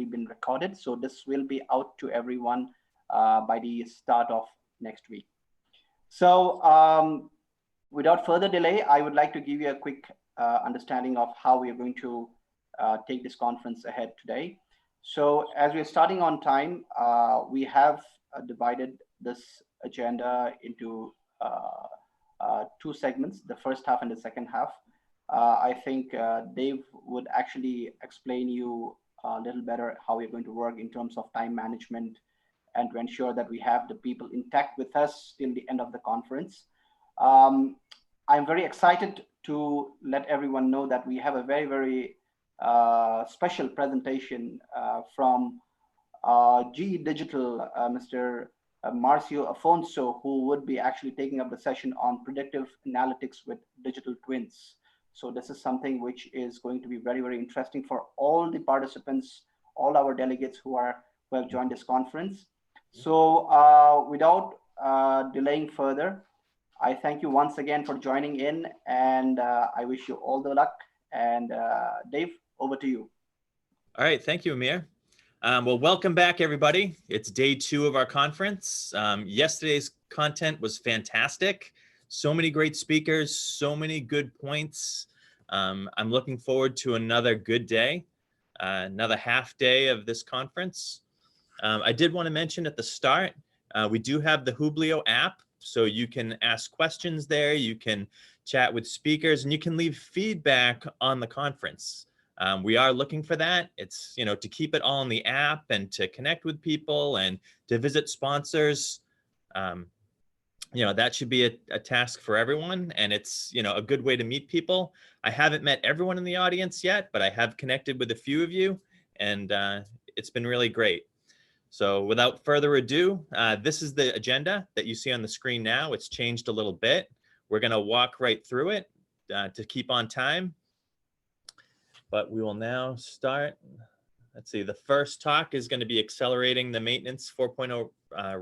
been recorded. So this will be out to everyone by the start of next week. So without further delay, I would like to give you a quick understanding of how we are going to take this conference ahead today. So as we're starting on time, we have divided this agenda into two segments, the first half and the second half. I think Dave would actually explain you a little better how we're going to work in terms of time management and to ensure that we have the people intact with us till the end of the conference. I'm very excited to let everyone know that we have a very, very special presentation from GE Digital, Mr. Marcio Afonso, who would be actually taking up the session on predictive analytics with digital twins. So this is something which is going to be very, very interesting for all the participants, all our delegates who have joined this conference. So without delaying further, I thank you once again for joining in, and I wish you all the luck. And Dave, over to you. All right, thank you, Amir. Well, welcome back, everybody. It's day 2 of our conference. Yesterday's content was fantastic. So many great speakers, so many good points. I'm looking forward to another good day, another half day of this conference. I did want to mention at the start, we do have the Hublio app, so you can ask questions there, you can chat with speakers, and you can leave feedback on the conference. We are looking for that. It's, to keep it all in the app and to connect with people and to visit sponsors. That should be a task for everyone, and it's, a good way to meet people. I haven't met everyone in the audience yet, but I have connected with a few of you, and it's been really great. So without further ado, this is the agenda that you see on the screen now. It's changed a little bit. We're going to walk right through it to keep on time. But we will now start. Let's see, the first talk is going to be Accelerating the Maintenance 4.0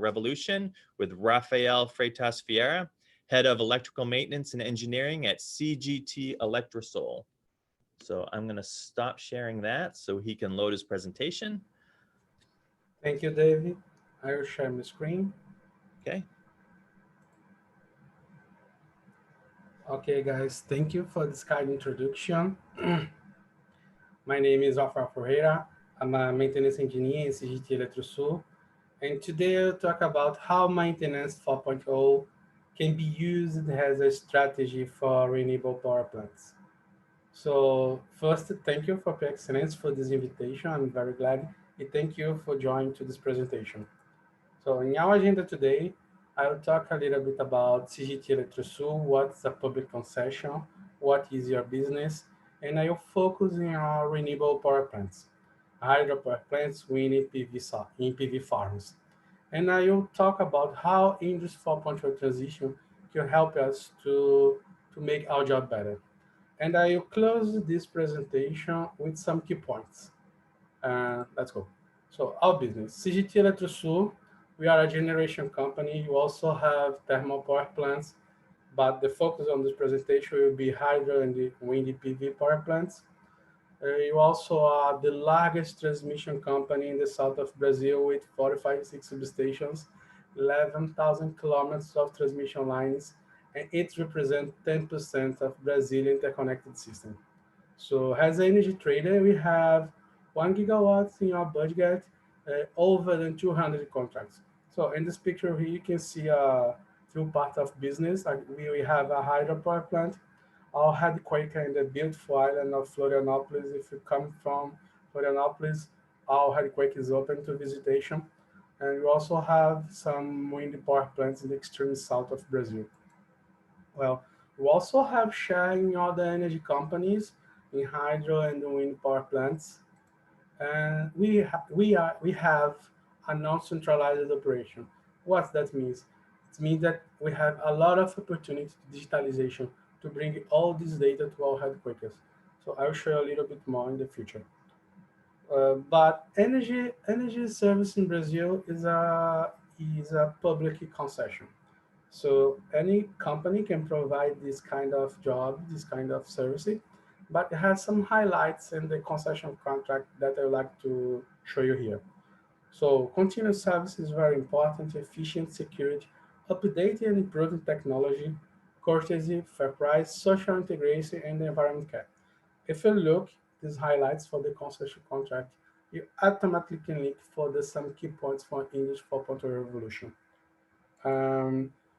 Revolution with Rafael Freitas Vieira, Head of Electrical Maintenance and Engineering at CGT Electrosol. So I'm going to stop sharing that so he can load his presentation. Thank you, David. I will share my screen. Okay. Okay, guys, thank you for this kind introduction. My name is Rafael Ferreira. I'm a maintenance engineer in CGT Electrosol. And today I'll talk about how maintenance 4.0 can be used as a strategy for renewable power plants. So first, thank you for ParXcellence for this invitation. I'm very glad. And thank you for joining to this presentation. So in our agenda today, I will talk a little bit about CGT Electrosol, what's a public concession, what is your business, and I will focus on our renewable power plants, hydropower plants, wind in PV farms. And I will talk about how Industry 4.0 transition can help us to make our job better. And I will close this presentation with some key points. Let's go. So our business, CGT Electrosol, we are a generation company. You also have thermal power plants, but the focus on this presentation will be hydro and the wind PV power plants. You also are the largest transmission company in the south of Brazil with 45-6 substations, 11,000 kilometers of transmission lines, and it represents 10% of Brazilian interconnected system. So as an energy trader, we have 1 gigawatt in our budget, over than 200 contracts. So in this picture here, you can see a few parts of business. We have a hydropower plant, our headquarters in the beautiful island of Florianopolis. If you come from Florianopolis, our headquarters is open to visitation. And we also have some wind power plants in the extreme south of Brazil. Well, we also have share in other energy companies in hydro and wind power plants. And we have a non-centralized operation. What that means? It means that we have a lot of opportunity to digitalization to bring all this data to our headquarters. So I'll show you a little bit more in the future. But energy service in Brazil is a public concession. So any company can provide this kind of job, this kind of service, but it has some highlights in the concession contract that I would like to show you here. So continuous service is very important, efficient, security, updating and improving technology, courtesy, fair price, social integration, and environment care. If you look these highlights for the concession contract, you automatically can link for the some key points for Industry 4.0 revolution.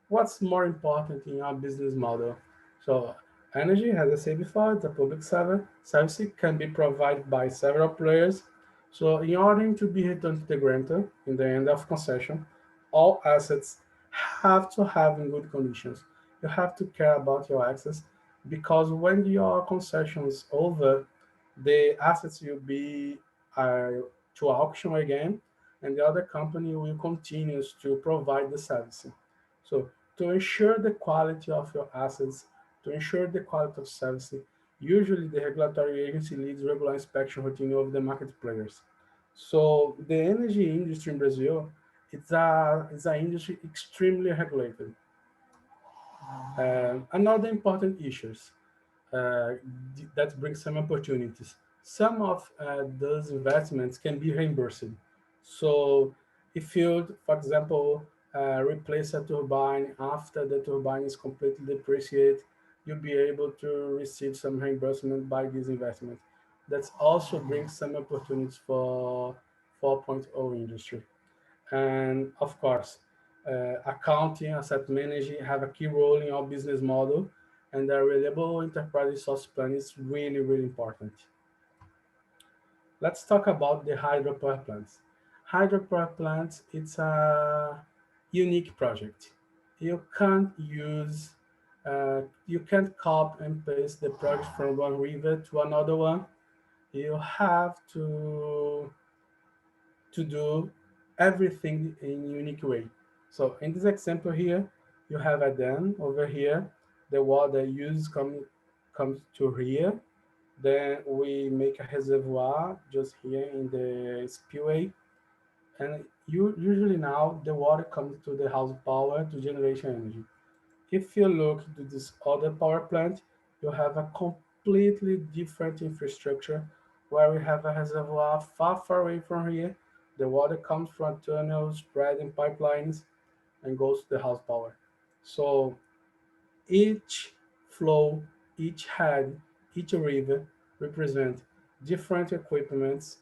What's more important in our business model? So energy, as I said before, the public service can be provided by several players. So in order to be returned to the grantor in the end of concession, all assets have to have in good conditions. You have to care about your access because when your concession is over, the assets will be uh, to auction again, and the other company will continue to provide the service. So to ensure the quality of your assets, to ensure the quality of service, usually the regulatory agency leads regular inspection routine of the market players. So the energy industry in Brazil, it's an industry extremely regulated. Another important issues uh, that brings some opportunities. Some of those investments can be reimbursed. So if you, for example, replace a turbine after the turbine is completely depreciated, you'll be able to receive some reimbursement by this investment. That also brings some opportunities for 4.0 industry. And of course, accounting, asset managing have a key role in our business model, and a reliable enterprise resource plan is really, really important. Let's talk about the hydropower plants. Hydropower plants, it's a unique project. You can't use, you can't copy and paste the project from one river to another one. You have to do everything in unique way. So in this example here, you have a dam over here. The water used comes to here. Then we make a reservoir just here in the spillway. And usually now the water comes to the house power to generation energy. If you look to this other power plant, you have a completely different infrastructure where we have a reservoir far away from here. The water comes from tunnels, spread in pipelines, and goes to the house power. So each flow, each head, each river represent different equipments,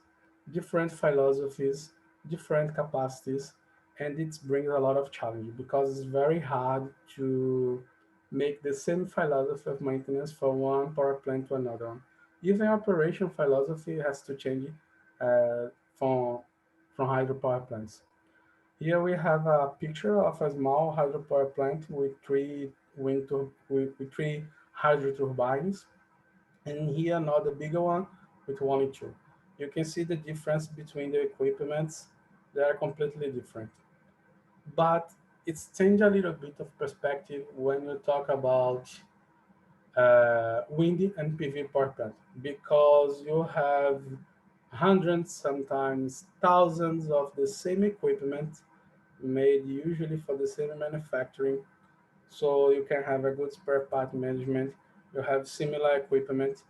different philosophies, different capacities, and it brings a lot of challenge because it's very hard to make the same philosophy of maintenance from one power plant to another one. Even operation philosophy has to change uh, from hydropower plants. Here we have a picture of a small hydropower plant with with three hydro turbines, and here another bigger one with one and two. You can see the difference between the equipments; they are completely different. But it's changed a little bit of perspective when you talk about wind and PV power plant because you have hundreds, sometimes thousands of the same equipment made usually for the same manufacturing. So you can have a good spare part management. You have similar equipment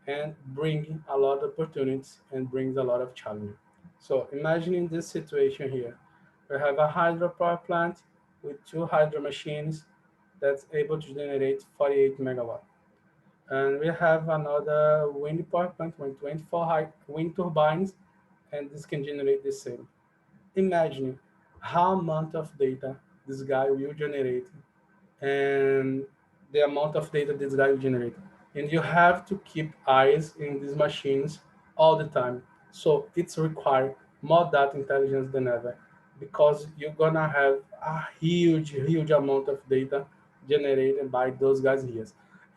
and bring a lot of opportunities and brings a lot of challenge. So imagining this situation here. We have a hydropower plant with two hydro machines that's able to generate 48 megawatt. And we have another wind power plant with 24 wind turbines, and this can generate the same. Imagine how amount of data this guy will generate and the amount of data this guy will generate. And you have to keep eyes in these machines all the time. So it's required more data intelligence than ever because you're gonna have a huge amount of data generated by those guys here.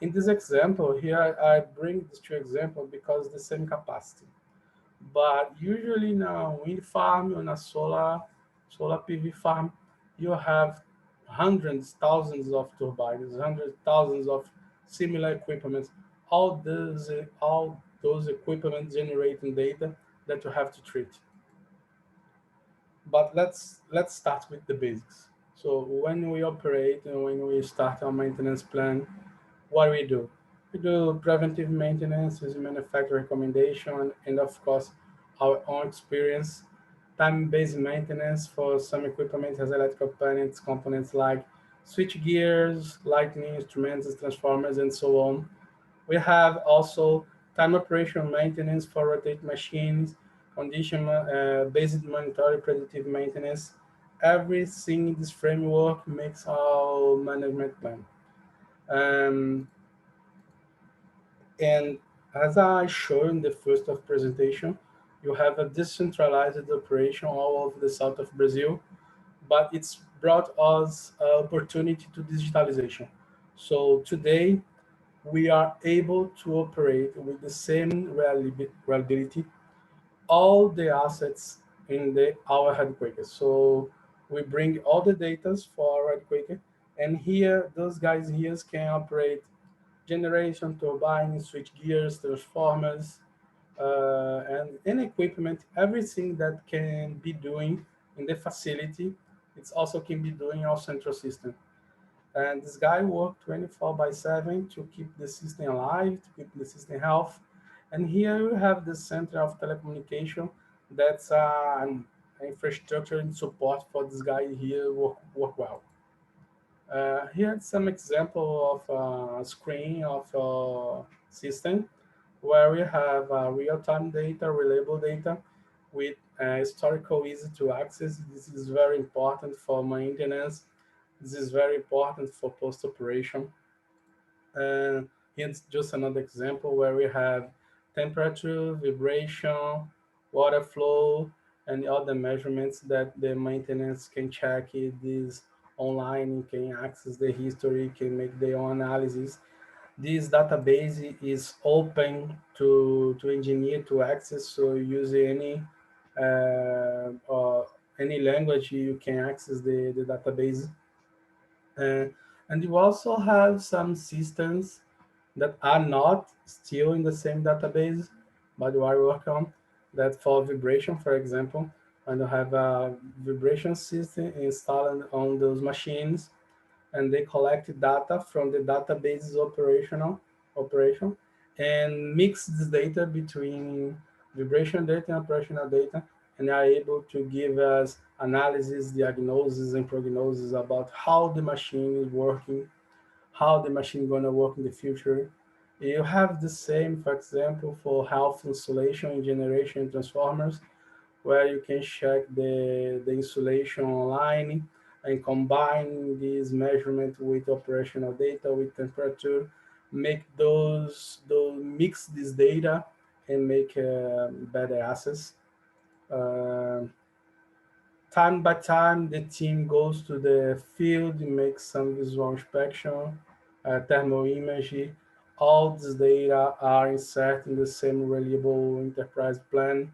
In this example here, I bring these two examples because the same capacity. But usually in a wind farm, in a solar PV farm, you have hundreds, thousands of turbines, hundreds, thousands of similar equipment. All those equipment generating data that you have to treat. But let's start with the basics. So when we operate and when we start our maintenance plan, what we do? We do preventive maintenance, as a manufacturer recommendation, and of course, our own experience. Time-based maintenance for some equipment has electrical components like switch gears, lighting instruments, transformers, and so on. We have also time operation maintenance for rotate machines, condition-based monitoring, predictive maintenance. Everything in this framework makes our management plan. Um, and as I showed in the first of presentation, you have a decentralized operation all over the south of Brazil, but it's brought us an opportunity to digitalization. So today, we are able to operate with the same reliability all the assets in our headquarters. So we bring all the data for our headquarters, and here those guys here can operate generation, turbine, switch gears, transformers, and any equipment, everything that can be doing in the facility, it's also can be doing in our central system. And this guy worked 24/7 to keep the system alive, to keep the system health. And here we have the center of telecommunication. That's an infrastructure and support for this guy here work well. Here's some example of a screen of a system where we have real-time data, reliable data with historical easy to access. This is very important for maintenance. This is very important for post-operation. And here's just another example where we have temperature, vibration, water flow, and other measurements that the maintenance can check it is online, can access the history, can make their own analysis. This database is open to engineer to access, so use any language you can access the database. Uh, and you also have some systems that are not still in the same database, but you are working on that for vibration, for example, and you have a vibration system installed on those machines, and they collect data from the database's operation and mix this data between vibration data and operational data, and are able to give us analysis, diagnosis, and prognosis about how the machine is working, how the machine is going to work in the future. You have the same, for example, for health insulation and generation transformers, where you can check the insulation online and combine this measurement with operational data, with temperature, make those mix this data and make better access. Uh, Time by time, the team goes to the field, makes some visual inspection, thermal imaging. All this data are inserted in the same reliable enterprise plan,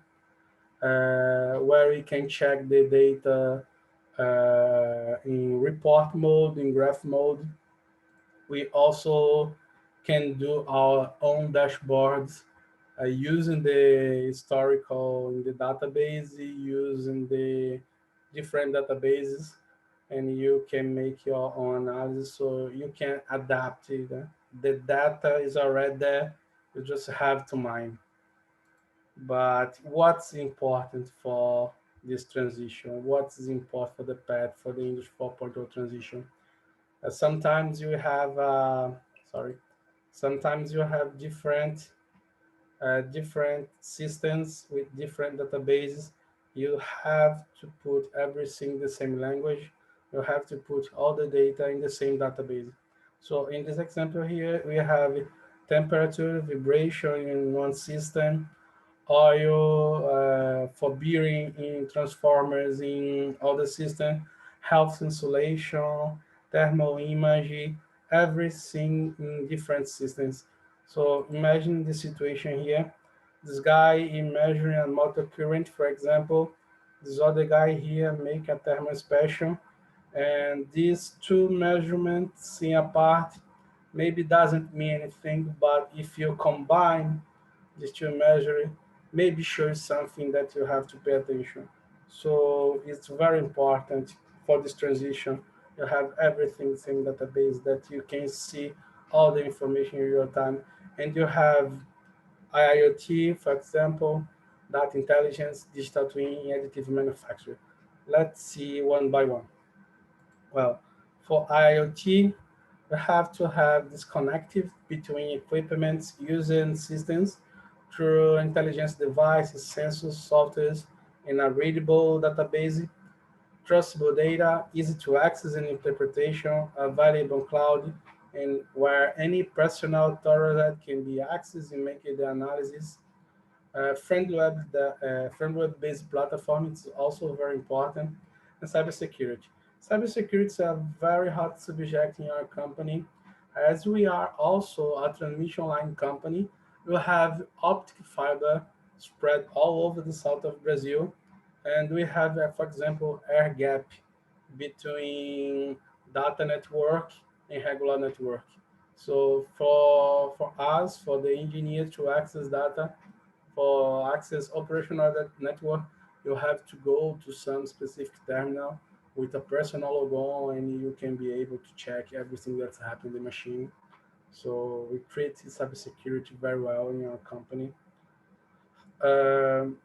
where we can check the data in report mode, in graph mode. We also can do our own dashboards using the historical in the database, using the different databases, and you can make your own analysis so you can adapt it. The data is already there, you just have to mine. But what's important for this transition? What is important for the path for the Industry 4.0 transition? Sometimes you have, sometimes you have different systems with different databases. You have to put everything the same language. You have to put all the data in the same database. So in this example here, we have temperature, vibration in one system, oil for bearing in transformers in other system, health insulation, thermal imaging, everything in different systems. So imagine the situation here. This guy is measuring a motor current, for example. This other guy here make a thermal inspection. And these two measurements in apart maybe doesn't mean anything, but if you combine these two measures, maybe shows something that you have to pay attention. So it's very important for this transition. You have everything in database that you can see all the information in real time, and you have IoT, for example, data intelligence, digital twin, additive manufacturing. Let's see one by one. Well, for IoT, we have to have this connectivity between equipments, users, and systems through intelligence devices, sensors, softwares, and a readable database, trustable data, easy to access and interpretation, available cloud, and where any personal thorough can be accessed and make the analysis. Friendly web-based platform is also very important, and cybersecurity. Cybersecurity is a very hot subject in our company, as we are also a transmission line company. We have optic fiber spread all over the south of Brazil, and we have, for example, air gap between data network and regular network. So for us, for the engineer to access data, for access operational network, you have to go to some specific terminal with a personal logo, and you can be able to check everything that's happening in the machine. So we treat cybersecurity very well in our company. Um,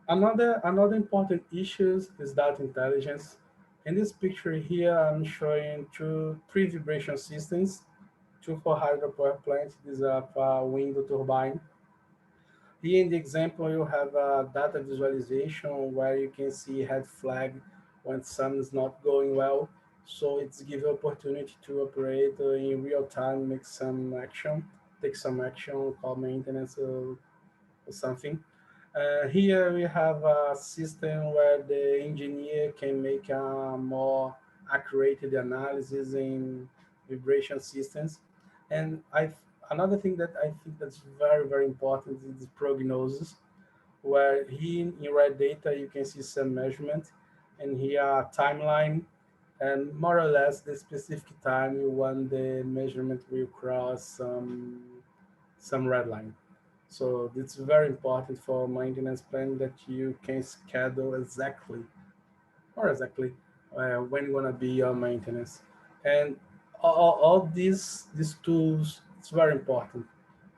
another important issues is data intelligence. In this picture here, I'm showing three vibration systems, two for hydropower plant. These are for wind turbine. Here in the example, you have a data visualization where you can see red flag when something's not going well. So it's give you opportunity to operate in real time, make some action, take some action, call maintenance or something. Here we have a system where the engineer can make a more accurate analysis in vibration systems. And another thing that I think that's very important is prognosis, where here in red data you can see some measurement, and here a timeline, and more or less the specific time when the measurement will cross some red line. So it's very important for maintenance plan that you can schedule exactly, or exactly when you want to be your maintenance. And all these tools, it's very important.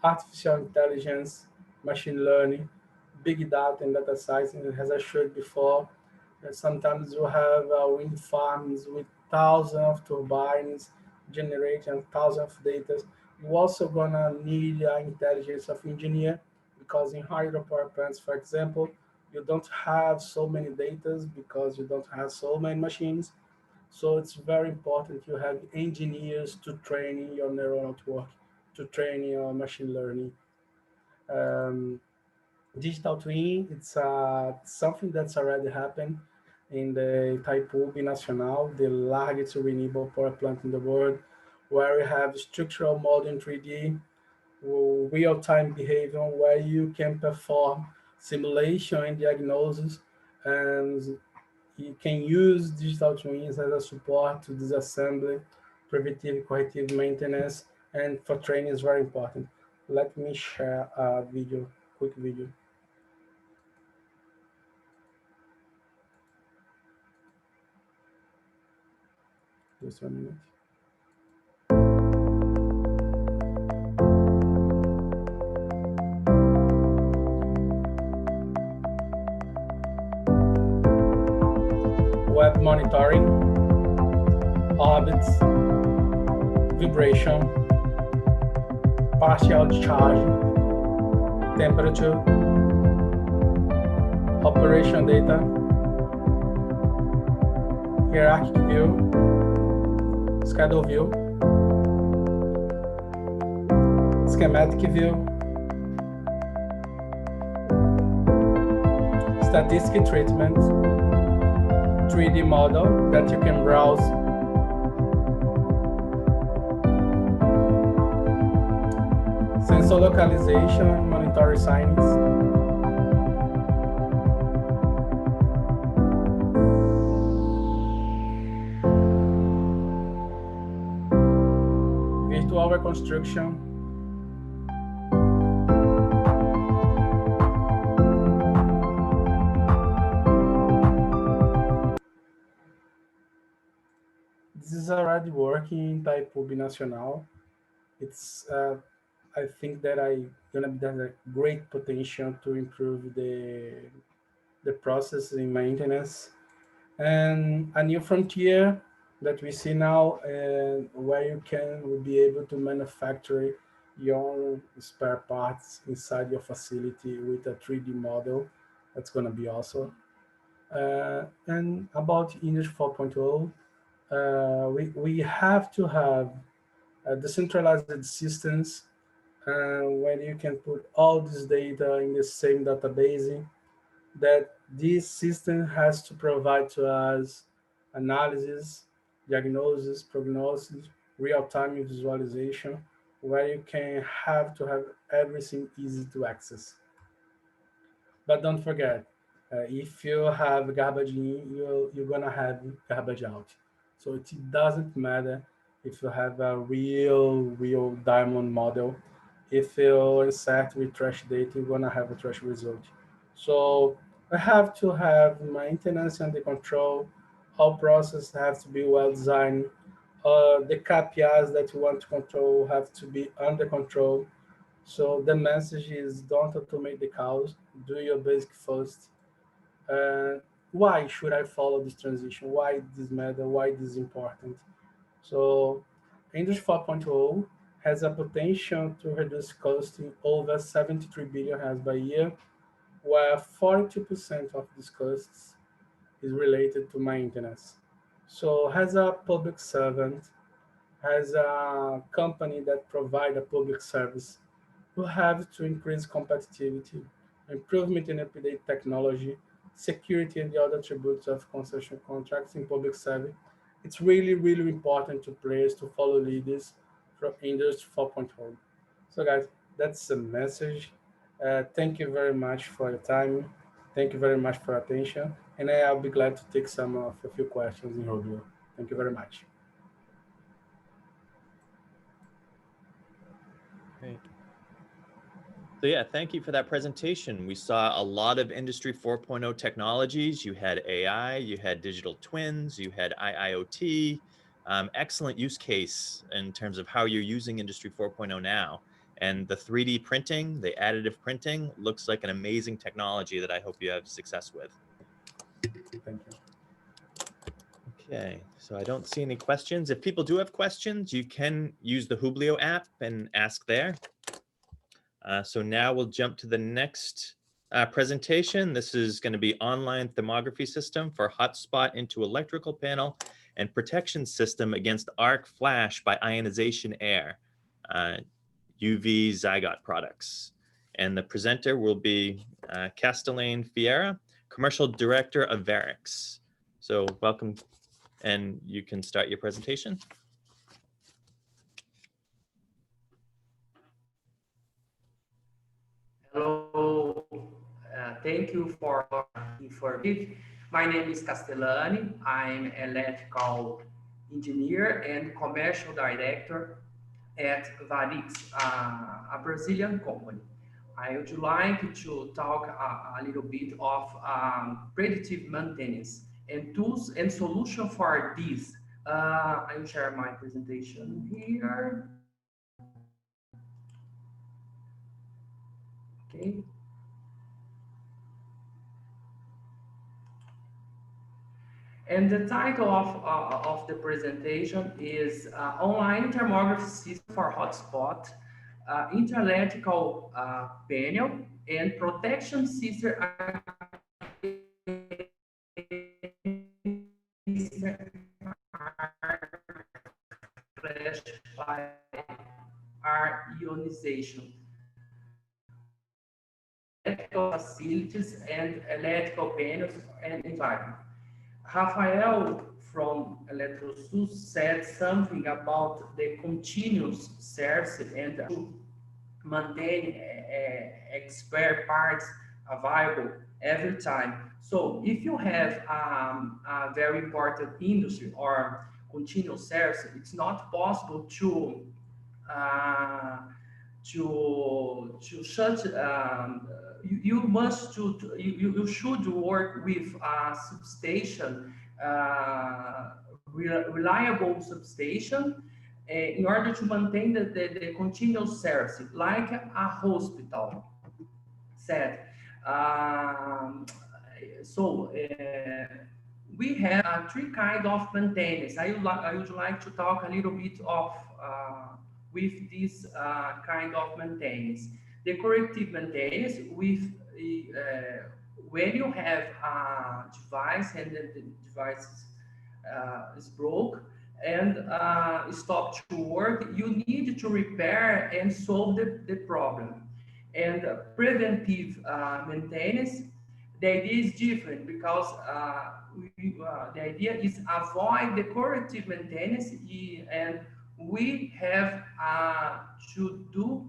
Artificial intelligence, machine learning, big data and data science, and as I showed before, sometimes you have wind farms with thousands of turbines generating thousands of data. You're also gonna need intelligence of engineer, because in hydropower plants, for example, you don't have so many data because you don't have so many machines. So it's very important you have engineers to train your neural network, to train your machine learning. Um, Digital twin, it's something that's already happened in the Itaipu Binacional, the largest renewable power plant in the world, where we have structural model in 3D, real-time behavior, where you can perform simulation and diagnosis, and you can use digital twins as a support to disassembly, preventive, corrective maintenance, and for training is very important. Let me share a video, quick video. Just 1 minute. Web monitoring, orbits, vibration, partial discharge, temperature, operation data, hierarchic view, schedule view, schematic view, statistic treatment, 3D model that you can browse, sensor localization, monitoring signs, virtual reconstruction, this is already working in Itaipu Binacional. It's I think that there's a great potential to improve the process in maintenance. And a new frontier that we see now, where you will be able to manufacture your spare parts inside your facility with a 3D model. That's going to be awesome. And about Industry 4.0, we have to have decentralized systems where you can put all this data in the same database, that this system has to provide to us analysis, diagnosis, prognosis, real-time visualization, where you can have to have everything easy to access. But don't forget, if you have garbage in, you're gonna have garbage out. So it doesn't matter if you have a real diamond model. If you insert with trash data, you're gonna have a trash result. So I have to have maintenance under control. All processes have to be well designed. The KPIs that you want to control have to be under control. So the message is, don't automate the cows, do your basic first. Why should I follow this transition? Why this matter? Why this important? So Industry 4.0 has a potential to reduce cost in over 73 billion reais by year, where 42% of these costs is related to maintenance. So as a public servant, as a company that provide a public service, you have to increase competitivity, improvement in up-to-date technology, security, and the other attributes of concession contracts in public service. It's really important to players to follow leaders from Industry 4.0. So guys, that's the message. Thank you very much for your time. Thank you very much for your attention. And I'll be glad to take some of a few questions in Rodrigo. Thank you very much. Great. So yeah, thank you for that presentation. We saw a lot of Industry 4.0 technologies. You had AI, you had digital twins, you had IoT. Excellent use case in terms of how you're using Industry 4.0 now. And the 3D printing, the additive printing, looks like an amazing technology that I hope you have success with. Thank you. Okay, so I don't see any questions. If people do have questions, you can use the Hublio app and ask there. So now we'll jump to the next presentation. This is going to be online thermography system for hotspot into electrical panel and protection system against arc flash by ionization air, UV Zyggot products. And the presenter will be Castellane Fiera, Commercial Director of Varixx. So welcome, and you can start your presentation. Hello, thank you for it. My name is Castellane. I'm electrical engineer and commercial director at Varixx, a Brazilian company. I would like to talk a little bit of predictive maintenance and tools and solution for this. I will share my presentation here. Okay. And the title of the presentation is Online Thermography System for Hotspot, Electrical Panel, and Protection System by ionization. Electrical facilities and electrical panels and environment. Rafael from EletroSUS said something about the continuous service and to maintain spare parts available every time. So if you have a very important industry or continuous service, it's not possible to shut. You should work with a substation, reliable substation, in order to maintain the continuous service, like a hospital said. We have three kinds of maintenance. I would like to talk a little bit of with this kind of maintenance. The corrective maintenance with when you have a device and the device is broke and stop to work, you need to repair and solve the problem. And preventive maintenance, the idea is different because the idea is avoid the corrective maintenance, and we have to do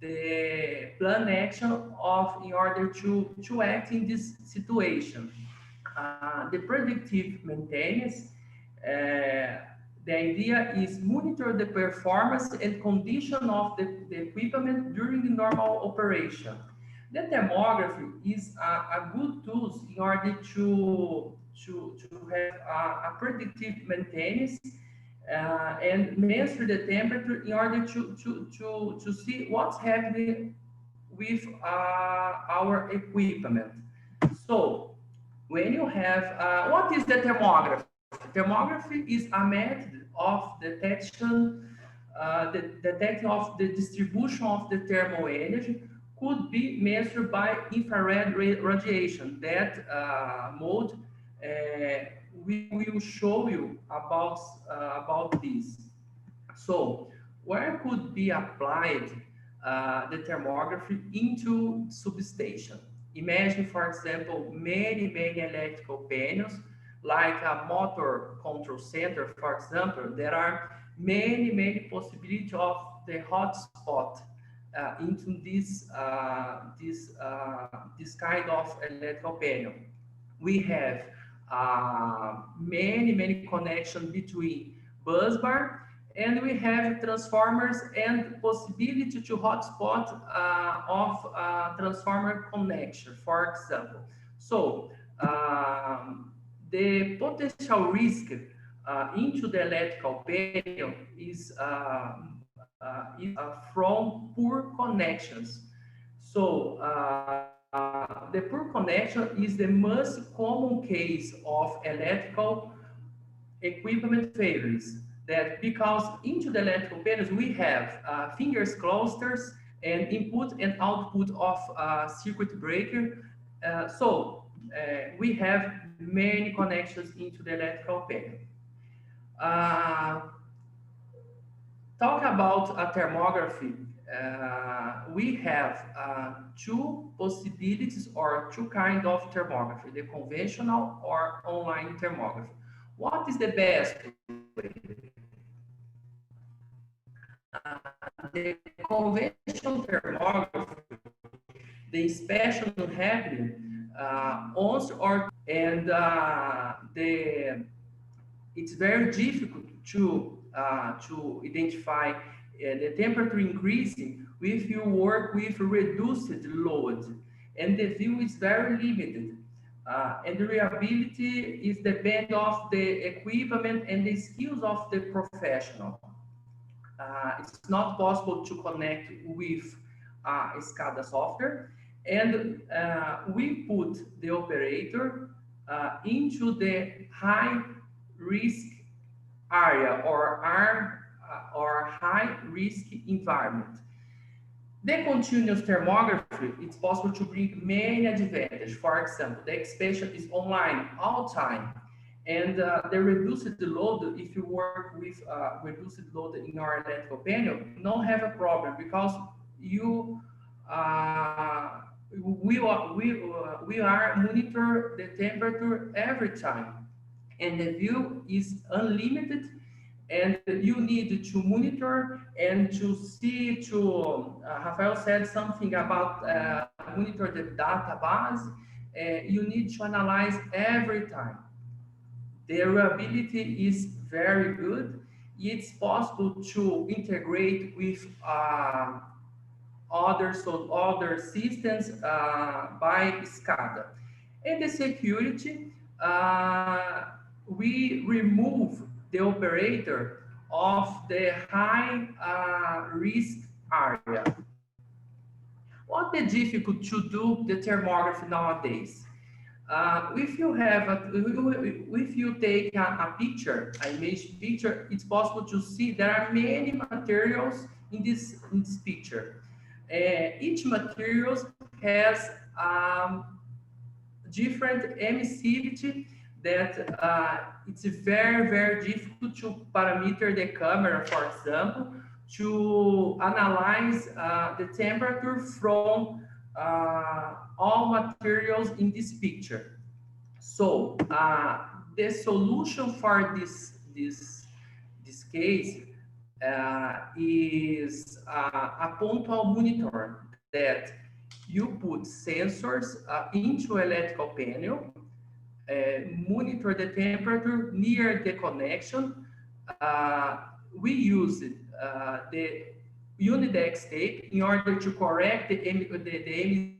the plan action in order to act in this situation. The predictive maintenance, the idea is monitor the performance and condition of the equipment during the normal operation. The thermography is a good tool in order to have a predictive maintenance and measure the temperature in order to see what's happening with our equipment. So when you have, what is the thermography? Thermography is a method of detection, detecting of the distribution of the thermal energy, could be measured by infrared radiation. That mode we will show you about this. So where could be applied the thermography into substation? Imagine, for example, many electrical panels, like a motor control center, for example. There are many possibilities of the hotspot into this kind of electrical panel. We have many connections between busbar, and we have transformers and possibility to hotspot of transformer connection, for example. So the potential risk into the electrical panel is from poor connections. So the poor connection is the most common case of electrical equipment failures. That because into the electrical panels we have fingers clusters and input and output of circuit breaker. So we have many connections into the electrical panel. Talk about a thermography. We have two possibilities or two kinds of thermography, the conventional or online thermography. What is the best way? The conventional thermography, the inspection happening once or, and it's very difficult to identify the temperature increasing if you work with reduced load, and the view is very limited. And the reliability is depend of the equipment and the skills of the professional. It's not possible to connect with SCADA software, and we put the operator into the high risk area or high risk environment. The continuous thermography, it's possible to bring many advantages. For example, the expansion is online all time, and the reduced load, if you work with reduced load in our electrical panel, don't have a problem because you we are monitor the temperature every time, and the view is unlimited. And you need to monitor and to see, Rafael said something about monitor the database. You need to analyze every time. The reliability is very good. It's possible to integrate with other systems by SCADA. And the security, we remove the operator of the high risk area. What is difficult to do the thermography nowadays? If you take a picture, an image picture, it's possible to see there are many materials in this picture. Each material has different emissivity that it's very, very difficult to parameter the camera, for example, to analyze the temperature from all materials in this picture. So the solution for this case is a ponto monitor that you put sensors into electrical panel, monitor the temperature near the connection. We use the unidex tape in order to correct the emissivity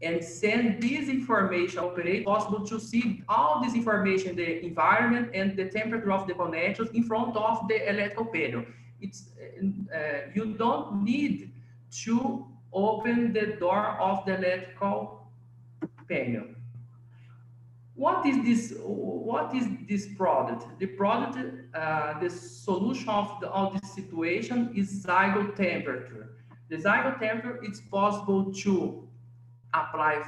and send this information operate possible to see all this information, the environment and the temperature of the connections in front of the electrical panel. It's you don't need to open the door of the electrical panel. What is this product? The product, the solution of this situation is Zyggot temperature. The Zyggot temperature is possible to apply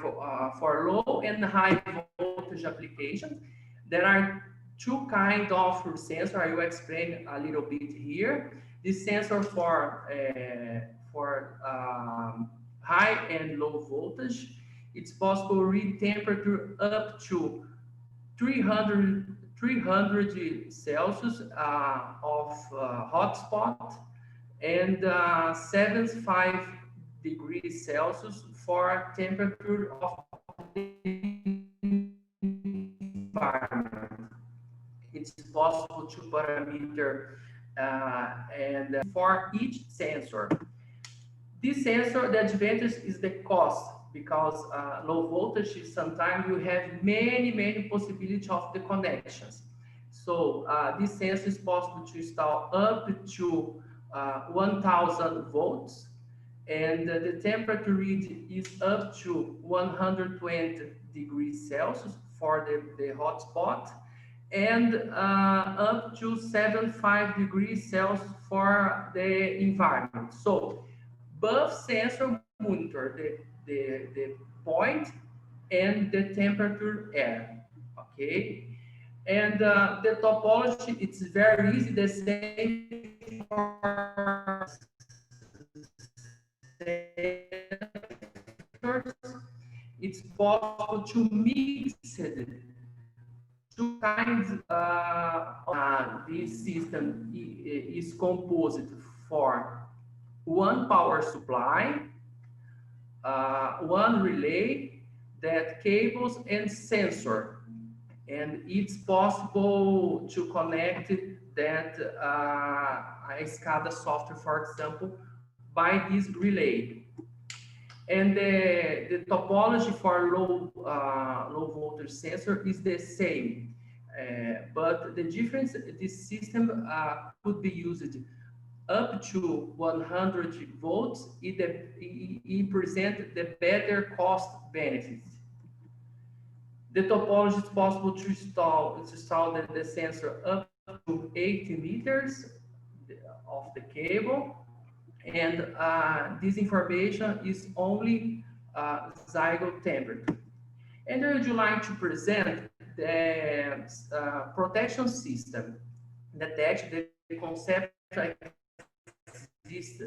for low and high voltage applications. There are two kinds of sensors. I will explain a little bit here. This sensor for high and low voltage. It's possible to read temperature up to 300 Celsius of hotspot and 75 degrees Celsius for temperature of the environment. It's possible to parameter and for each sensor. This sensor, the advantage is the cost, because low voltage, sometimes you have many possibilities of the connections. So this sensor is possible to install up to 1000 volts, and the temperature read is up to 120 degrees Celsius for the hotspot, and up to 75 degrees Celsius for the environment. So both sensors monitor the point and the temperature air, okay? And the topology, it's very easy, the same for sensors. It's possible to mix two kinds. This system is composed for one power supply, one relay, that cables and sensor, and it's possible to connect that a SCADA software, for example, by this relay. And the topology for low voltage sensor is the same, but the difference, this system could be used up to 100 volts. It presents the better cost benefit. The topology is possible to install the sensor up to 80 meters of the cable, and this information is only Zyggot temperature. And I would like to present the protection system. The concept exists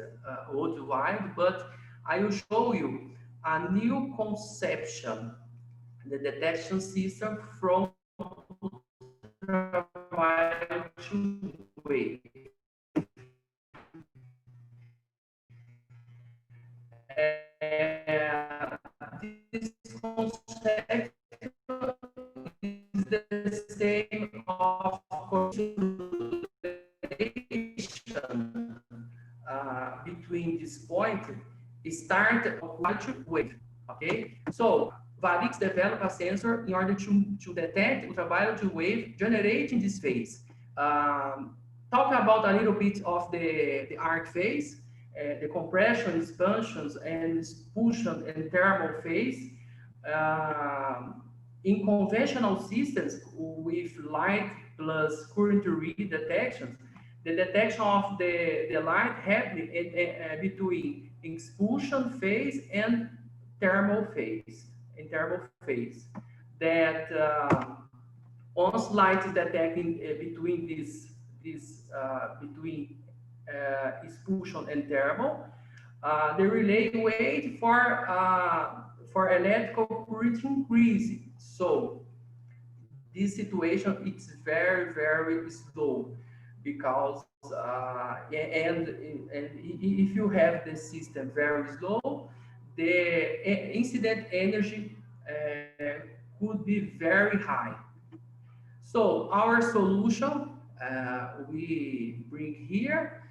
worldwide, but I will show you a new conception, the detection system from ultraviolet to wave. This concept is the same of correlation between this point, start to wave. Okay, so Varixx developed a sensor in order to detect ultraviolet wave generating this phase. Talk about a little bit of the arc phase, the compression, expansions, and expulsion and thermal phase. In conventional systems with light plus current read detections, the detection of the light happening between expulsion phase and thermal phase. That once light is detecting between expulsion and thermal, the relay wait for electrical current increase. So this situation, it's very, very slow, because and if you have the system very slow, the incident energy could be very high. So our solution we bring here.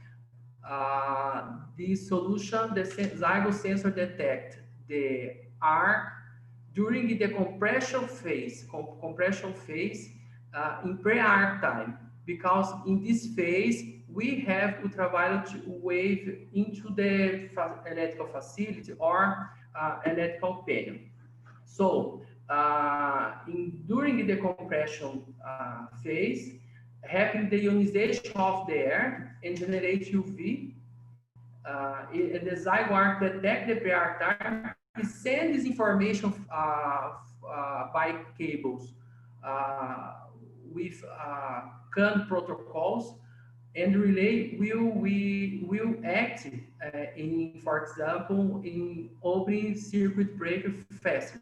This solution, the Zyggot sensor detect the arc during the compression phase in pre-arc time, because in this phase we have ultraviolet wave into the electrical facility or electrical panel. So during the compression phase, happen the ionization of the air and generate UV. The Zyggot detect the pre-arc time, send this information by cables with CAN protocols, and relay will act in, for example, in opening circuit breaker faster.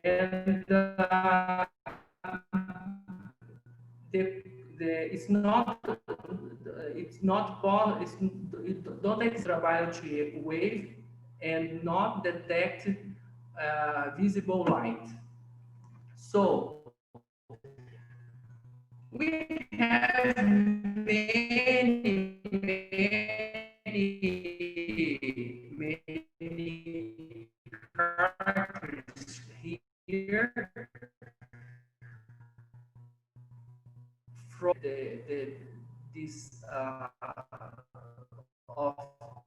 And it don't ultraviolet wave and not detect visible light. So we have many characters here from this of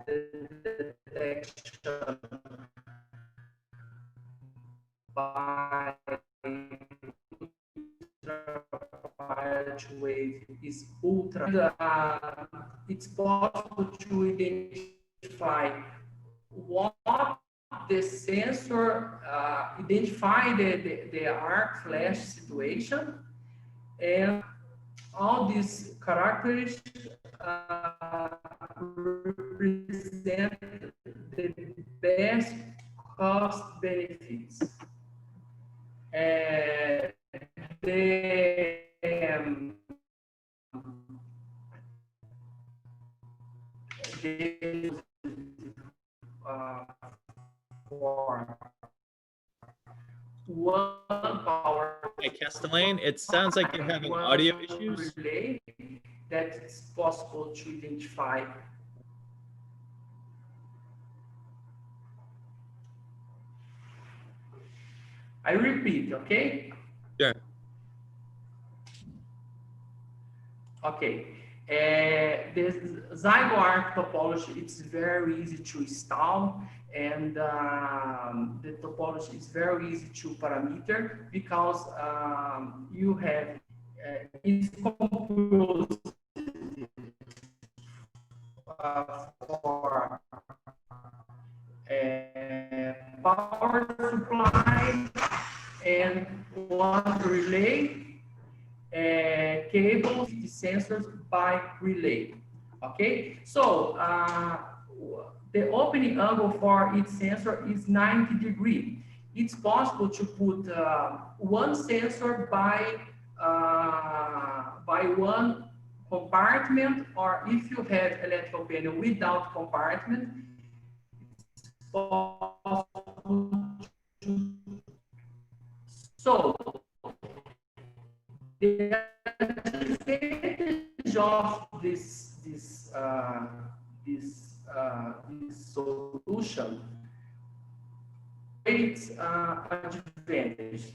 the detection by ultraviolet wave is ultra. It's possible to identify what the sensor identify the arc flash situation, and all these characters represent the best cost benefits. For one power. Hey, Castellane, it sounds like you're having audio issues. Relay that it's possible to identify. I repeat, okay? Sure. Okay. This Zyggot arc topology, it's very easy to install, and the topology is very easy to parameter, because you have it's composed for power supply and one relay, cables, sensors by relay. Okay, so the opening angle for each sensor is 90 degrees. It's possible to put one sensor by one compartment, or if you have electrical panel without compartment, it's possible to. So the advantage of this this solution, great advantage.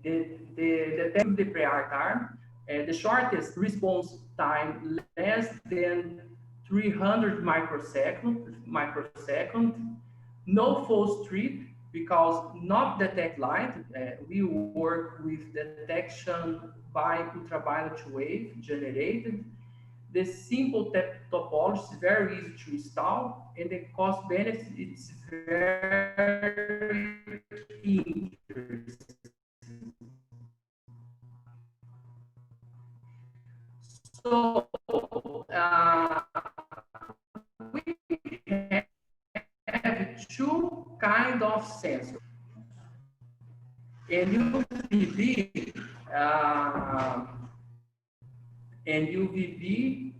The pre-arc arm, the shortest response time less than 300 microsecond, no false trip because not detect light. We work with detection by ultraviolet wave generated. The simple topology is very easy to install, and the cost benefit is very interesting. So we have two kind of sensors. And UVB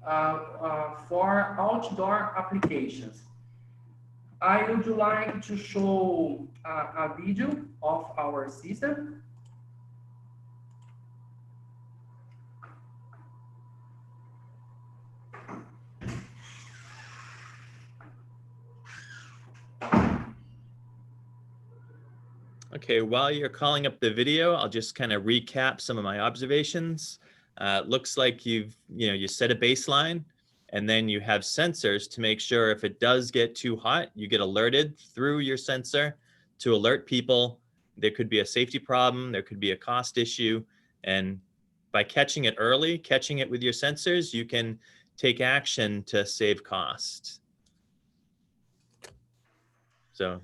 for outdoor applications. I would like to show a video of our system. Okay, while you're calling up the video, I'll just kind of recap some of my observations. It looks like you set a baseline, and then you have sensors to make sure if it does get too hot, you get alerted through your sensor to alert people. There could be a safety problem, there could be a cost issue, and by catching it early, catching it with your sensors, you can take action to save cost. So,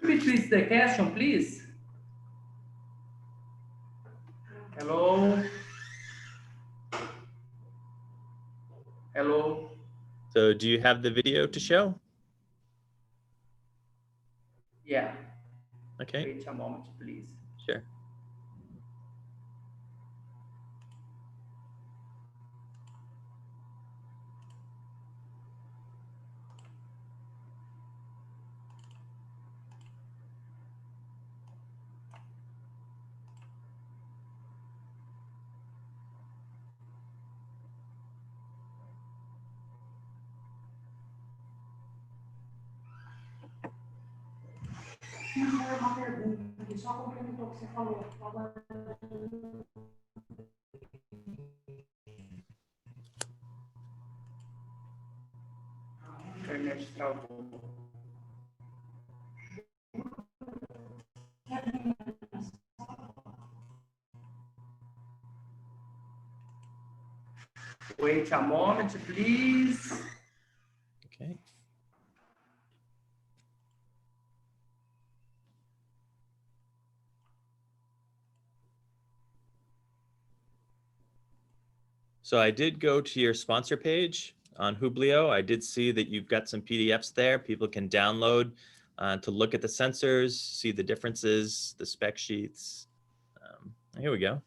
repeat the question, please. Hello. Hello. so do you have the video to show? Yeah. Okay. Wait a moment, please. Sure. Uma pergunta aqui, só complementou o que você falou. Internet travou. Wait a moment, please. Okay. So I did go to your sponsor page on Hublio. I did see that you've got some PDFs there. People can download to look at the sensors, see the differences, the spec sheets. Here we go.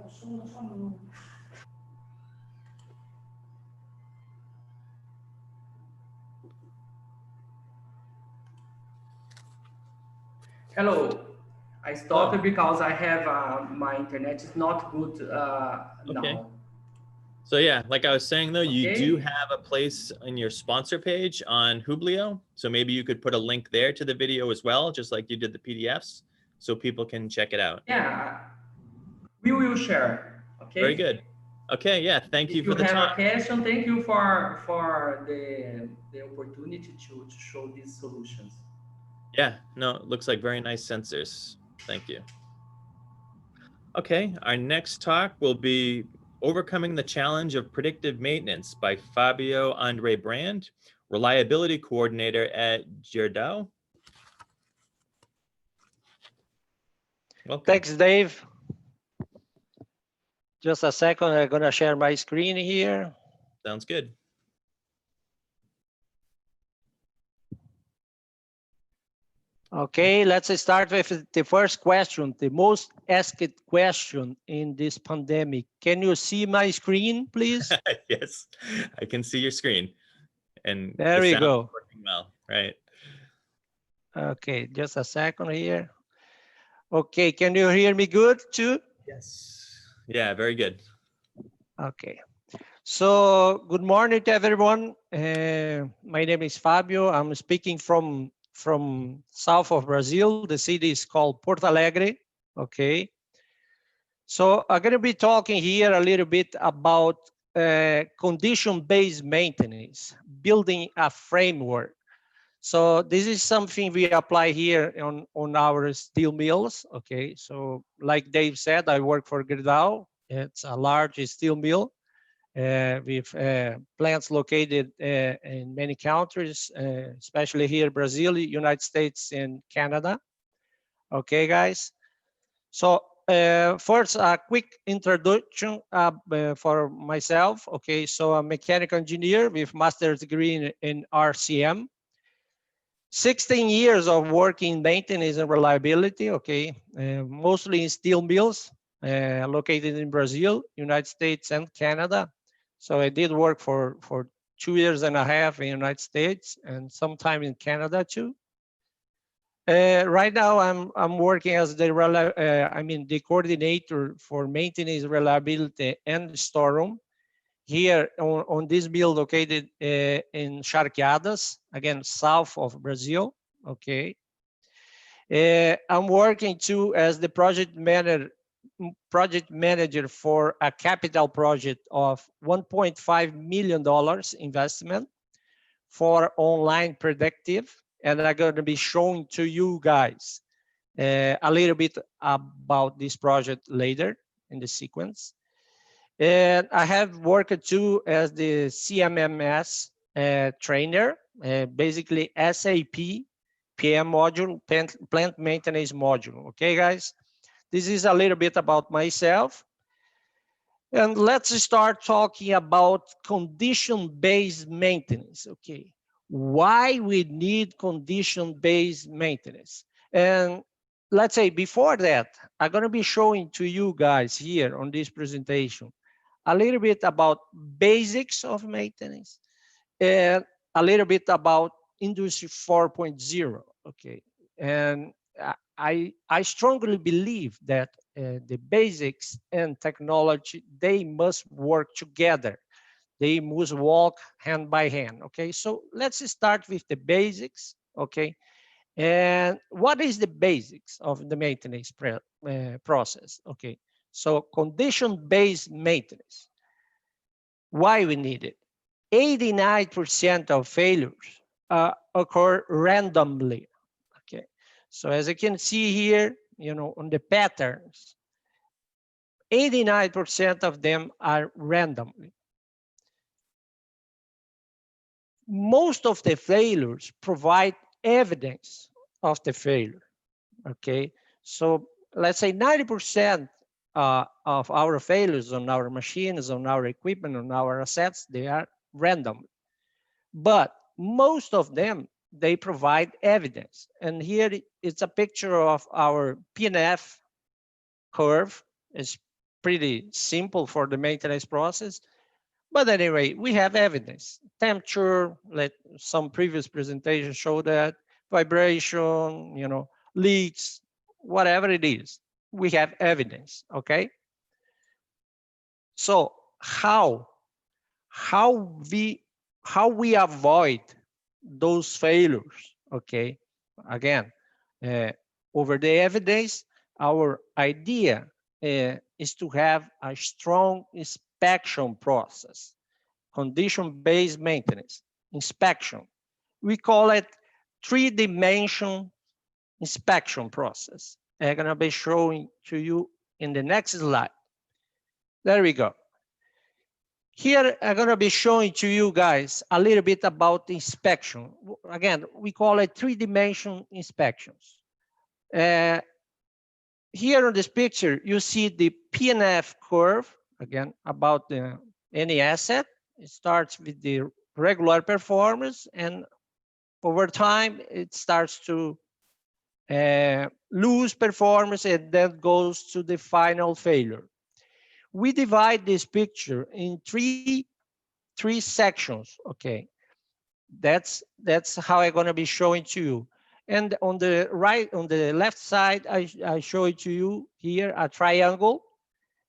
o som da sua mão. Hello. I stopped because I have my internet is not good Okay. now. So yeah, like I was saying though, you Okay. do have a place in your sponsor page on Hublio. So maybe you could put a link there to the video as well, just like you did the PDFs, so people can check it out. Yeah, we will share. Okay. Very good. Okay, yeah, thank you If for you the have a talk. question, thank you for the opportunity to show these solutions. Yeah, no, it looks like very nice sensors. Thank you. Okay, our next talk will be Overcoming the Challenge of Predictive Maintenance by Fabio Andre Brand, Reliability Coordinator at Giordao. Welcome. Thanks, Dave. Just a second, I'm gonna share my screen here. Sounds good. Okay, let's start with the first question, the most asked question in this pandemic. Can you see my screen, please? Yes, I can see your screen. And There the we sound go. is working well, right? Okay, just a second here. Okay, can you hear me good too? Yes. Yeah, very good. Okay. So good morning to everyone. My name is Fabio. I'm speaking from south of Brazil. The city is called Porto Alegre. Okay. So I'm going to be talking here a little bit about condition-based maintenance, building a framework. So this is something we apply here on our steel mills. Okay. So like Dave said, I work for Gerdau. It's a large steel mill. With plants located in many countries, especially here, Brazil, United States, and Canada. Okay, guys. So first, a quick introduction for myself. Okay, so I'm a mechanical engineer with master's degree in RCM. 16 years of working in maintenance and reliability. Okay, mostly in steel mills located in Brazil, United States, and Canada. So I did work for 2.5 years in the United States and sometime in Canada too. Right now I'm working as the coordinator for maintenance, reliability, and storeroom here on this mill located in Charqueadas, again south of Brazil. Okay. I'm working too as the project manager for a capital project of $1.5 million investment for online predictive, and I'm going to be showing to you guys a little bit about this project later in the sequence. And I have worked too as the CMMS trainer, basically SAP PM module, plant maintenance module. Okay, guys? This is a little bit about myself. And let's start talking about condition-based maintenance. Okay, why we need condition-based maintenance? And let's say before that, I'm going to be showing to you guys here on this presentation a little bit about basics of maintenance and a little bit about Industry 4.0. Okay, and I strongly believe that the basics and technology, they must work together. They must walk hand by hand. Okay, so let's start with the basics. Okay, and what is the basics of the maintenance process? Okay, so condition-based maintenance. Why we need it? 89% of failures occur randomly. Okay, so as you can see here, on the patterns, 89% of them are randomly. Most of the failures provide evidence of the failure. Okay, so let's say 90% of our failures on our machines, on our equipment, on our assets, they are random. But most of them, they provide evidence. And here it's a picture of our PNF curve, is pretty simple for the maintenance process. But anyway, we have evidence. Temperature, some previous presentations show that, vibration, you know, leaks, whatever it is, we have evidence, okay? So how we avoid those failures, okay? Again, over the evidence, our idea is to have a strong inspection process, condition-based maintenance, inspection. We call it three-dimension inspection process. I'm gonna be showing to you in the next slide. There we go. Here, I'm gonna be showing to you guys a little bit about the inspection. Again, we call it three-dimension inspections. Here on this picture, you see the P&F curve, again, about any asset. It starts with the regular performance, and over time, it starts to lose performance and then goes to the final failure. We divide this picture in three sections, okay? That's how I'm gonna be showing to you. And on the right, on the left side, I show it to you here, a triangle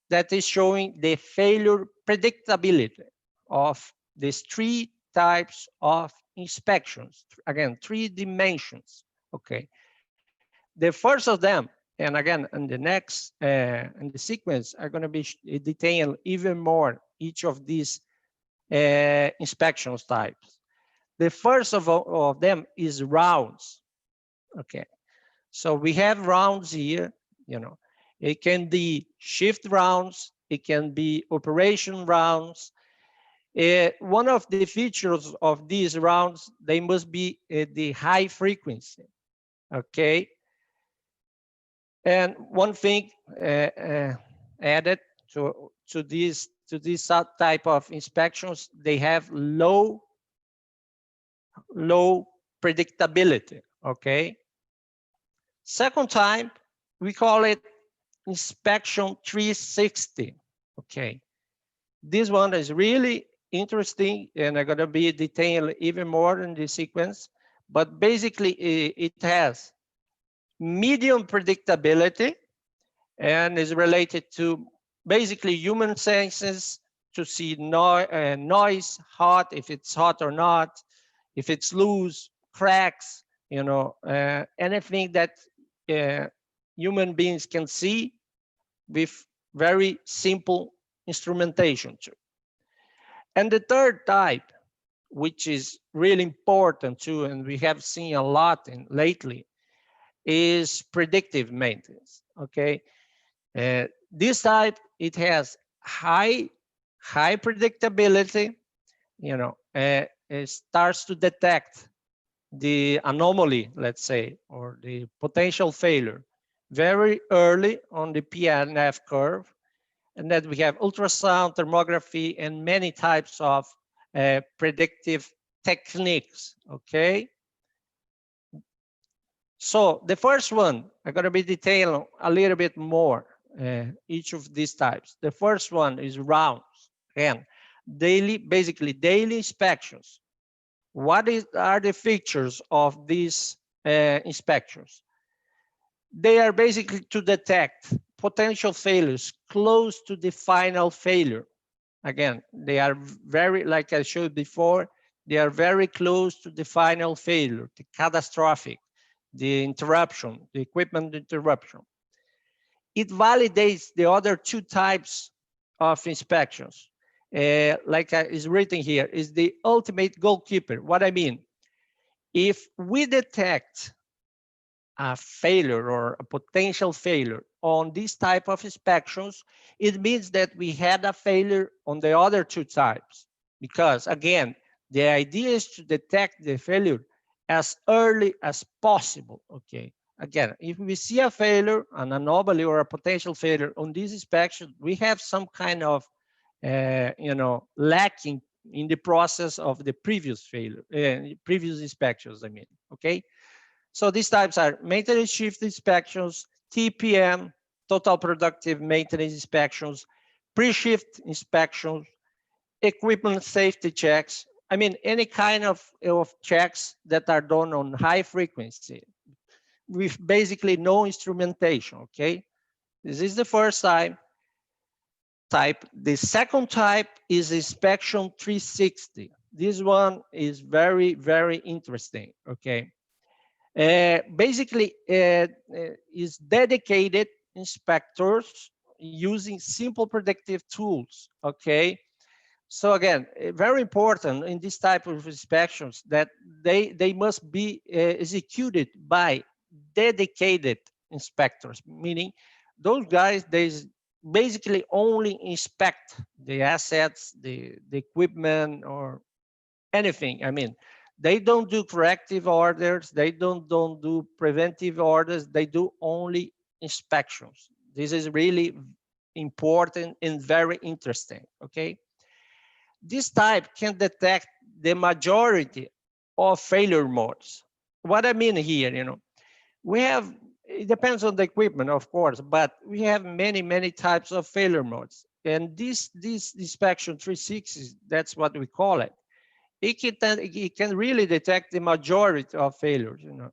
that is showing the failure predictability of these three types of inspections. Again, three dimensions, okay? The first of them, and again, in the next, in the sequence, are gonna be detailed even more each of these inspections types. The first of them is rounds. Okay, so we have rounds here, you know, it can be shift rounds, it can be operation rounds. One of the features of these rounds, they must be the high frequency, okay? And one thing added to this type of inspections, they have low predictability, okay? Second type, we call it inspection 360, okay? This one is really interesting, and I'm gonna be detailed even more in the sequence, but basically it has medium predictability and is related to basically human senses to see noise, hot, if it's hot or not, if it's loose, cracks, you know, anything that human beings can see with very simple instrumentation too. And the third type, which is really important too, and we have seen a lot lately, is predictive maintenance, okay? This type, it has high predictability, you know, it starts to detect the anomaly, let's say, or the potential failure very early on the P&F curve. And then we have ultrasound, thermography, and many types of predictive techniques, okay? So the first one, I'm gonna be detailing a little bit more each of these types. The first one is rounds, again, basically daily inspections. What are the features of these inspections? They are basically to detect potential failures close to the final failure. Again, they are very, like I showed before, they are very close to the final failure, the catastrophic, the interruption, the equipment interruption. It validates the other two types of inspections. Like is written here, is the ultimate goalkeeper. What I mean, if we detect a failure or a potential failure on this type of inspections, it means that we had a failure on the other two types. Because again, the idea is to detect the failure as early as possible, okay? Again, if we see a failure, an anomaly or a potential failure on this inspection, we have some kind of you know, lacking in the process of the previous failure, previous inspections, I mean, okay? So these types are maintenance shift inspections, TPM, total productive maintenance inspections, pre-shift inspections, equipment safety checks. I mean, any kind of checks that are done on high frequency with basically no instrumentation, okay? This is the first type. The second type is inspection 360. This one is very, very interesting, okay? Basically, is dedicated inspectors using simple predictive tools, okay? So again, very important in this type of inspections that they must be executed by dedicated inspectors, meaning those guys, they basically only inspect the assets, the equipment, or anything. I mean, they don't do corrective orders, they don't do preventive orders, they do only inspections. This is really important and very interesting, okay? This type can detect the majority of failure modes. What I mean here, you know, we have, it depends on the equipment, of course, but we have many, many types of failure modes. And this inspection 360, that's what we call it. It can really detect the majority of failures, you know,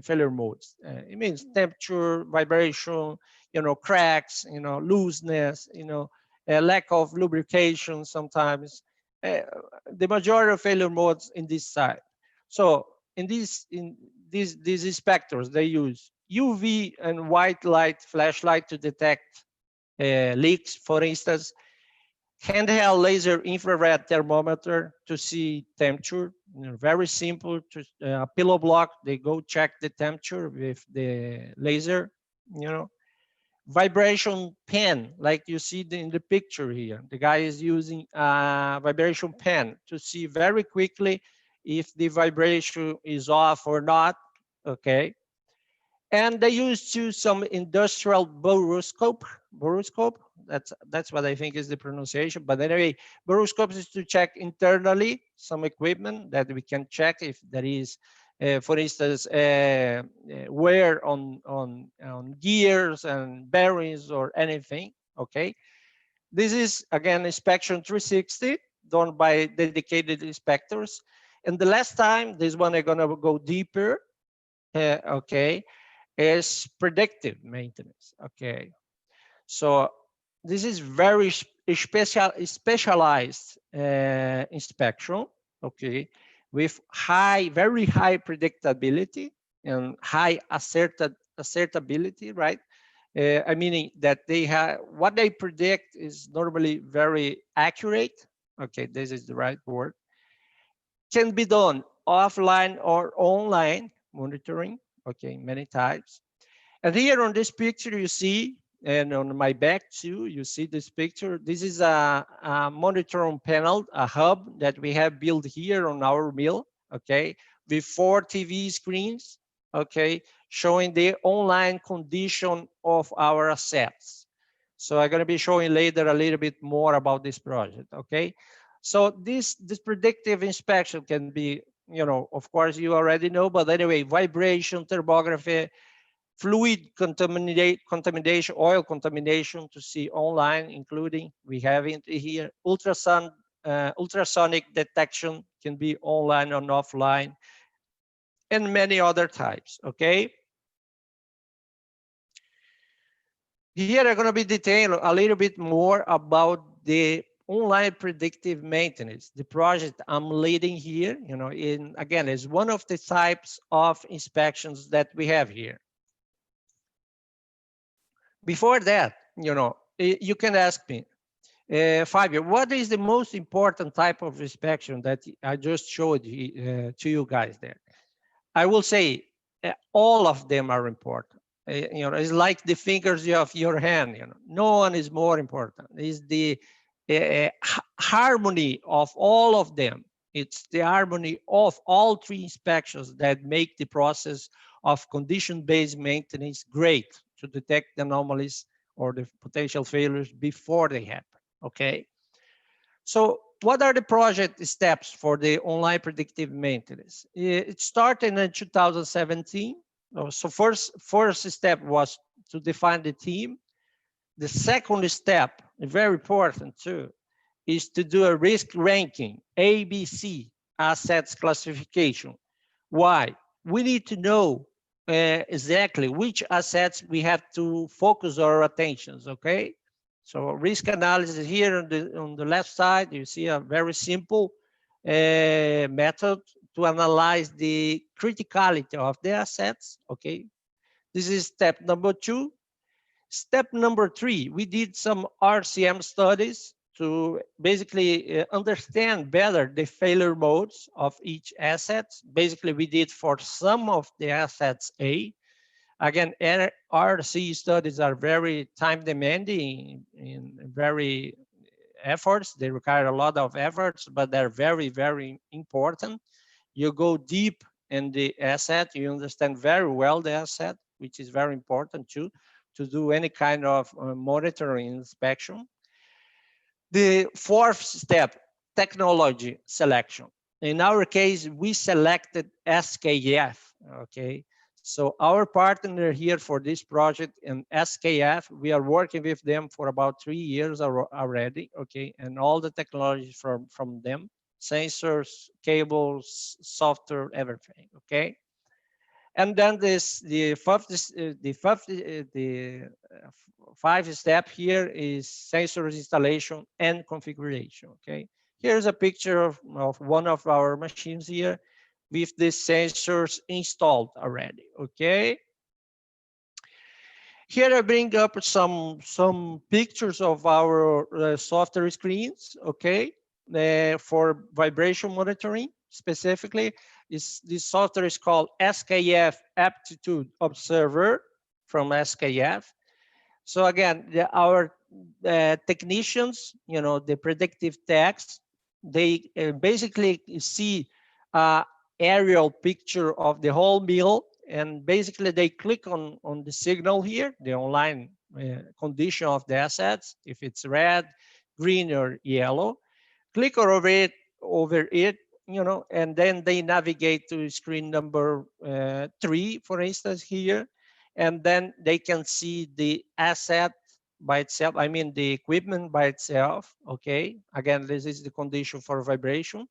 failure modes. It means temperature, vibration, you know, cracks, you know, looseness, you know, a lack of lubrication sometimes. The majority of failure modes in this side. So in these inspectors, they use UV and white light flashlight to detect leaks, for instance. Handheld laser infrared thermometer to see temperature, you know, very simple. To pillow block, they go check the temperature with the laser, you know. Vibration pen, like you see in the picture here. The guy is using a vibration pen to see very quickly if the vibration is off or not, okay? And they use some industrial borescope. That's what I think is the pronunciation. But anyway, borescope is to check internally some equipment that we can check if there is, for instance, wear on gears and bearings or anything. Okay. This is again inspection 360 done by dedicated inspectors. And the last time, this one I'm gonna go deeper. Okay. Is predictive maintenance. Okay, so this is very specialized inspection. Okay, with very high predictability and high assertability, right? I mean that they have what they predict is normally very accurate. Okay, this is the right word. Can be done offline or online monitoring. Okay, many types. And here on this picture you see, and on my back too, you see this picture. This is a monitoring panel, a hub that we have built here on our mill, okay, with 4 TV screens, okay, showing the online condition of our assets. So I'm gonna be showing later a little bit more about this project, okay? So this predictive inspection can be, you know, of course you already know, but anyway, vibration, thermography, fluid contamination, oil contamination to see online, including we have it here, ultrasonic detection can be online and offline, and many other types, okay? Here I'm gonna be detailing a little bit more about the online predictive maintenance, the project I'm leading here, you know, again, is one of the types of inspections that we have here. Before that, you know, you can ask me, Fabio, what is the most important type of inspection that I just showed to you guys there? I will say all of them are important. You know, it's like the fingers of your hand, you know, no one is more important. It's the harmony of all of them. It's the harmony of all 3 inspections that make the process of condition-based maintenance great to detect the anomalies or the potential failures before they happen, okay? So what are the project steps for the online predictive maintenance? It started in 2017. So first step was to define the team. The second step, very important too, is to do a risk ranking, ABC, assets classification. Why? We need to know exactly which assets we have to focus our attentions, okay? So risk analysis here on the left side, you see a very simple method to analyze the criticality of the assets, okay? This is step number 2. Step number 3, we did some RCM studies to basically understand better the failure modes of each asset. Basically, we did for some of the assets A. Again, RC studies are very time demanding and very efforts. They require a lot of efforts, but they're very, very important. You go deep in the asset, you understand very well the asset, which is very important too, to do any kind of monitoring inspection. The fourth step, technology selection. In our case, we selected SKF, okay? So our partner here for this project in SKF, we are working with them for about 3 years already, okay? And all the technology from them, sensors, cables, software, everything, okay? And then the five step here is sensor installation and configuration, okay? Here's a picture of one of our machines here with the sensors installed already, okay? Here I bring up some pictures of our software screens, okay? For vibration monitoring specifically. This software is called SKF Aptitude Observer from SKF. So again, our technicians, you know, the predictive techs, they basically see aerial picture of the whole mill, and basically they click on the signal here, the online condition of the assets, if it's red, green, or yellow, click over it, you know, and then they navigate to screen number 3, for instance, here, and then they can see the asset by itself, I mean the equipment by itself, okay? Again, this is the condition for vibration.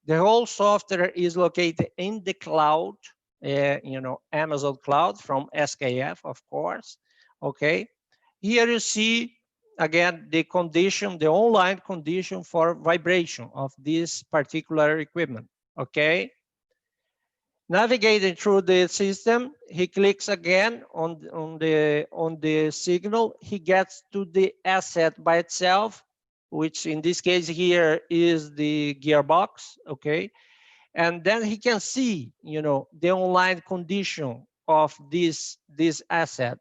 The whole software is located in the cloud, you know, Amazon cloud from SKF, of course, okay? Here you see, again, the condition, the online condition for vibration of this particular equipment, okay? Navigating through the system, he clicks again on the signal, he gets to the asset by itself, which in this case here is the gearbox, okay? And then he can see, you know, the online condition of this asset.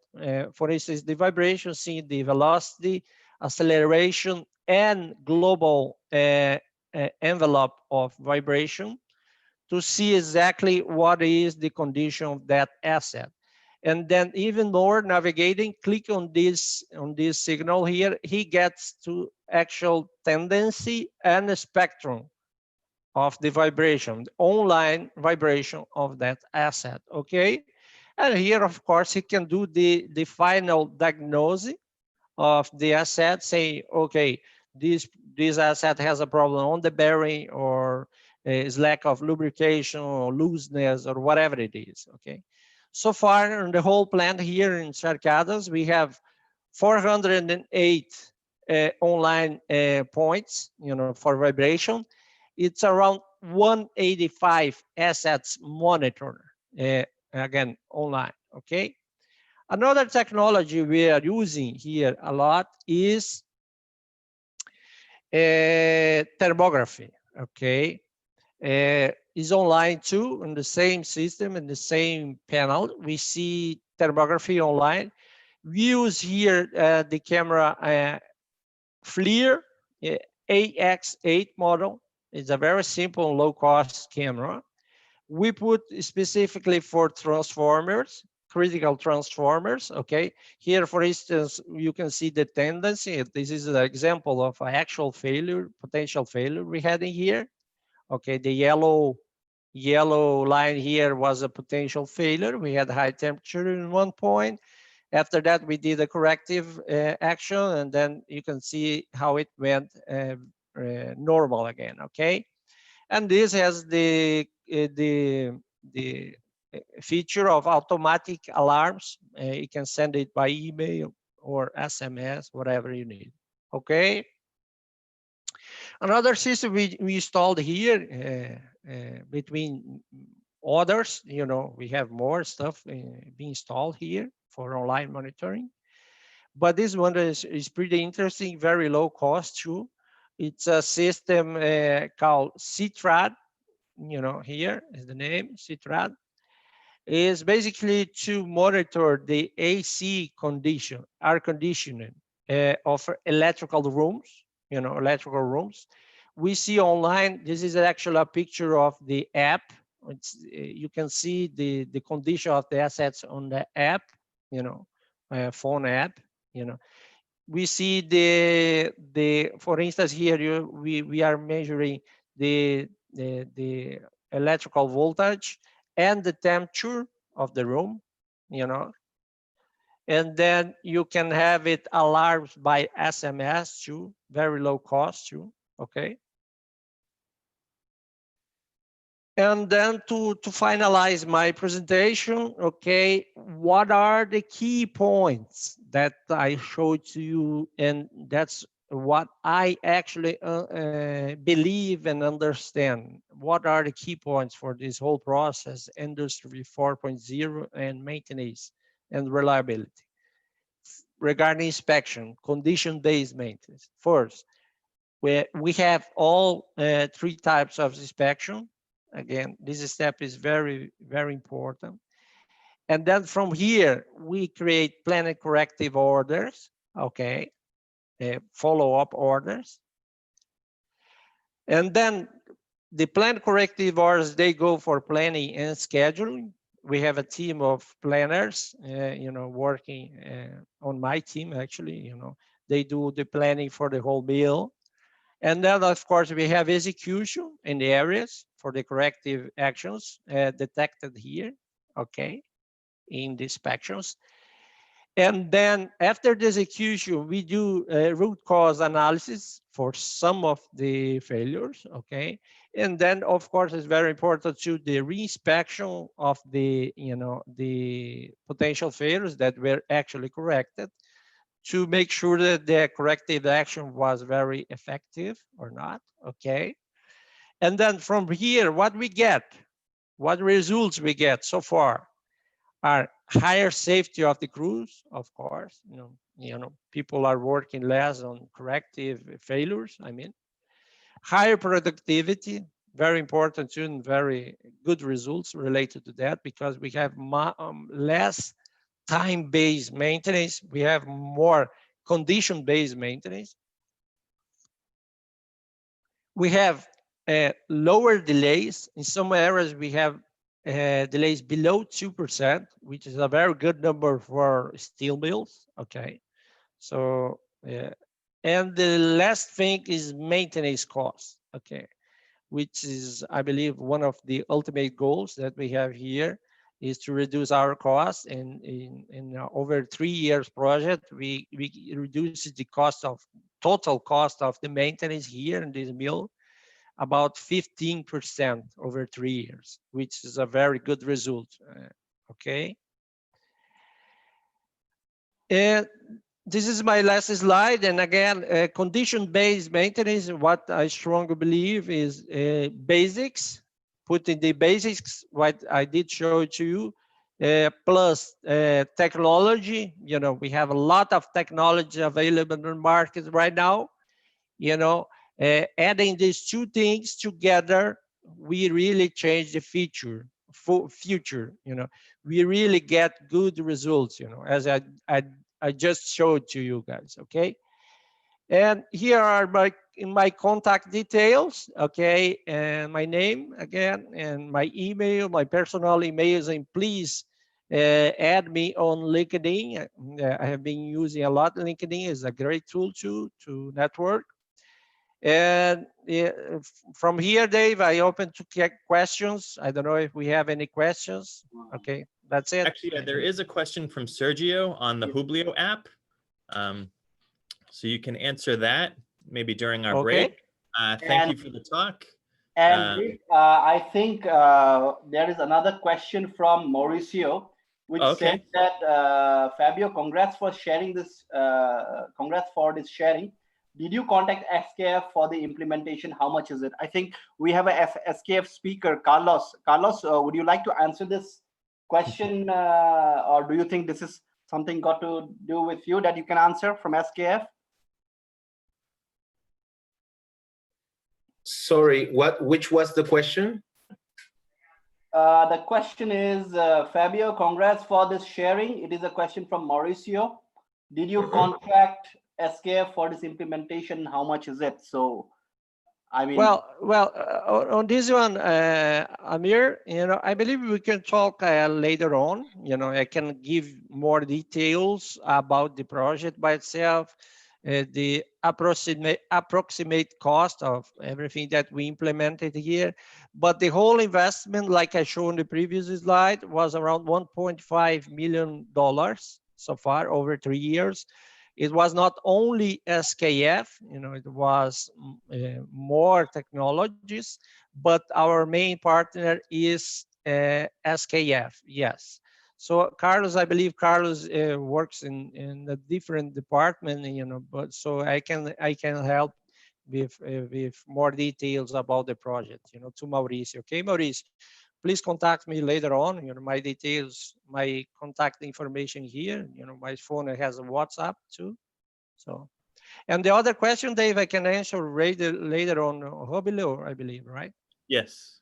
For instance, the vibration, see the velocity, acceleration, and global envelope of vibration to see exactly what is the condition of that asset. And then even more navigating, click on this signal here, he gets to actual tendency and the spectrum of the vibration, the online vibration of that asset, okay? And here, of course, he can do the final diagnosis of the asset, say, okay, this asset has a problem on the bearing, or is lack of lubrication or looseness or whatever it is, okay? So far in the whole plant here in Charcadas, we have 408 online points, you know, for vibration. It's around 185 assets monitored, again, online, okay? Another technology we are using here a lot is thermography, okay? Is online too, in the same system, in the same panel. We see thermography online. We use here the camera FLIR AX8 model. It's a very simple, low-cost camera. We put specifically for transformers, critical transformers, okay? Here, for instance, you can see the tendency. This is an example of an actual failure, potential failure we had in here. Okay, the yellow line here was a potential failure. We had high temperature in one point, After that, we did a corrective action, and then you can see how it went normal again, okay? And this has the feature of automatic alarms. You can send it by email or SMS, whatever you need, okay? Another system we installed here between others, you know, we have more stuff being installed here for online monitoring. But this one is pretty interesting, very low cost too. It's a system called CTRAD, you know, here is the name, CTRAD. Is basically to monitor the AC condition, air conditioning of electrical rooms, you know, electrical rooms. We see online, this is actually a picture of the app. You can see the condition of the assets on the app, you know, phone app, you know. We see for instance here, we are measuring the electrical voltage and the temperature of the room, you know. And then you can have it alarmed by SMS too, very low cost too, okay. And then to finalize my presentation, okay, what are the key points that I showed to you? And that's what I actually believe and understand. What are the key points for this whole process, Industry 4.0 and maintenance and reliability? Regarding inspection, condition-based maintenance. First, we have all 3 types of inspection. Again, this step is very, very important. And then from here, we create planned corrective orders, okay, follow-up orders. And then the planned corrective orders, they go for planning and scheduling. We have a team of planners, you know, working on my team, actually, you know, they do the planning for the whole mill. And then, of course, we have execution in the areas for the corrective actions detected here, okay, in the inspections. And then after the execution, we do root cause analysis for some of the failures, okay? And then, of course, it's very important to the reinspection of the, you know, the potential failures that were actually corrected, to make sure that the corrective action was very effective or not, okay? And then from here, what we get, what results we get so far are higher safety of the crews, of course, you know, people are working less on corrective failures, I mean. Higher productivity, very important too, and very good results related to that, because we have less time-based maintenance, we have more condition-based maintenance. We have lower delays. In some areas, we have delays below 2%, which is a very good number for steel mills, okay? So, and the last thing is maintenance costs, okay? Which is, I believe, one of the ultimate goals that we have here, is to reduce our costs. And in over 3 years project, we reduce the total cost of the maintenance here in this mill about 15% over 3 years, which is a very good result, okay? And this is my last slide. And again, condition-based maintenance, what I strongly believe is basics, putting the basics, what I did show to you, plus technology. You know, we have a lot of technology available in the market right now. You know, adding these 2 things together, we really change the future. You know, we really get good results, you know, as I just showed to you guys, okay? And here are my contact details, okay? And my name again, and my email, my personal emails, and please add me on LinkedIn. I have been using a lot LinkedIn. It's a great tool to network. And from here, Dave, I open to get questions. I don't know if we have any questions. Okay, That's it. Actually, there is a question from Sergio on the Hublio app. So you can answer that maybe during our break. Thank you for the talk. And I think there is another question from Mauricio, which says that Fabio, congrats for sharing this. Congrats for this sharing. Did you contact SKF for the implementation? How much is it? I think we have a SKF speaker, Carlos. Carlos, would you like to answer this question, or do you think this is something got to do with you that you can answer from SKF? Sorry, which was the question? The question is, Fabio, congrats for this sharing. It is a question from Mauricio. Did you contract SKF for this implementation? How much is it? So, I mean, on this one, Amir, I believe we can talk later on. I can give more details about the project by itself, the approximate cost of everything that we implemented here. But the whole investment, like I showed in the previous slide, was around $1.5 million so far over 3 years. It was not only SKF, it was more technologies, but our main partner is SKF, yes. So Carlos, I believe Carlos works in a different department, but so I can help with more details about the project, to Mauricio. Okay, Mauricio, please contact me later on. My details, my contact information here. My phone has a WhatsApp too. So, and the other question, Dave, I can answer later on Hublio, I believe, right? Yes.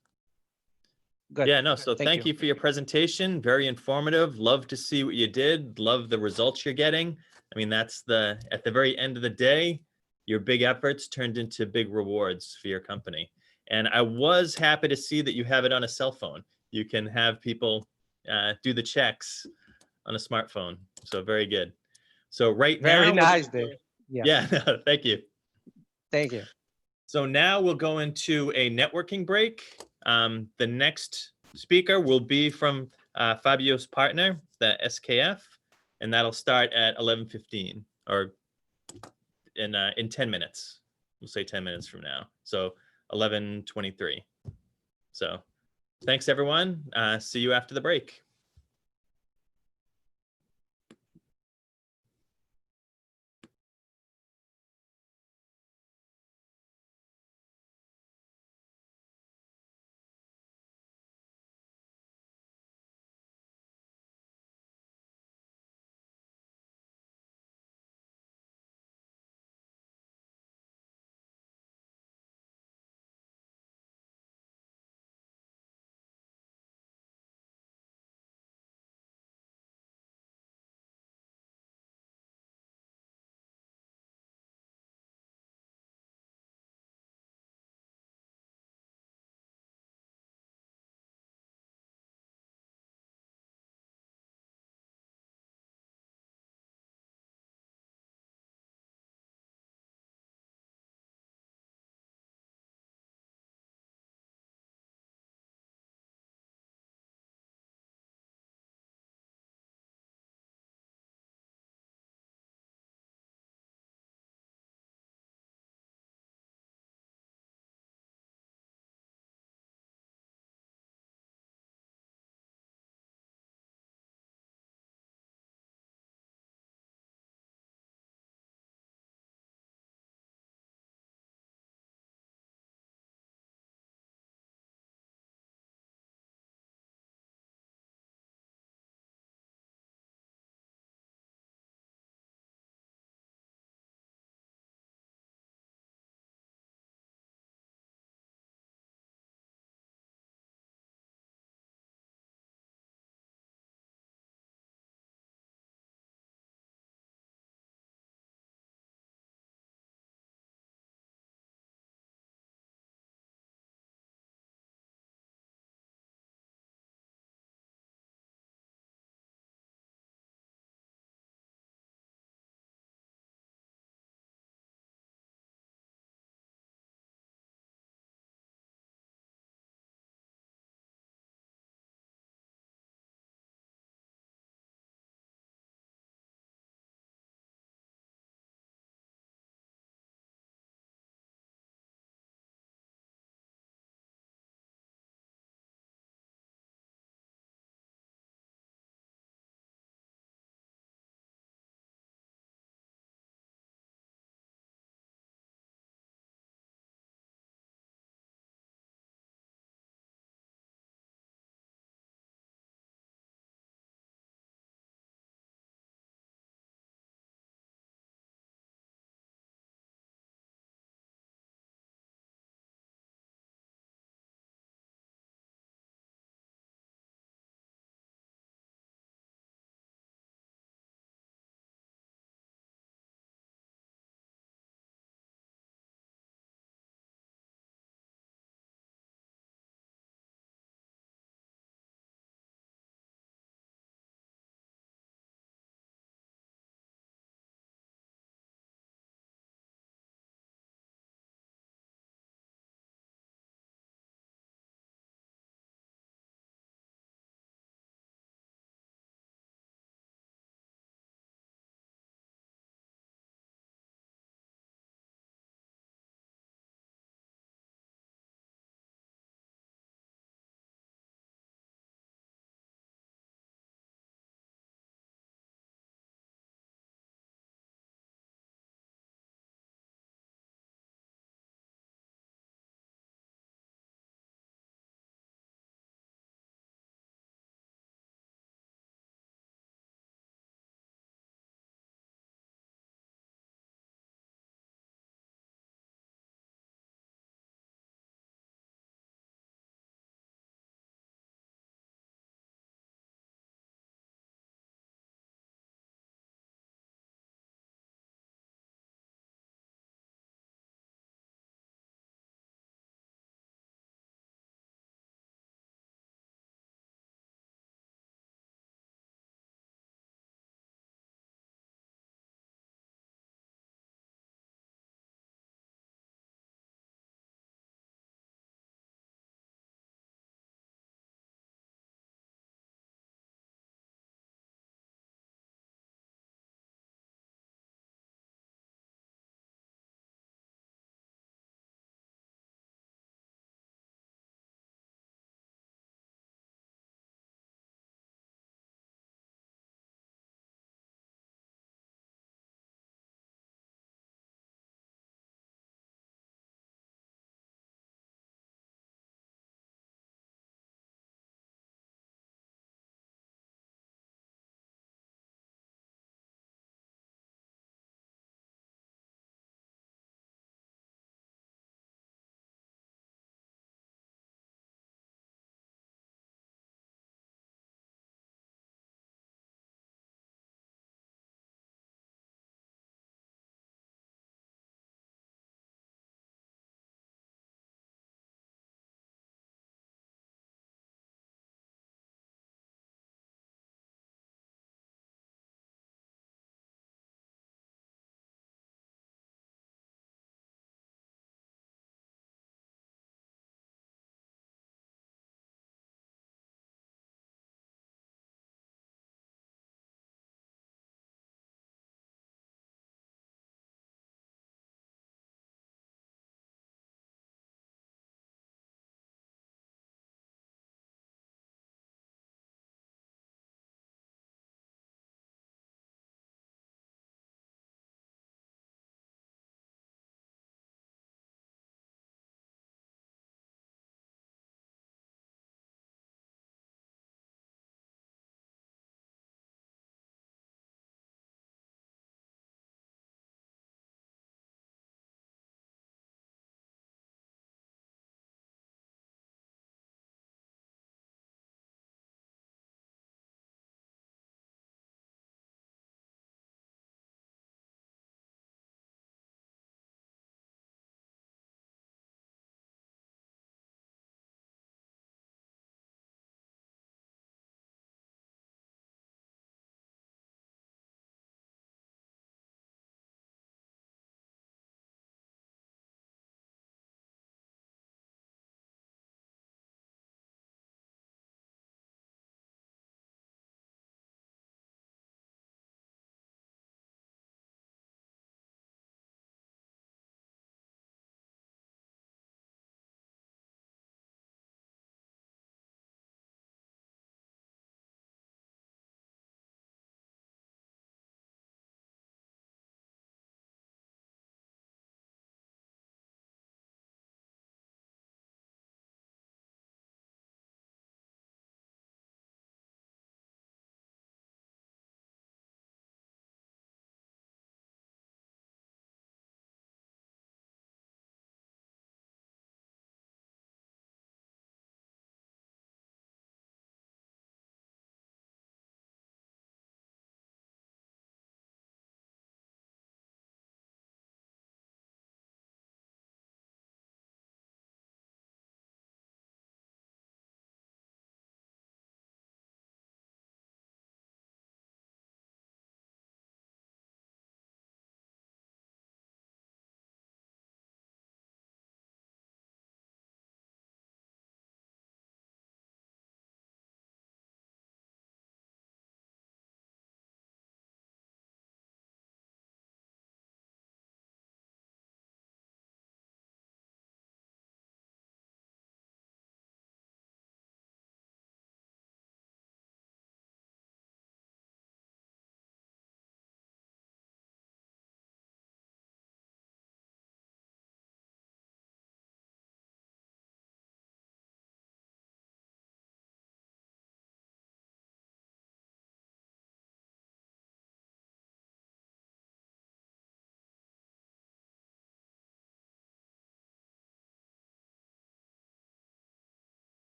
Good. Yeah, no, so thank you for your presentation. Very informative. Love to see what you did. Love the results you're getting. I mean, that's at the very end of the day, your big efforts turned into big rewards for your company. And I was happy to see that you have it on a cell phone. You can have people do the checks on a smartphone. So very good. So right now, very nice, Dave. Yeah, no, thank you. Thank you. So now we'll go into a networking break. The next speaker will be from Fabio's partner, the SKF, and that'll start at 11:15 or in 10 minutes. We'll say 10 minutes from now. So 11:23. So thanks, everyone. See you after the break.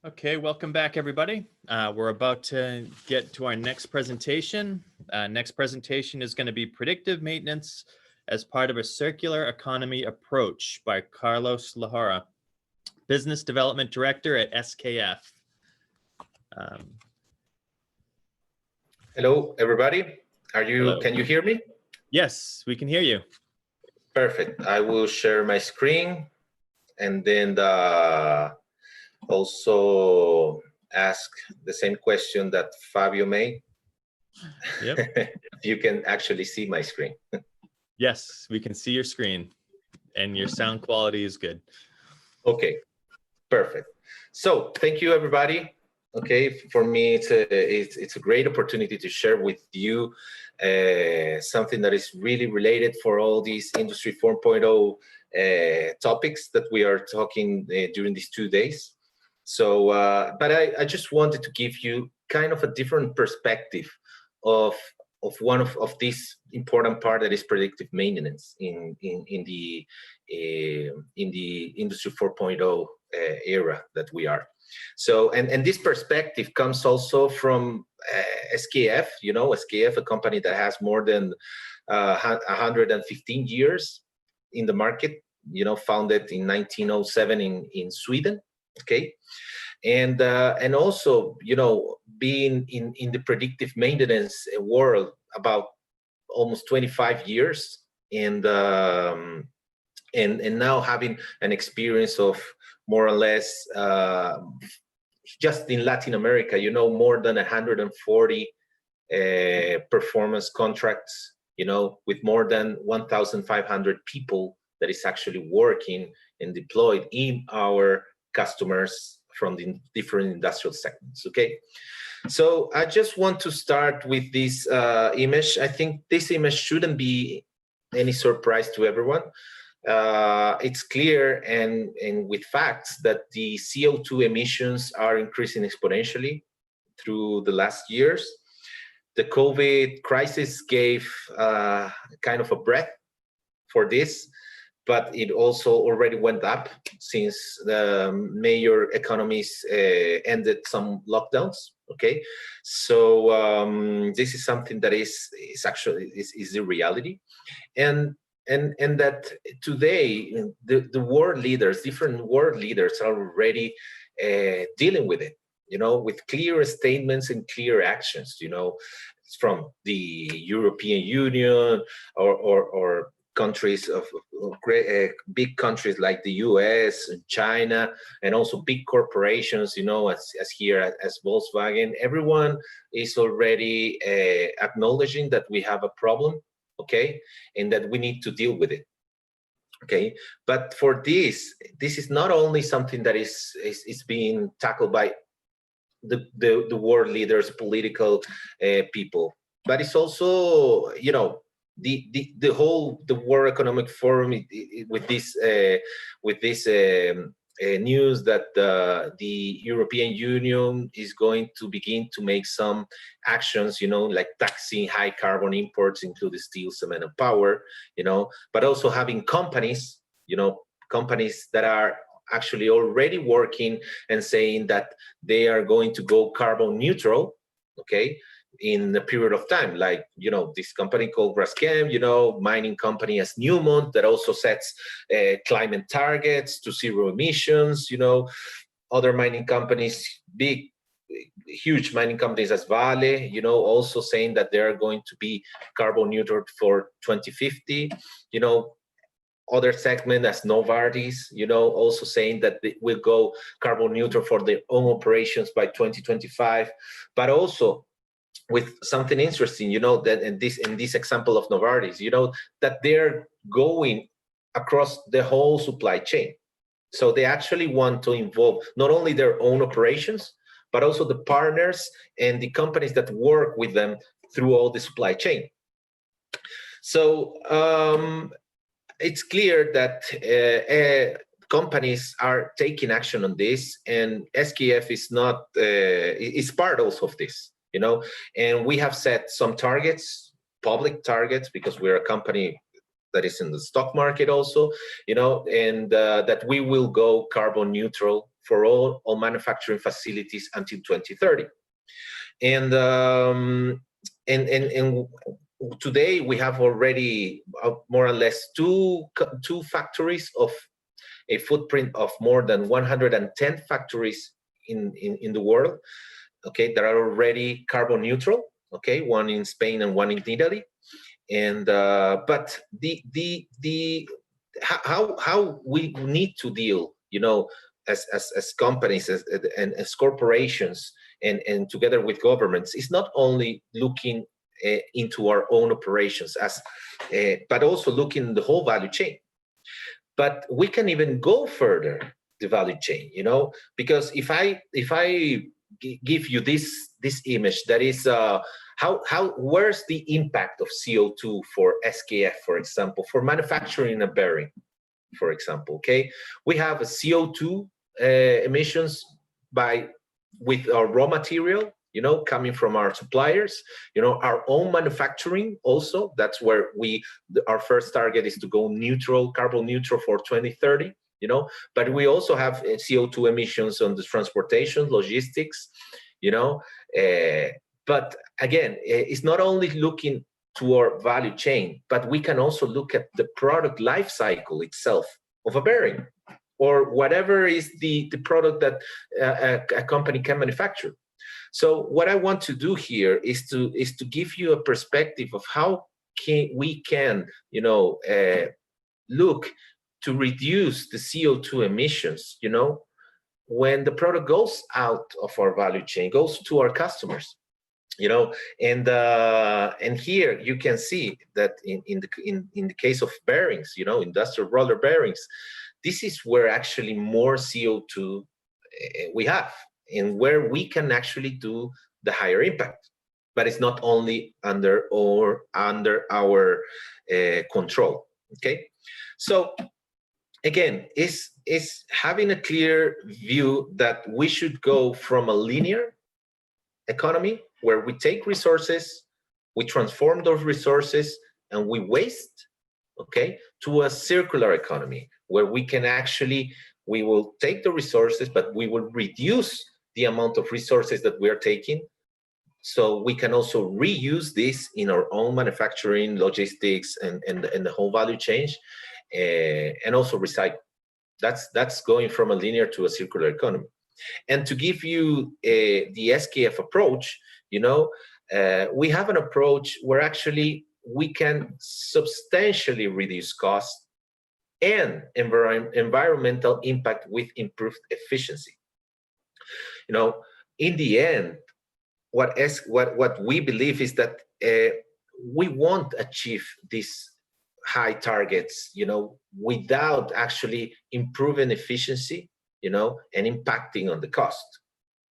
Okay, welcome back, everybody. We're about to get to our next presentation. Next presentation is going to be Predictive Maintenance as part of a Circular Economy Approach by Carlos Lahara, Business Development Director at SKF. Hello, everybody. Hello. Can you hear me? Yes, we can hear you. Perfect. I will share my screen and then also ask the same question that Fabio made. Yep. You can actually see my screen. Yes, we can see your screen and your sound quality is good. Okay, perfect. So thank you, everybody. Okay, for me, it's a great opportunity to share with you something that is really related for all these Industry 4.0 topics that we are talking during these 2 days. So, but I just wanted to give you kind of a different perspective of one of this important part that is predictive maintenance in the Industry 4.0 era that we are. So, and this perspective comes also from SKF, you know, SKF, a company that has more than 115 years in the market, you know, founded in 1907 in Sweden, okay? And also, you know, being in the predictive maintenance world about almost 25 years, and now having an experience of more or less just in Latin America, you know, more than 140 performance contracts, you know, with more than 1,500 people that is actually working and deployed in our customers from the different industrial segments, okay? So I just want to start with this image. I think this image shouldn't be any surprise to everyone. It's clear and with facts that the CO2 emissions are increasing exponentially through the last years. The COVID crisis gave kind of a breath for this, but it also already went up since the major economies ended some lockdowns. Okay, so this is something that is actually the reality, and that today the world leaders, different world leaders, are already dealing with it, you know, with clear statements and clear actions, you know, from the European Union or countries of big countries like the US and China, and also big corporations, you know, as here as Volkswagen. Everyone is already acknowledging that we have a problem, okay, and that we need to deal with it, okay. But for this is not only something that is being tackled by the world leaders, political people, but it's also, you know, the World Economic Forum with this news that the European Union is going to begin to make some actions, you know, like taxing high carbon imports, including steel, cement, and power, you know, but also having companies, you know, companies that are actually already working and saying that they are going to go carbon neutral, okay, in a period of time, like, you know, this company called Braskem, you know, mining company as Newmont that also sets climate targets to zero emissions, you know, other mining companies, big, huge mining companies as Vale, you know, also saying that they're going to be carbon neutral for 2050, you know, other segment as Novartis, you know, also saying that they will go carbon neutral for their own operations by 2025, but also with something interesting, you know, that in this example of Novartis, you know, that they're going across the whole supply chain. So they actually want to involve not only their own operations, but also the partners and the companies that work with them through all the supply chain. So it's clear that companies are taking action on this, and SKF is not is part also of this, you know, and we have set some targets, public targets, because we're a company that is in the stock market also, you know, and that we will go carbon neutral for all manufacturing facilities until 2030. And today we have already more or less two factories of a footprint of more than 110 factories in the world, okay, that are already carbon neutral, okay, one in Spain and one in Italy. And but how we need to deal, you know, as companies and as corporations and together with governments, is not only looking into our own operations but also looking the whole value chain. But we can even go further the value chain, you know, because if I give you this image, that is where's the impact of CO2 for SKF, for example, for manufacturing a bearing, for example, okay? We have a CO2 emissions with our raw material, you know, coming from our suppliers, you know, our own manufacturing also. That's where our first target is to go neutral, carbon neutral for 2030, you know, but we also have CO2 emissions on the transportation, logistics, you know, but again, it's not only looking to our value chain, but we can also look at the product life cycle itself of a bearing, or whatever is the product that a company can manufacture. So what I want to do here is to give you a perspective of how we can, you know, look to reduce the CO2 emissions, you know, when the product goes out of our value chain, goes to our customers, you know. And here you can see that in the case of bearings, you know, industrial roller bearings, this is where actually more CO2 we have, and where we can actually do the higher impact. But it's not only under our control. Okay, so again, is having a clear view that we should go from a linear economy where we take resources, we transform those resources, and we waste, okay, to a circular economy where we can actually, we will take the resources, but we will reduce the amount of resources that we are taking, so we can also reuse this in our own manufacturing, logistics, and the whole value chain, and also recycle. That's going from a linear to a circular economy. And to give you the SKF approach, you know, we have an approach where actually we can substantially reduce costs and environmental impact with improved efficiency. You know, in the end, what we believe is that we won't achieve these high targets, you know, without actually improving efficiency, you know, and impacting on the cost.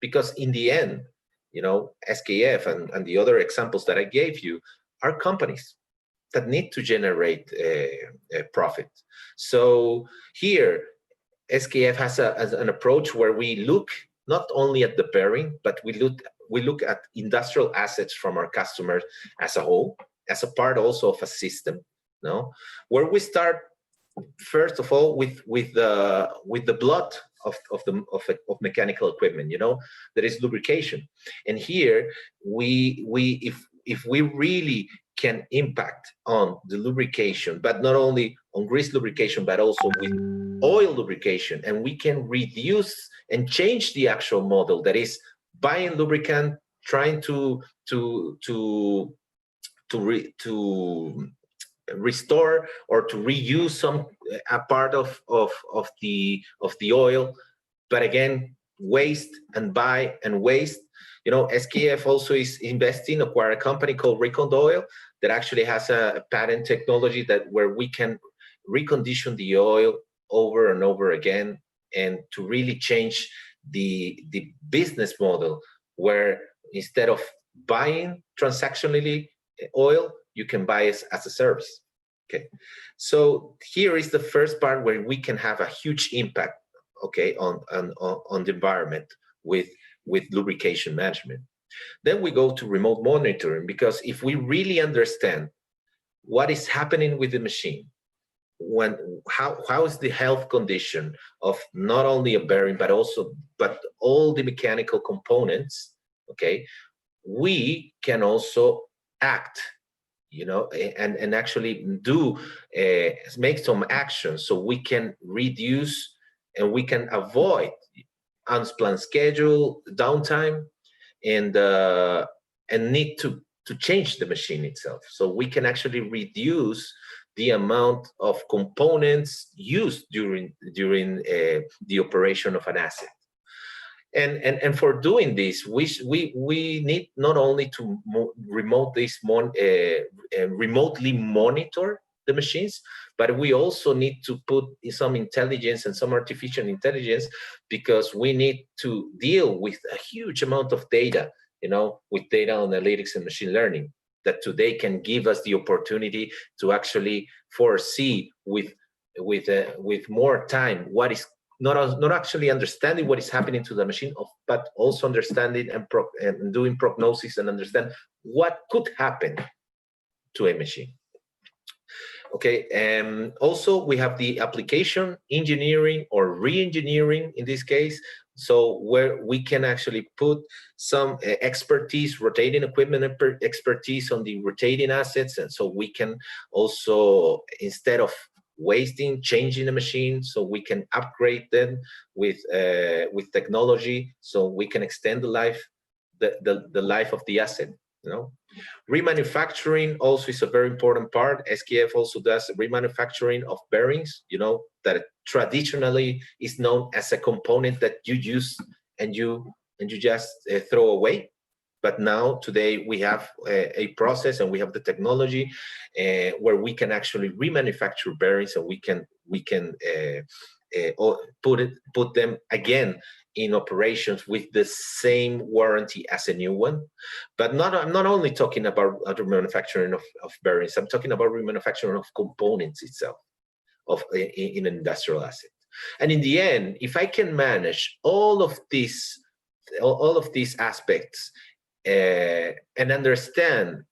Because in the end, you know, SKF and the other examples that I gave you are companies that need to generate a profit. So here, SKF has an approach where we look not only at the bearing, but we look at industrial assets from our customers as a whole, as a part also of a system, no? Where we start first of all with the blood of mechanical equipment, you know, there is lubrication, and here if we really can impact on the lubrication, but not only on grease lubrication, but also with oil lubrication, and we can reduce and change the actual model, that is buying lubricant, trying to restore or to reuse a part of the oil, but again waste and buy and waste. You know, SKF also is investing, acquire a company called Recond Oil that actually has a patent technology where we can recondition the oil over and over again, and to really change the business model, where instead of buying transactionally oil, you can buy it as a service. Okay, so here is the first part where we can have a huge impact, okay, on the environment with lubrication management. Then we go to remote monitoring, because if we really understand what is happening with the machine, how is the health condition of not only a bearing but all the mechanical components, okay, we can also act, you know, and actually do make some action so we can reduce and we can avoid unplanned schedule, downtime, and need to change the machine itself. So we can actually reduce the amount of components used during the operation of an asset. And for doing this, we need not only to remotely monitor the machines, but we also need to put some intelligence and some artificial intelligence, because we need to deal with a huge amount of data, you know, with data analytics and machine learning, that today can give us the opportunity to actually foresee with more time what is not actually understanding what is happening to the machine, but also understanding and doing prognosis and understand what could happen to a machine. Okay, and also we have the application engineering or re-engineering in this case, so where we can actually put some expertise, rotating equipment expertise on the rotating assets, and so we can also, instead of changing the machine, so we can upgrade them with technology, so we can extend the life of the asset. You know, remanufacturing also is a very important part. SKF also does remanufacturing of bearings, you know, that traditionally is known as a component that you use and you just throw away. But now today we have a process and we have the technology where we can actually remanufacture bearings, and we can put them again in operations with the same warranty as a new one. But I'm not only talking about remanufacturing of bearings, I'm talking about remanufacturing of components itself in an industrial asset. And in the end, if I can manage all of these aspects and understand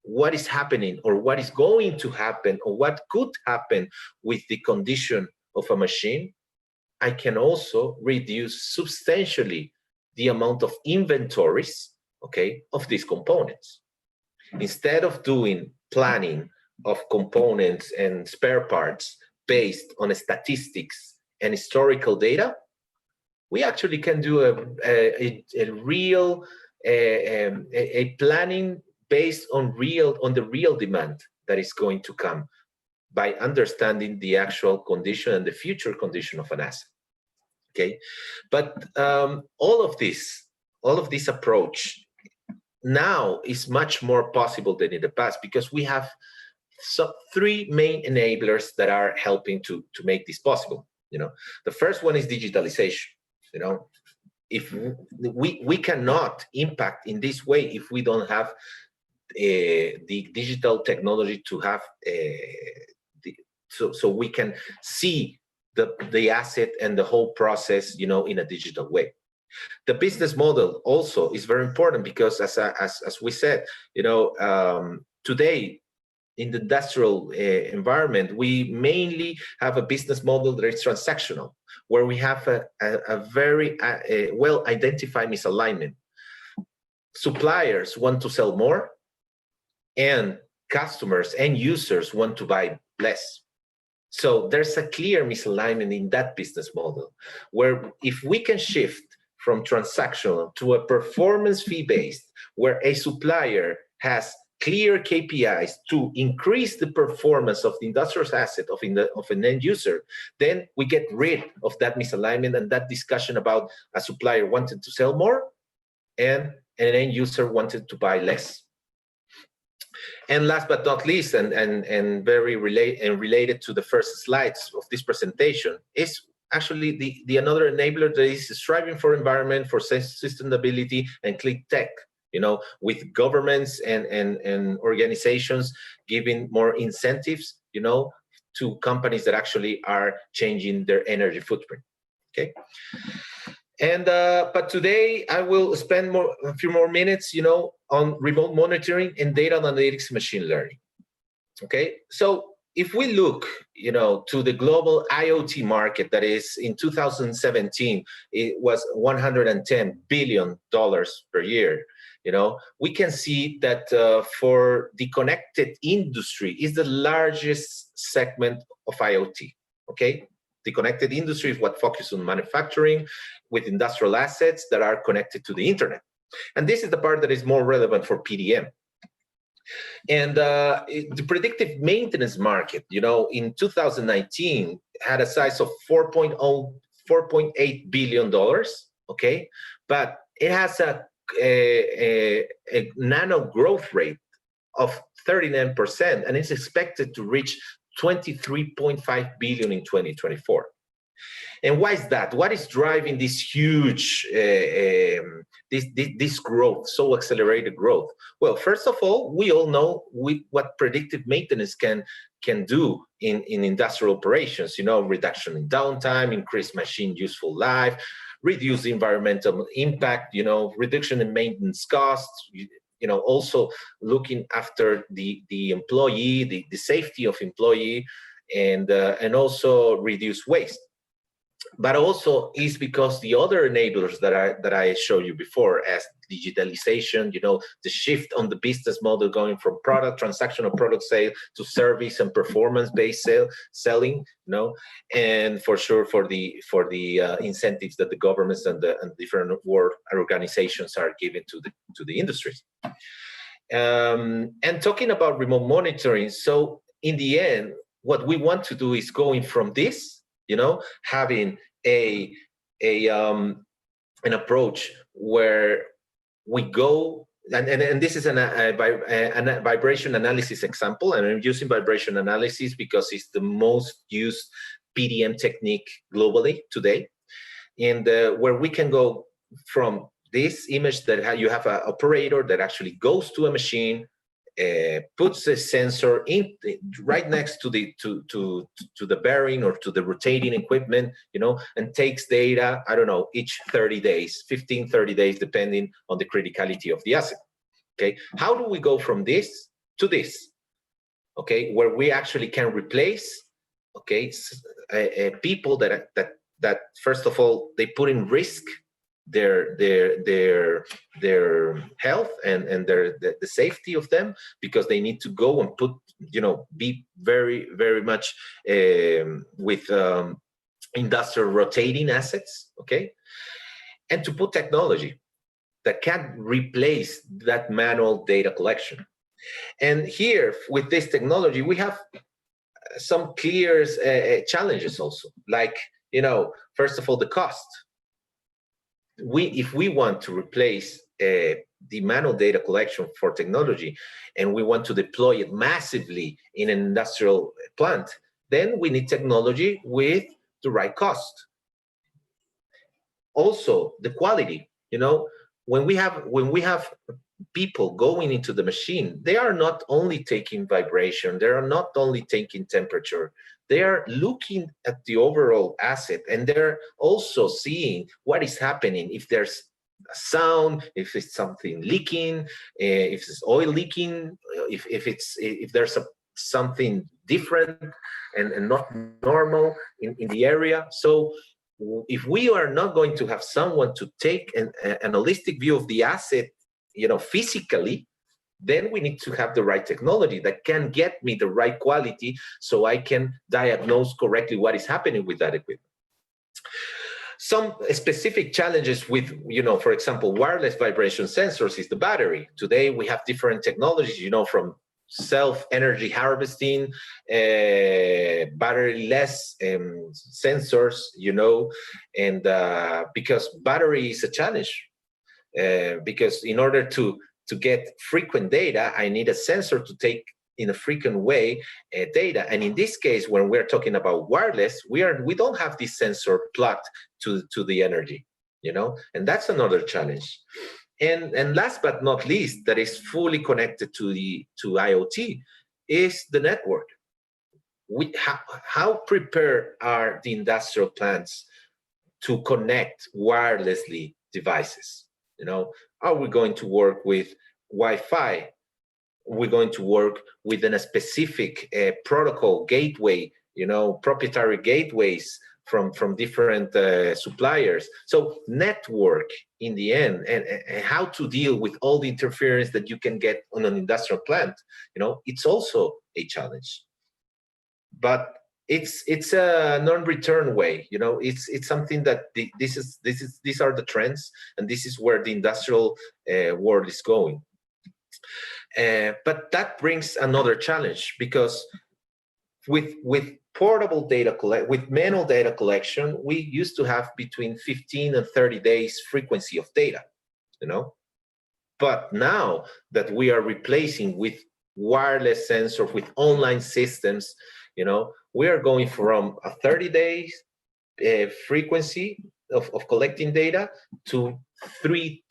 what is happening or what is going to happen or what could happen with the condition of a machine, I can also reduce substantially the amount of inventories, okay, of these components. Instead of doing planning of components and spare parts based on statistics and historical data, we actually can do a real planning based on the real demand that is going to come, by understanding the actual condition and the future condition of an asset. Okay, but all of this approach now is much more possible than in the past, because we have three main enablers that are helping to make this possible. You know, the first one is digitalization. You know, if we cannot impact in this way if we don't have the digital technology to have so we can see the asset and the whole process, you know, in a digital way. The business model also is very important, because as we said, you know, today in the industrial environment, we mainly have a business model that is transactional, where we have a very well identified misalignment. Suppliers want to sell more, and customers and users want to buy less. So there's a clear misalignment in that business model, where if we can shift from transactional to a performance fee based, where a supplier has clear KPIs to increase the performance of the industrial asset of an end user, then we get rid of that misalignment and that discussion about a supplier wanted to sell more and an end user wanted to buy less. And last but not least, and very related to the first slides of this presentation, is actually the another enabler that is striving for environment, for sustainability and clean tech. You know, with governments and organizations giving more incentives, you know, to companies that actually are changing their energy footprint. Okay. And but today I will spend a few more minutes, you know, on remote monitoring and data analytics, machine learning. Okay, so if we look, to the global IoT market, that is in 2017, it was $110 billion per year. We can see that for the connected industry is the largest segment of IoT. Okay, the connected industry is what focuses on manufacturing with industrial assets that are connected to the internet. And this is the part that is more relevant for PDM. And the predictive maintenance market, in 2019 had a size of $4.8 billion, okay? But it has a nano growth rate of 39%, and it's expected to reach 23.5 billion in 2024. And why is that? What is driving this huge, this growth, so accelerated growth? Well, first of all, we all know what predictive maintenance can do in industrial operations. Reduction in downtime, increased machine useful life, reduce environmental impact, reduction in maintenance costs, also looking after the employee, the safety of employee, and also reduce waste. But also is because the other enablers that I showed you before, as digitalization, the shift on the business model going from transactional product sale to service and performance-based selling, and for sure for the incentives that the governments and different world organizations are giving to the industries. And talking about remote monitoring, so in the end, what we want to do is going from this, having an approach where we go, and this is a vibration analysis example, and I'm using vibration analysis because it's the most used PDM technique globally today, and where we can go from this image that you have an operator that actually goes to a machine, puts a sensor in right next to the bearing or to the rotating equipment, and takes data, I don't know, each 30 days, 30 days, depending on the criticality of the asset. Okay, how do we go from this to this? Okay, where we actually can replace, okay, people that first of all they put in risk their health and the safety of them, because they need to go and put, be very, very much with industrial rotating assets, okay? And to put technology that can replace that manual data collection. And here, with this technology, we have some clear challenges also, like, first of all, the cost. If we want to replace the manual data collection for technology, and we want to deploy it massively in an industrial plant, then we need technology with the right cost. Also, the quality. When we have people going into the machine, they are not only taking vibration, they are not only taking temperature, they are looking at the overall asset, and they're also seeing what is happening, if there's a sound, if it's something leaking, if it's oil leaking, if there's something different and not normal in the area. So if we are not going to have someone to take an holistic view of the asset, physically, then we need to have the right technology that can get me the right quality so I can diagnose correctly what is happening with that equipment. Some specific challenges with, for example, wireless vibration sensors is the battery. Today, we have different technologies, from self-energy harvesting, battery-less sensors, and because battery is a challenge, because in order to get frequent data, I need a sensor to take in a frequent way data. And in this case, when we're talking about wireless, we don't have this sensor plugged to the energy, and that's another challenge. And last but not least, that is fully connected to IoT is the network. How prepared are the industrial plants to connect wirelessly devices? Are we going to work with Wi-Fi, we're going to work within a specific protocol gateway, proprietary gateways from different suppliers. So network in the end, and how to deal with all the interference that you can get on an industrial plant, it's also a challenge. But it's a non-return way, it's something that these are the trends, and this is where the industrial world is going. But that brings another challenge, because with portable data with manual data collection, we used to have between 15 and 30 days frequency of data, But now that we are replacing with wireless sensors, with online systems, we are going from a 30 days frequency of collecting data to three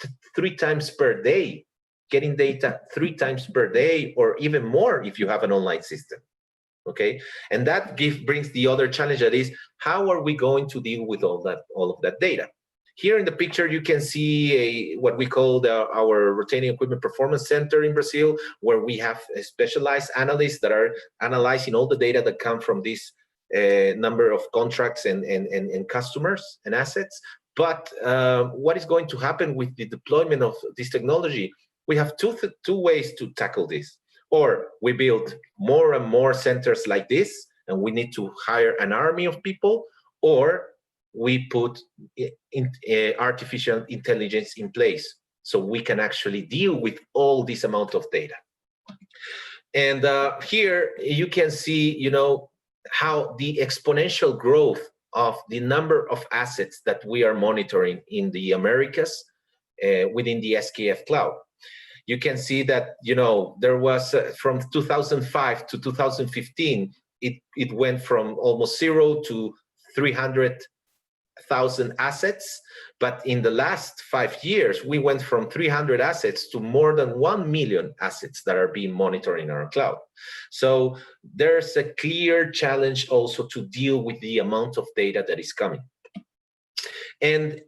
times per day, getting data 3 times per day, or even more if you have an online system. Okay, and that brings the other challenge, that is, how are we going to deal with all of that data? Here in the picture, you can see what we call our rotating equipment performance center in Brazil, where we have specialized analysts that are analyzing all the data that come from this number of contracts and customers and assets. But what is going to happen with the deployment of this technology? We have two ways to tackle this. Or we build more and more centers like this, and we need to hire an army of people, or we put artificial intelligence in place so we can actually deal with all this amount of data. And here you can see, how the exponential growth of the number of assets that we are monitoring in the Americas within the SKF cloud. You can see that, there was from 2005 to 2015, it went from almost 0 to 300,000 assets. But in the last 5 years, we went from 300 assets to more than 1 million assets that are being monitored in our cloud. So there's a clear challenge also to deal with the amount of data that is coming. And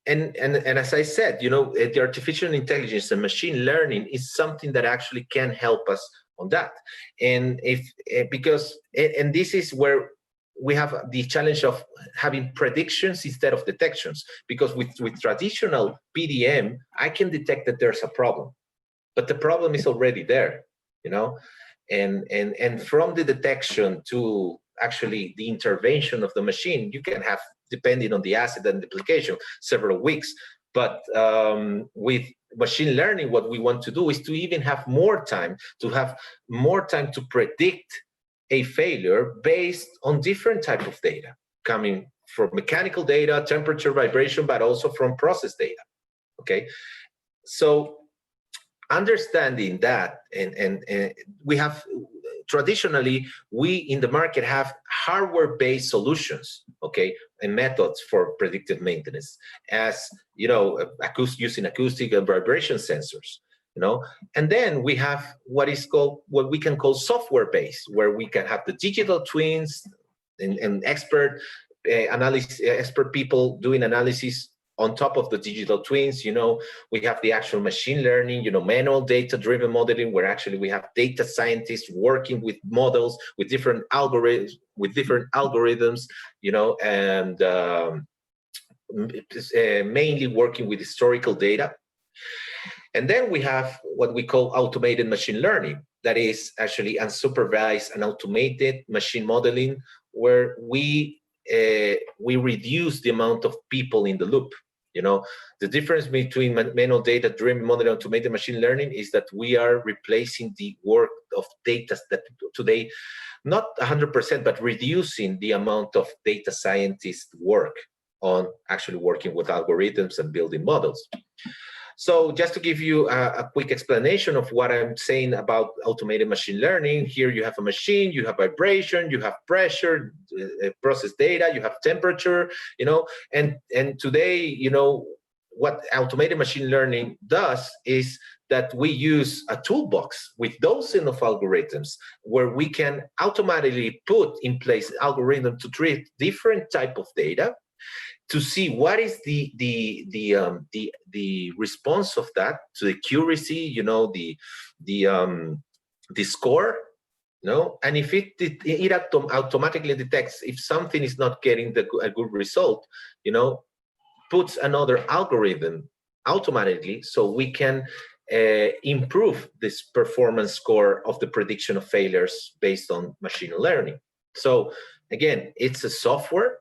as I said, the artificial intelligence and machine learning is something that actually can help us on that. And this is where we have the challenge of having predictions instead of detections, because with traditional PDM, I can detect that there's a problem, but the problem is already there, and from the detection to actually the intervention of the machine, you can have, depending on the asset and the application, several weeks. But with machine learning, what we want to do is to even have more time, to predict a failure based on different type of data, coming from mechanical data, temperature, vibration, but also from process data. Okay, so understanding that, and we have traditionally, we in the market have hardware-based solutions, okay, and methods for predictive maintenance, as using acoustic and vibration sensors, and then we have what we can call software-based, where we can have the digital twins and expert people doing analysis on top of the digital twins. We have the actual machine learning, manual data-driven modeling, where actually we have data scientists working with models, with different algorithms, and mainly working with historical data. And then we have what we call automated machine learning, that is actually unsupervised and automated machine modeling, where we reduce the amount of people in the loop. The difference between manual data-driven modeling and automated machine learning is that we are replacing the work of data that today, not 100%, but reducing the amount of data scientist work on actually working with algorithms and building models. So just to give you a quick explanation of what I'm saying about automated machine learning, here you have a machine, you have vibration, you have pressure, process data, you have temperature, and today, what automated machine learning does is that we use a toolbox with dozens of algorithms where we can automatically put in place algorithms to treat different type of data, to see what is the response of that to the accuracy, you know, the score, no, and if it automatically detects if something is not getting a good result, you know, puts another algorithm automatically so we can improve this performance score of the prediction of failures based on machine learning. So again, it's a software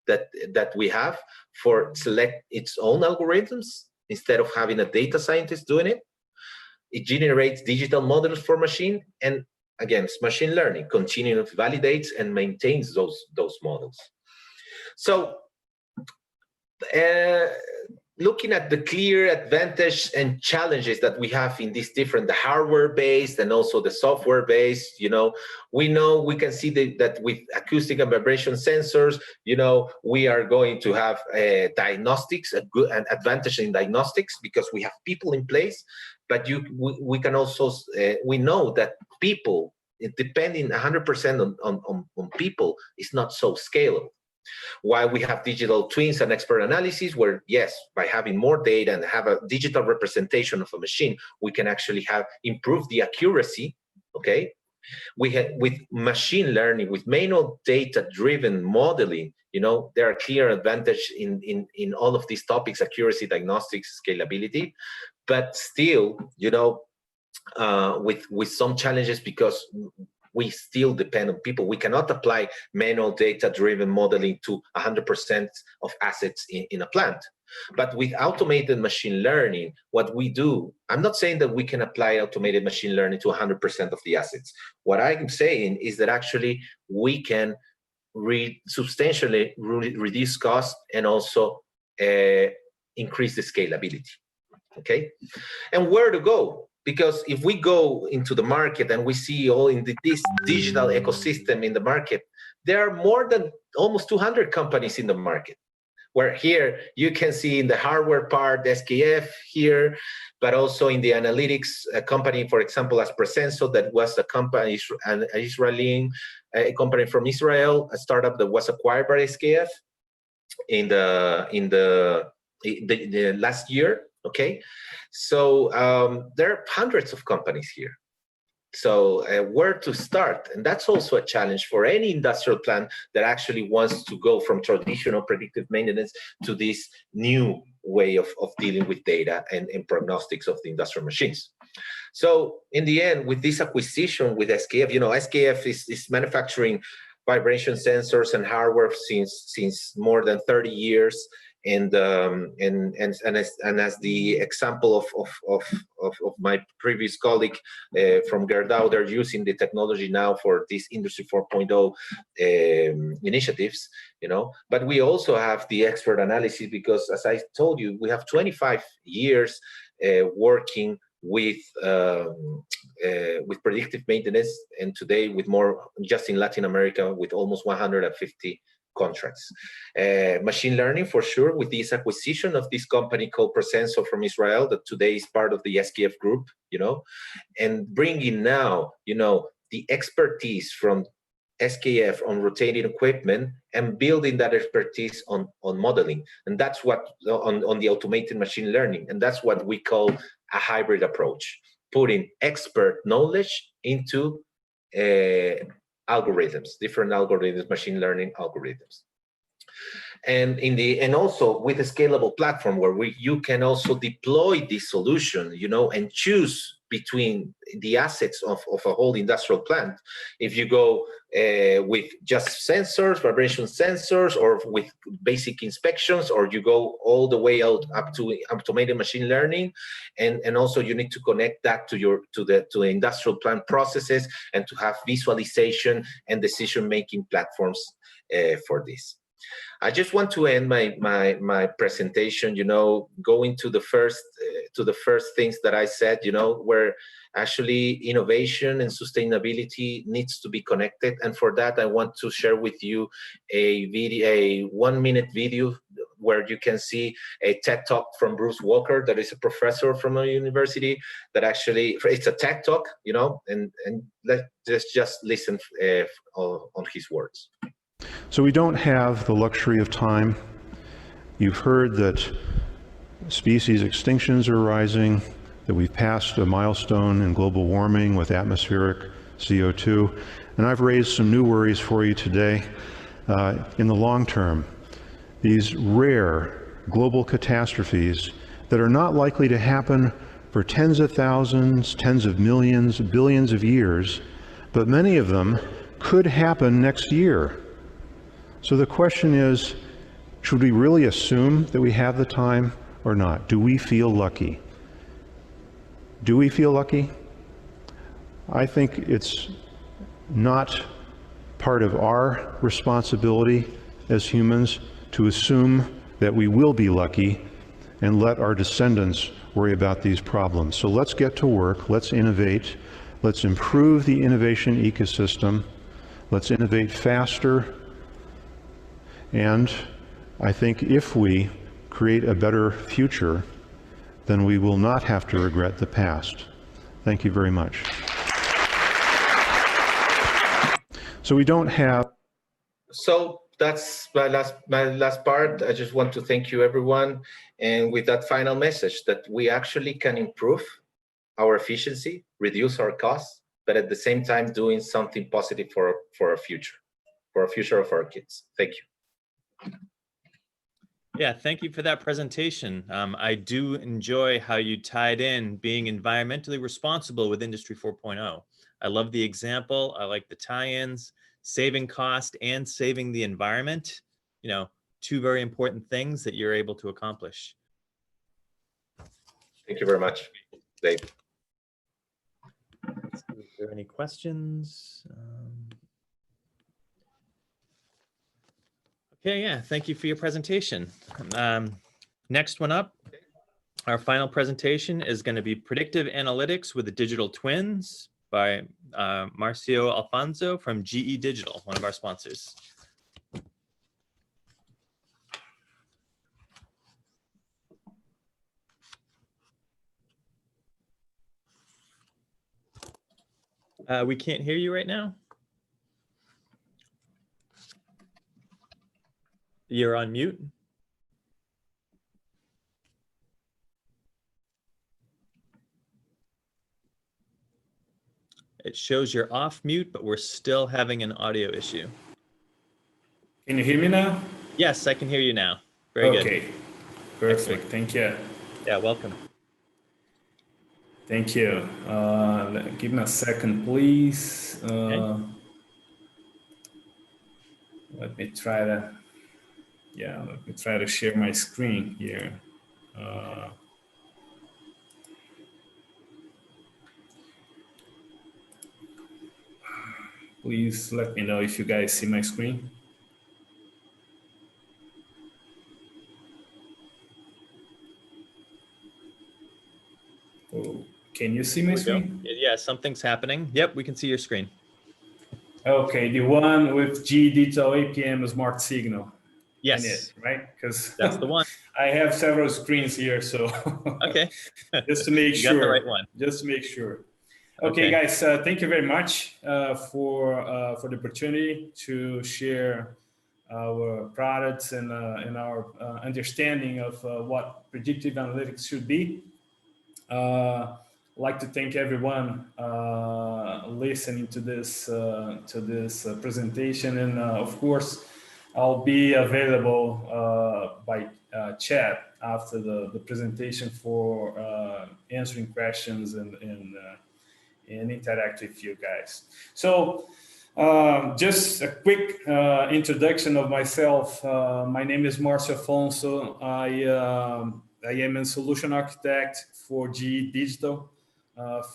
that we have for select its own algorithms instead of having a data scientist doing it. It generates digital models for machine, and again, it's machine learning, continuously validates and maintains those models. So looking at the clear advantage and challenges that we have in these different, the hardware-based and also the software-based, you know we can see that with acoustic and vibration sensors, you know, we are going to have diagnostics, an advantage in diagnostics because we have people in place, but we can also, we know that people, depending 100% on people, is not so scalable. While we have digital twins and expert analysis, where yes, by having more data and have a digital representation of a machine, we can actually improve the accuracy. Okay, with machine learning, with manual data-driven modeling, you know, there are clear advantages in all of these topics: accuracy, diagnostics, scalability. But still, you know, with some challenges because we still depend on people. We cannot apply manual data-driven modeling to 100% of assets in a plant. But with automated machine learning, what we do, I'm not saying that we can apply automated machine learning to 100% of the assets. What I'm saying is that actually we can substantially reduce cost and also increase the scalability, okay? And where to go? Because if we go into the market and we see all in this digital ecosystem in the market, there are more than almost 200 companies in the market. Where here you can see in the hardware part, SKF here, but also in the analytics company, for example, as Presenso, that was a company, an Israeli company from Israel, a startup that was acquired by SKF in the last year. Okay, so there are hundreds of companies here. So where to start? And that's also a challenge for any industrial plant that actually wants to go from traditional predictive maintenance to this new way of dealing with data and prognostics of the industrial machines. So in the end, with this acquisition with SKF, you know, SKF is manufacturing vibration sensors and hardware since more than 30 years. And as the example of my previous colleague from Gerdau, they're using the technology now for these Industry 4.0 initiatives, you know. But we also have the expert analysis because, as I told you, we have 25 years working with predictive maintenance, and today with more, just in Latin America, with almost 150 contracts. Machine learning, for sure, with this acquisition of this company called Presenso from Israel, that today is part of the SKF group, you know, and bringing now, you know, the expertise from SKF on rotating equipment and building that expertise on modeling. And that's what, on the automated machine learning, and that's what we call a hybrid approach, putting expert knowledge into algorithms, different algorithms, machine learning algorithms. And also with a scalable platform where you can also deploy this solution, you know, and choose between the assets of a whole industrial plant. If you go with just sensors, vibration sensors, or with basic inspections, or you go all the way out up to automated machine learning, and also you need to connect that to the industrial plant processes and to have visualization and decision-making platforms for this. I just want to end my presentation, you know, going to the first things that I said, you know, where actually innovation and sustainability needs to be connected. And for that, I want to share with you a 1-minute video where you can see a TED Talk from Bruce Walker, that is a professor from a university, that actually, it's a TED Talk, you know, and let's just listen on his words. So we don't have the luxury of time You've heard that species extinctions are rising, that we've passed a milestone in global warming with atmospheric CO2, and I've raised some new worries for you today. In the long term, these rare global catastrophes that are not likely to happen for tens of thousands, tens of millions, billions of years, but many of them could happen next year. So the question is, should we really assume that we have the time or not? Do we feel lucky? Do we feel lucky? I think it's not part of our responsibility as humans to assume that we will be lucky and let our descendants worry about these problems. So let's get to work, let's innovate, let's improve the innovation ecosystem, let's innovate faster, and I think if we create a better future, then we will not have to regret the past. Thank you very much. So we don't have... So that's my last part. I just want to thank you, everyone. And with that final message that we actually can improve our efficiency, reduce our costs, but at the same time doing something positive for our future of our kids. Thank you. Yeah, thank you for that presentation. I do enjoy how you tied in being environmentally responsible with Industry 4.0. I love the example. I like the tie-ins, saving cost and saving the environment. You know, two very important things that you're able to accomplish. Thank you very much, Dave. Let's see if there are any questions. Okay, yeah, thank you for your presentation. Next one up, our final presentation is going to be Predictive Analytics with the Digital Twins by Marcio Alfonso from GE Digital, one of our sponsors. We can't hear you right now. You're on mute. It shows you're off mute, but we're still having an audio issue. Can you hear me now? Yes, I can hear you now. Very good. Okay, perfect. Excellent. Thank you. Yeah, welcome. Thank you. Give me a second, please. Okay. Let me try to share my screen here. Please let me know if you guys see my screen. Oh, can you see my screen? Yeah, something's happening. Yep, we can see your screen. Okay, the one with GE Digital APM Smart Signal. Yes, right? Because that's the one. I have several screens here, so okay. Just to make sure. Got the right one. Just to make sure. Okay, guys, thank you very much for the opportunity to share our products and our understanding of what predictive analytics should be. I'd like to thank everyone listening to this presentation, and of course, I'll be available by chat after the presentation for answering questions and interact with you guys. So just a quick introduction of myself. My name is Marcio Alfonso. I am a solution architect for GE Digital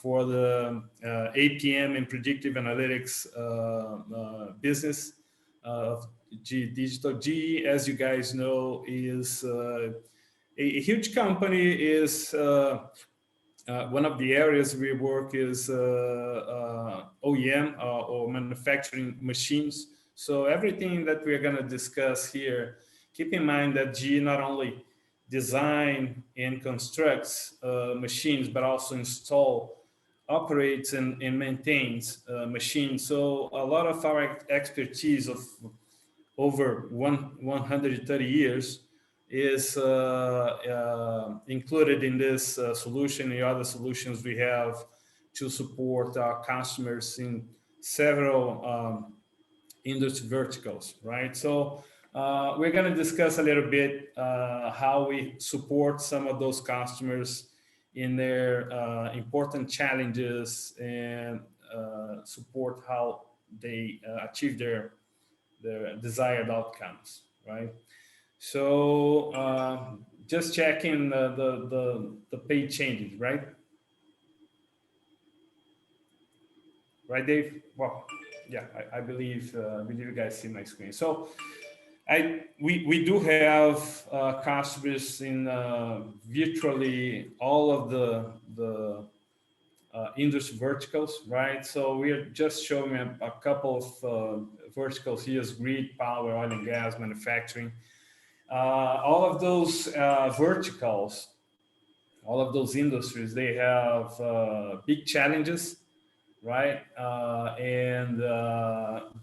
for the APM and predictive analytics business of GE Digital. GE, as you guys know, is a huge company. Is one of the areas we work is OEM or manufacturing machines. So everything that we're going to discuss here, keep in mind that GE not only design and constructs machines, but also install, operates, and maintains machines. So a lot of our expertise of over 130 years is included in this solution and other solutions we have to support our customers in several industry verticals, right? So we're going to discuss a little bit how we support some of those customers in their important challenges and support how they achieve their desired outcomes, right? So just checking the page changes, right? Right, Dave? Well, yeah, I believe you guys see my screen. So we do have customers in virtually all of the industry verticals, right? So we are just showing a couple of verticals here: is grid, power, oil and gas, manufacturing. All of those verticals, all of those industries, they have big challenges, right? And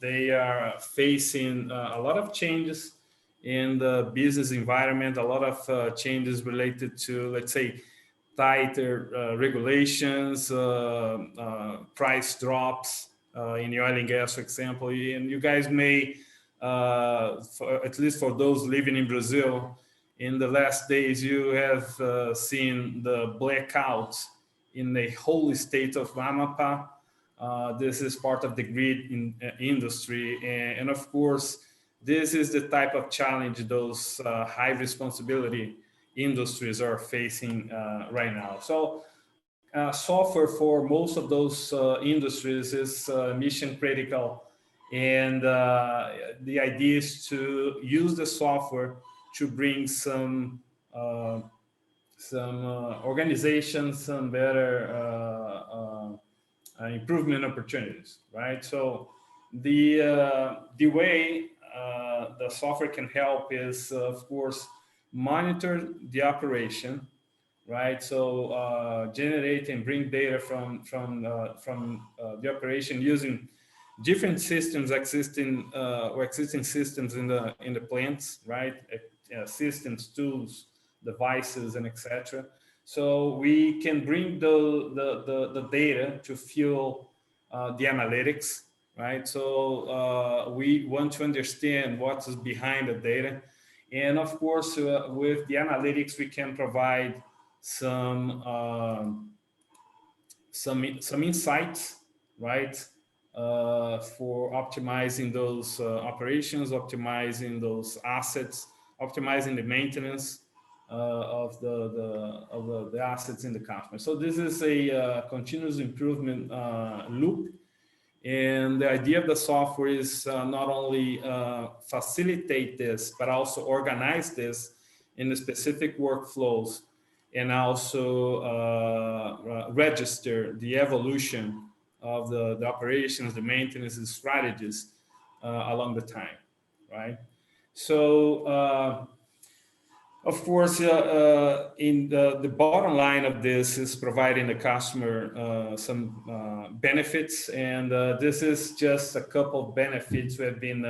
they are facing a lot of changes in the business environment, a lot of changes related to, let's say, tighter regulations, price drops in the oil and gas, for example. And you guys may, at least for those living in Brazil, in the last days, you have seen the blackouts in the whole state of Amapá. This is part of the grid industry. And of course, this is the type of challenge those high responsibility industries are facing right now. So software for most of those industries is mission critical. And the idea is to use the software to bring some organization, some better improvement opportunities, right? So the way the software can help is, of course, monitor the operation, right? So generate and bring data from the operation using different systems existing systems in the plants, right? Systems, tools, devices, and etc. So we can bring the data to fuel the analytics, right? So we want to understand what is behind the data. And of course, with the analytics, we can provide some insights, right? For optimizing those operations, optimizing those assets, optimizing the maintenance of the assets in the customer. So this is a continuous improvement loop. And the idea of the software is not only facilitate this, but also organize this in the specific workflows, and also register the evolution of the operations, the maintenance, and strategies along the time, right? So, of course, in the bottom line of this is providing the customer some benefits, and this is just a couple of benefits we have been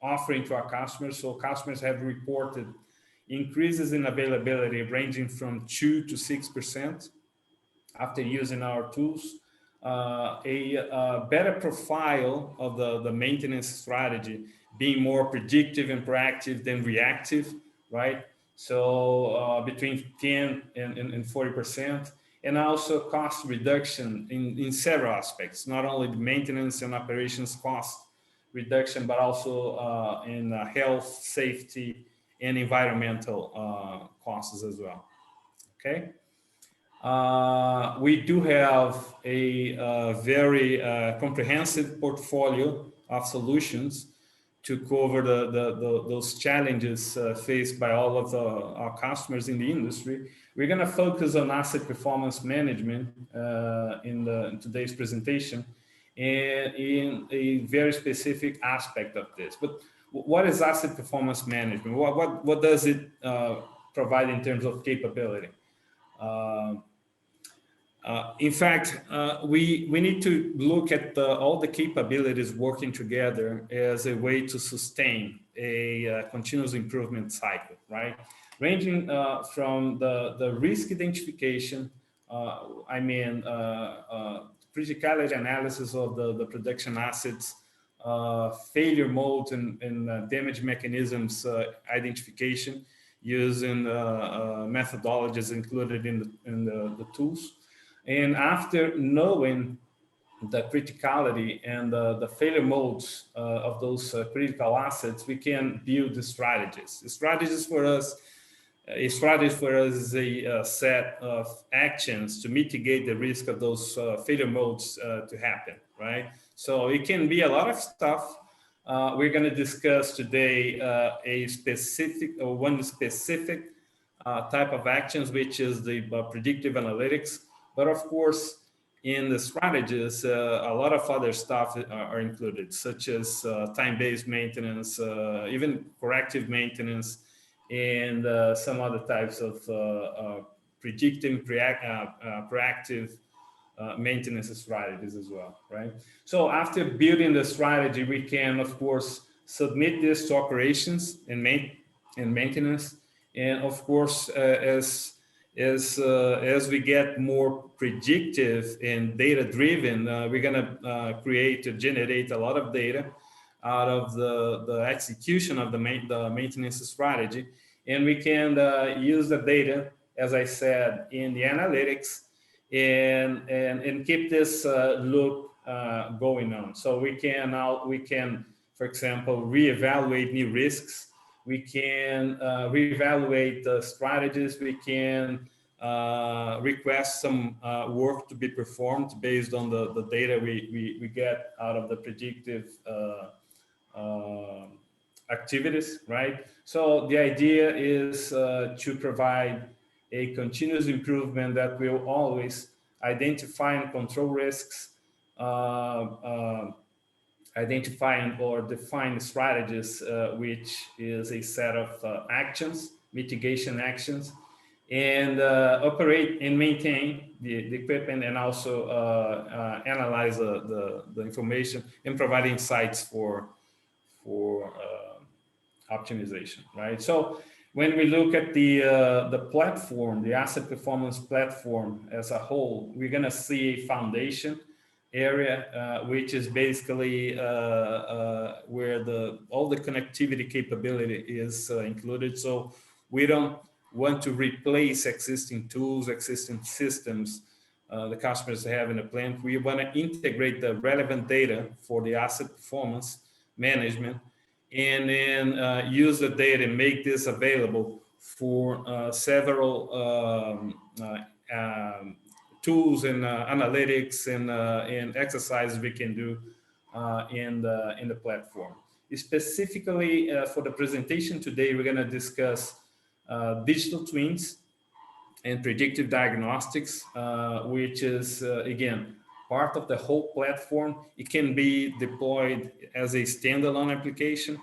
offering to our customers. So customers have reported increases in availability ranging from 2 to 6% after using our tools, a better profile of the maintenance strategy, being more predictive and proactive than reactive, right? So between 10 and 40%, and also cost reduction in several aspects, not only the maintenance and operations cost reduction, but also in health, safety, and environmental costs as well, okay? We do have a very comprehensive portfolio of solutions to cover those challenges faced by all of our customers in the industry. We're going to focus on asset performance management in today's presentation, and in a very specific aspect of this. But what is asset performance management? What does it provide in terms of capability? In fact, we need to look at all the capabilities working together as a way to sustain a continuous improvement cycle, right? Ranging from the risk identification, criticality analysis of the production assets, failure modes and damage mechanisms identification using methodologies included in the tools. And after knowing the criticality and the failure modes of those critical assets, we can build the strategies. The strategies for us, a strategy for us is a set of actions to mitigate the risk of those failure modes to happen, right? So it can be a lot of stuff. We're going to discuss today one specific type of actions, which is the predictive analytics. But of course, in the strategies, a lot of other stuff are included, such as time-based maintenance, even corrective maintenance, and some other types of predictive, proactive maintenance strategies as well, right? So after building the strategy, we can, of course, submit this to operations and maintenance. And of course, as we get more predictive and data-driven, we're gonna generate a lot of data out of the execution of the maintenance strategy. And we can use the data, as I said, in the analytics and keep this loop going on. So we can, for example, reevaluate new risks. We can reevaluate the strategies. We can request some work to be performed based on the data we get out of the predictive activities, right? So the idea is to provide a continuous improvement that will always identify and control risks, identifying or define strategies, which is a set of actions, mitigation actions, and operate and maintain the equipment, and also analyze the information and provide insights for optimization, right? So when we look at the platform, the asset performance platform as a whole, we're gonna see a foundation area, which is basically where all the connectivity capability is included. So we don't want to replace existing tools, existing systems the customers have in a plant. We want to integrate the relevant data for the asset performance management, and then use the data and make this available for several tools and analytics and exercises we can do in the platform. Specifically for the presentation today, we're going to discuss digital twins and predictive diagnostics, which is again part of the whole platform. It can be deployed as a standalone application,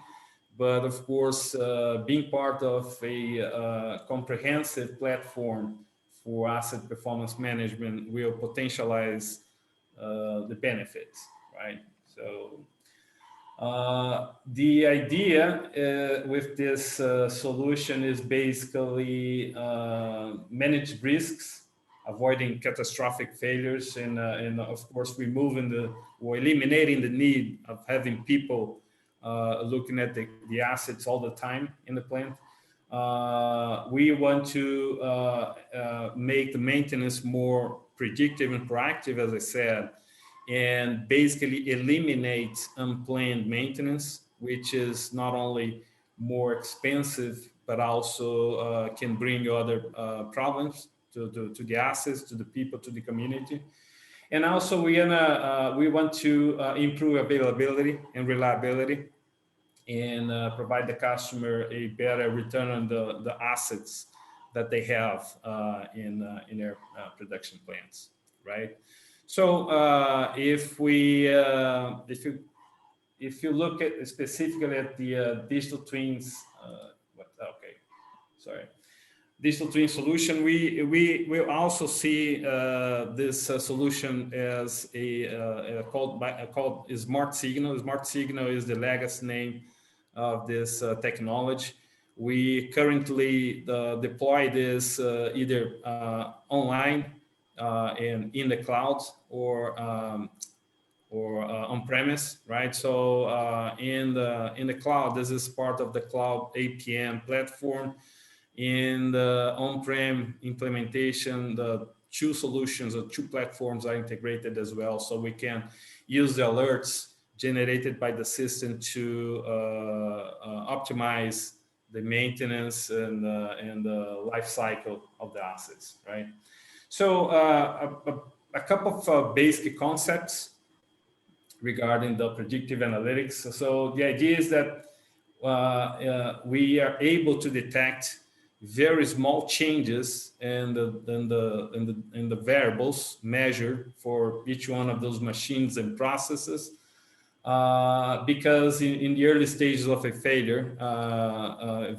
but of course, being part of a comprehensive platform for asset performance management will potentialize the benefits, right? So the idea with this solution is basically manage risks, avoiding catastrophic failures, and of course removing or eliminating the need of having people looking at the assets all the time in the plant. We want to make the maintenance more predictive and proactive, as I said, and basically eliminate unplanned maintenance, which is not only more expensive, but also can bring other problems to the assets, to the people, to the community. And also we want to improve availability and reliability, and provide the customer a better return on the assets that they have in their production plants, right? So if you look at specifically at the digital twins, digital twin solution, we will also see this solution as called Smart Signal. Smart Signal is the legacy name of this technology. We currently deploy this either online and in the cloud or on-premise, right? So in the cloud, this is part of the cloud APM platform. In the on-prem implementation, the two solutions or two platforms are integrated as well, so we can use the alerts generated by the system to optimize the maintenance and the life cycle of the assets, right? So a couple of basic concepts regarding the predictive analytics. So the idea is that we are able to detect very small changes in the variables measured for each one of those machines and processes, because in the early stages of a failure,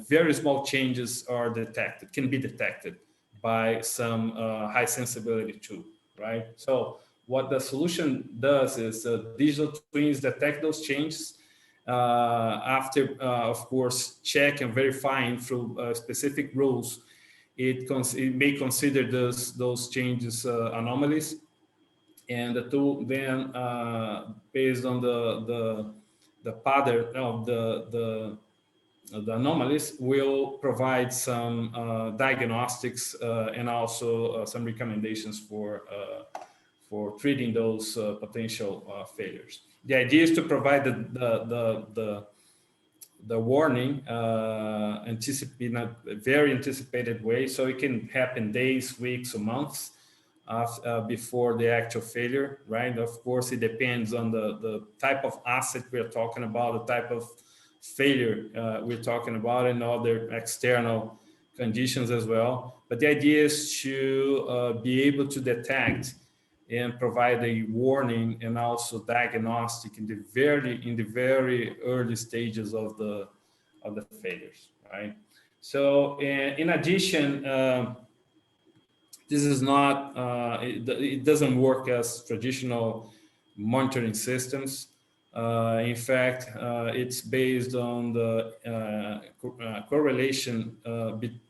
very small changes can be detected by some high sensibility tool, right? So what the solution does is digital twins detect those changes after, of course, check and verifying through specific rules. It may consider those changes anomalies, and the tool then, based on the pattern of the anomalies, will provide some diagnostics and also some recommendations for treating those potential failures. The idea is to provide the warning in a very anticipated way, so it can happen days, weeks, or months before the actual failure, right? Of course, it depends on the type of asset we're talking about, the type of failure we're talking about, and other external conditions as well. But the idea is to be able to detect and provide a warning and also diagnostic in the very early stages of the failures, right? So in addition, this is not it doesn't work as traditional monitoring systems. In fact, it's based on the correlation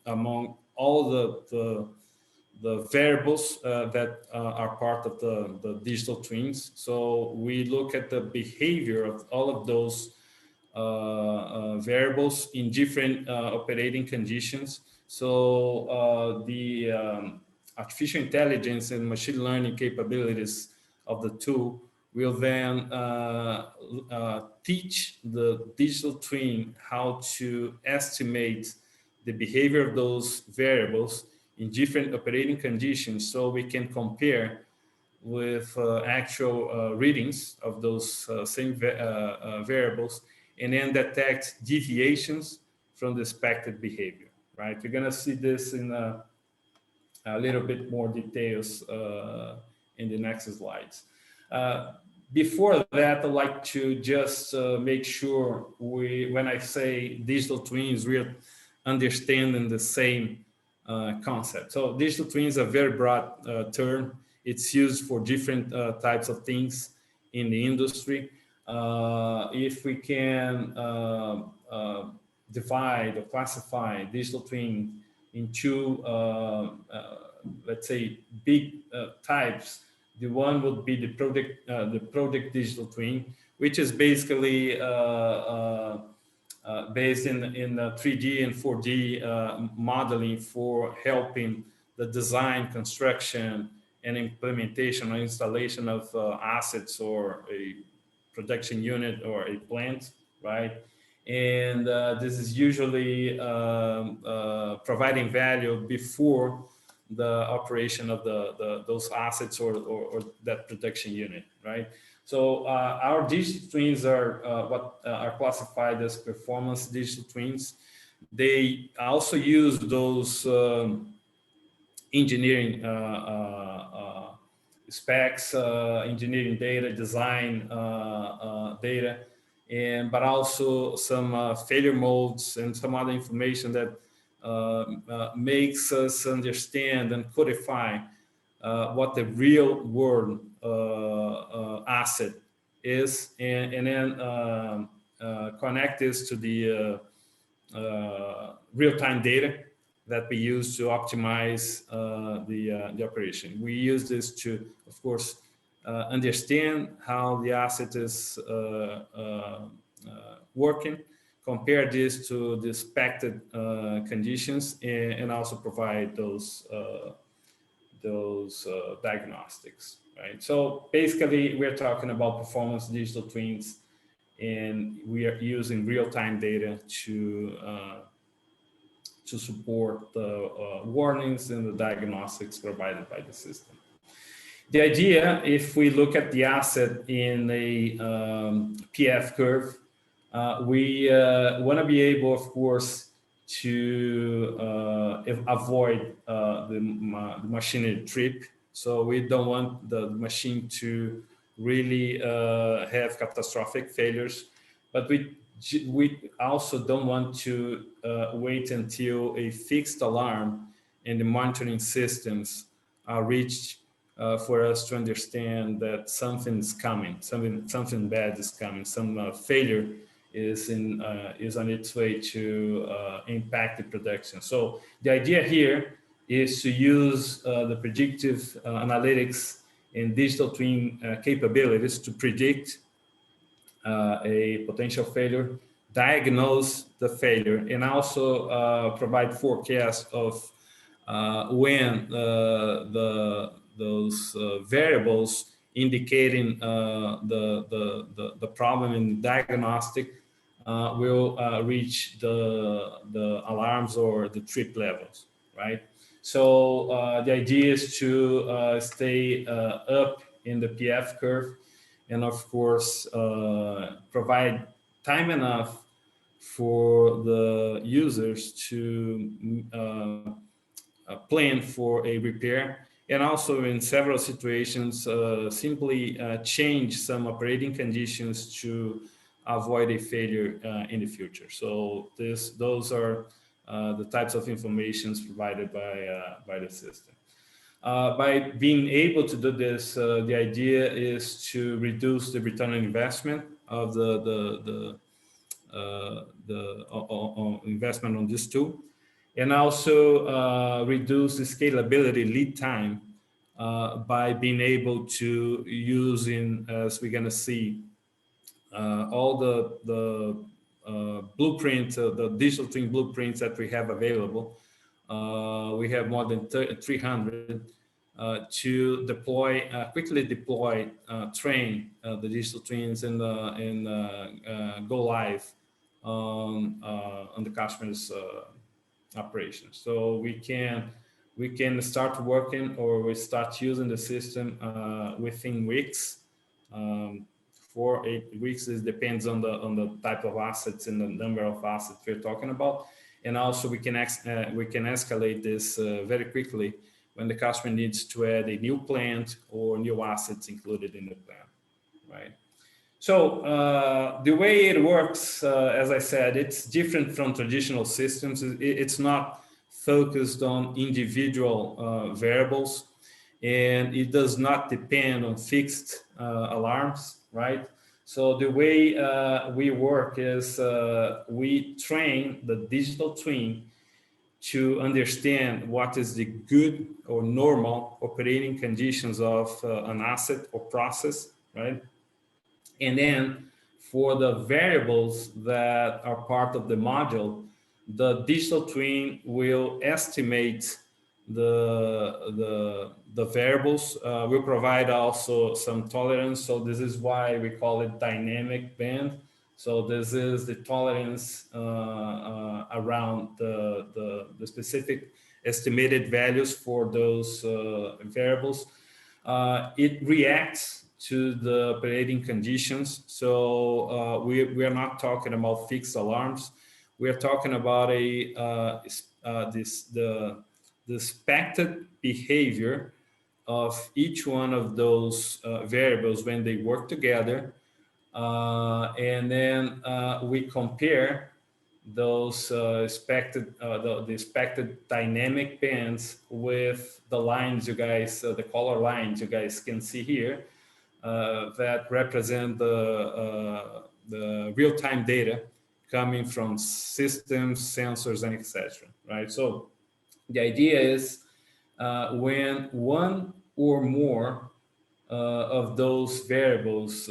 among all the variables that are part of the digital twins. So we look at the behavior of all of those variables in different operating conditions. So the artificial intelligence and machine learning capabilities of the tool will then teach the digital twin how to estimate the behavior of those variables in different operating conditions, so we can compare with actual readings of those same variables, and then detect deviations from the expected behavior, right? We're gonna see this in a little bit more details in the next slides. Before that, I'd like to just make sure when I say digital twins, we're understanding the same concept. So digital twins is a very broad term. It's used for different types of things in the industry. If we can divide or classify digital twin into, let's say, big types, the one would be the project digital twin, which is basically based in 3D and 4D modeling for helping the design, construction, and implementation or installation of assets or a production unit or a plant, right? And this is usually providing value before the operation of those assets or that production unit, right? So our digital twins are what are classified as performance digital twins. They also use those engineering specs, engineering data, design data, but also some failure modes and some other information that makes us understand and codify what the real world asset is, and then connect this to the real-time data that we use to optimize the operation. We use this to, of course, understand how the asset is working, compare this to the expected conditions, and also provide those diagnostics, right? So basically, we're talking about performance digital twins, and we are using real-time data to support the warnings and the diagnostics provided by the system. The idea, if we look at the asset in a PF curve, we want to be able, of course, to avoid the machinery trip. So we don't want the machine to really have catastrophic failures, but we also don't want to wait until a fixed alarm and the monitoring systems are reached for us to understand that something is coming, something bad is coming, some failure is on its way to impact the production. So the idea here is to use the predictive analytics and digital twin capabilities to predict a potential failure, diagnose the failure, and also provide forecasts of when those variables indicating the problem in diagnostic will reach the alarms or the trip levels, right? So the idea is to stay up in the PF curve, and of course provide time enough for the users to plan for a repair, and also in several situations simply change some operating conditions to avoid a failure in the future. So those are the types of informations provided by the system. By being able to do this, the idea is to reduce the return on investment of the investment on this tool, and also reduce the scalability lead time by being able to use, as we're going to see, all the blueprints, the digital twin blueprints that we have available. We have more than 300 to deploy, quickly deploy, train the digital twins and go live on the customer's operations. So we can start working, or we start using the system within weeks. 4 to 8 weeks. It depends on the type of assets and the number of assets we're talking about. And also we can escalate this very quickly when the customer needs to add a new plant or new assets included in the plan, right? So the way it works, as I said, it's different from traditional systems. It's not focused on individual variables, and it does not depend on fixed alarms, right? So the way we work is we train the digital twin to understand what is the good or normal operating conditions of an asset or process, right? And then for the variables that are part of the module, the digital twin will estimate the variables. Will provide also some tolerance. So this is why we call it dynamic band. So this is the tolerance around the specific estimated values for those variables. It reacts to the operating conditions. So we are not talking about fixed alarms. We are talking about the expected behavior of each one of those variables when they work together. And then we compare those expected dynamic bands with the lines you guys, the color lines you guys can see here, that represent the real-time data coming from systems, sensors, and etc. Right. So the idea is when one or more of those variables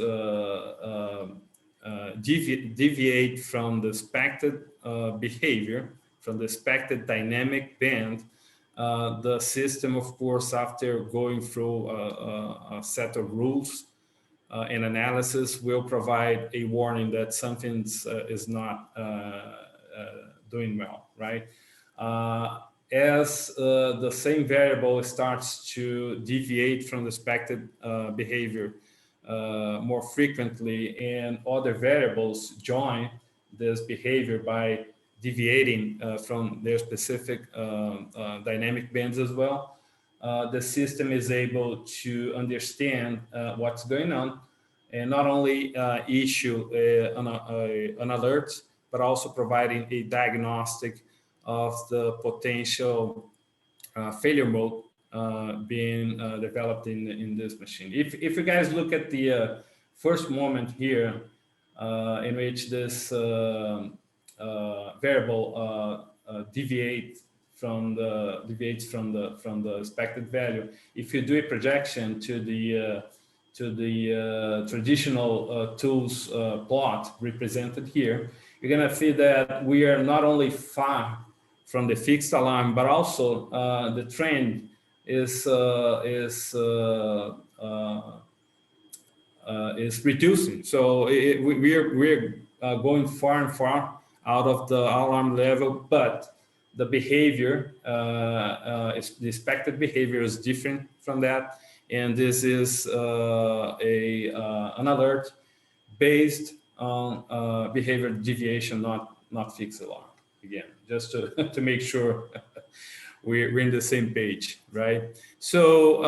deviate from the expected behavior, from the expected dynamic band, the system, of course, after going through a set of rules and analysis, will provide a warning that something is not doing well, right? As the same variable starts to deviate from the expected behavior more frequently, and other variables join this behavior by deviating from their specific dynamic bands as well, the system is able to understand what's going on and not only issue an alert, but also providing a diagnostic of the potential failure mode being developed in this machine. If you guys look at the first moment here, in which this variable deviates from the expected value, if you do a projection to the traditional tools plot represented here, you're gonna see that we are not only far from the fixed alarm, but also the trend is reducing. So we're going far and far out of the alarm level, but the behavior, the expected behavior is different from that. And this is an alert based on behavior deviation, not fixed alarm. Again, just to make sure we're in the same page, right? So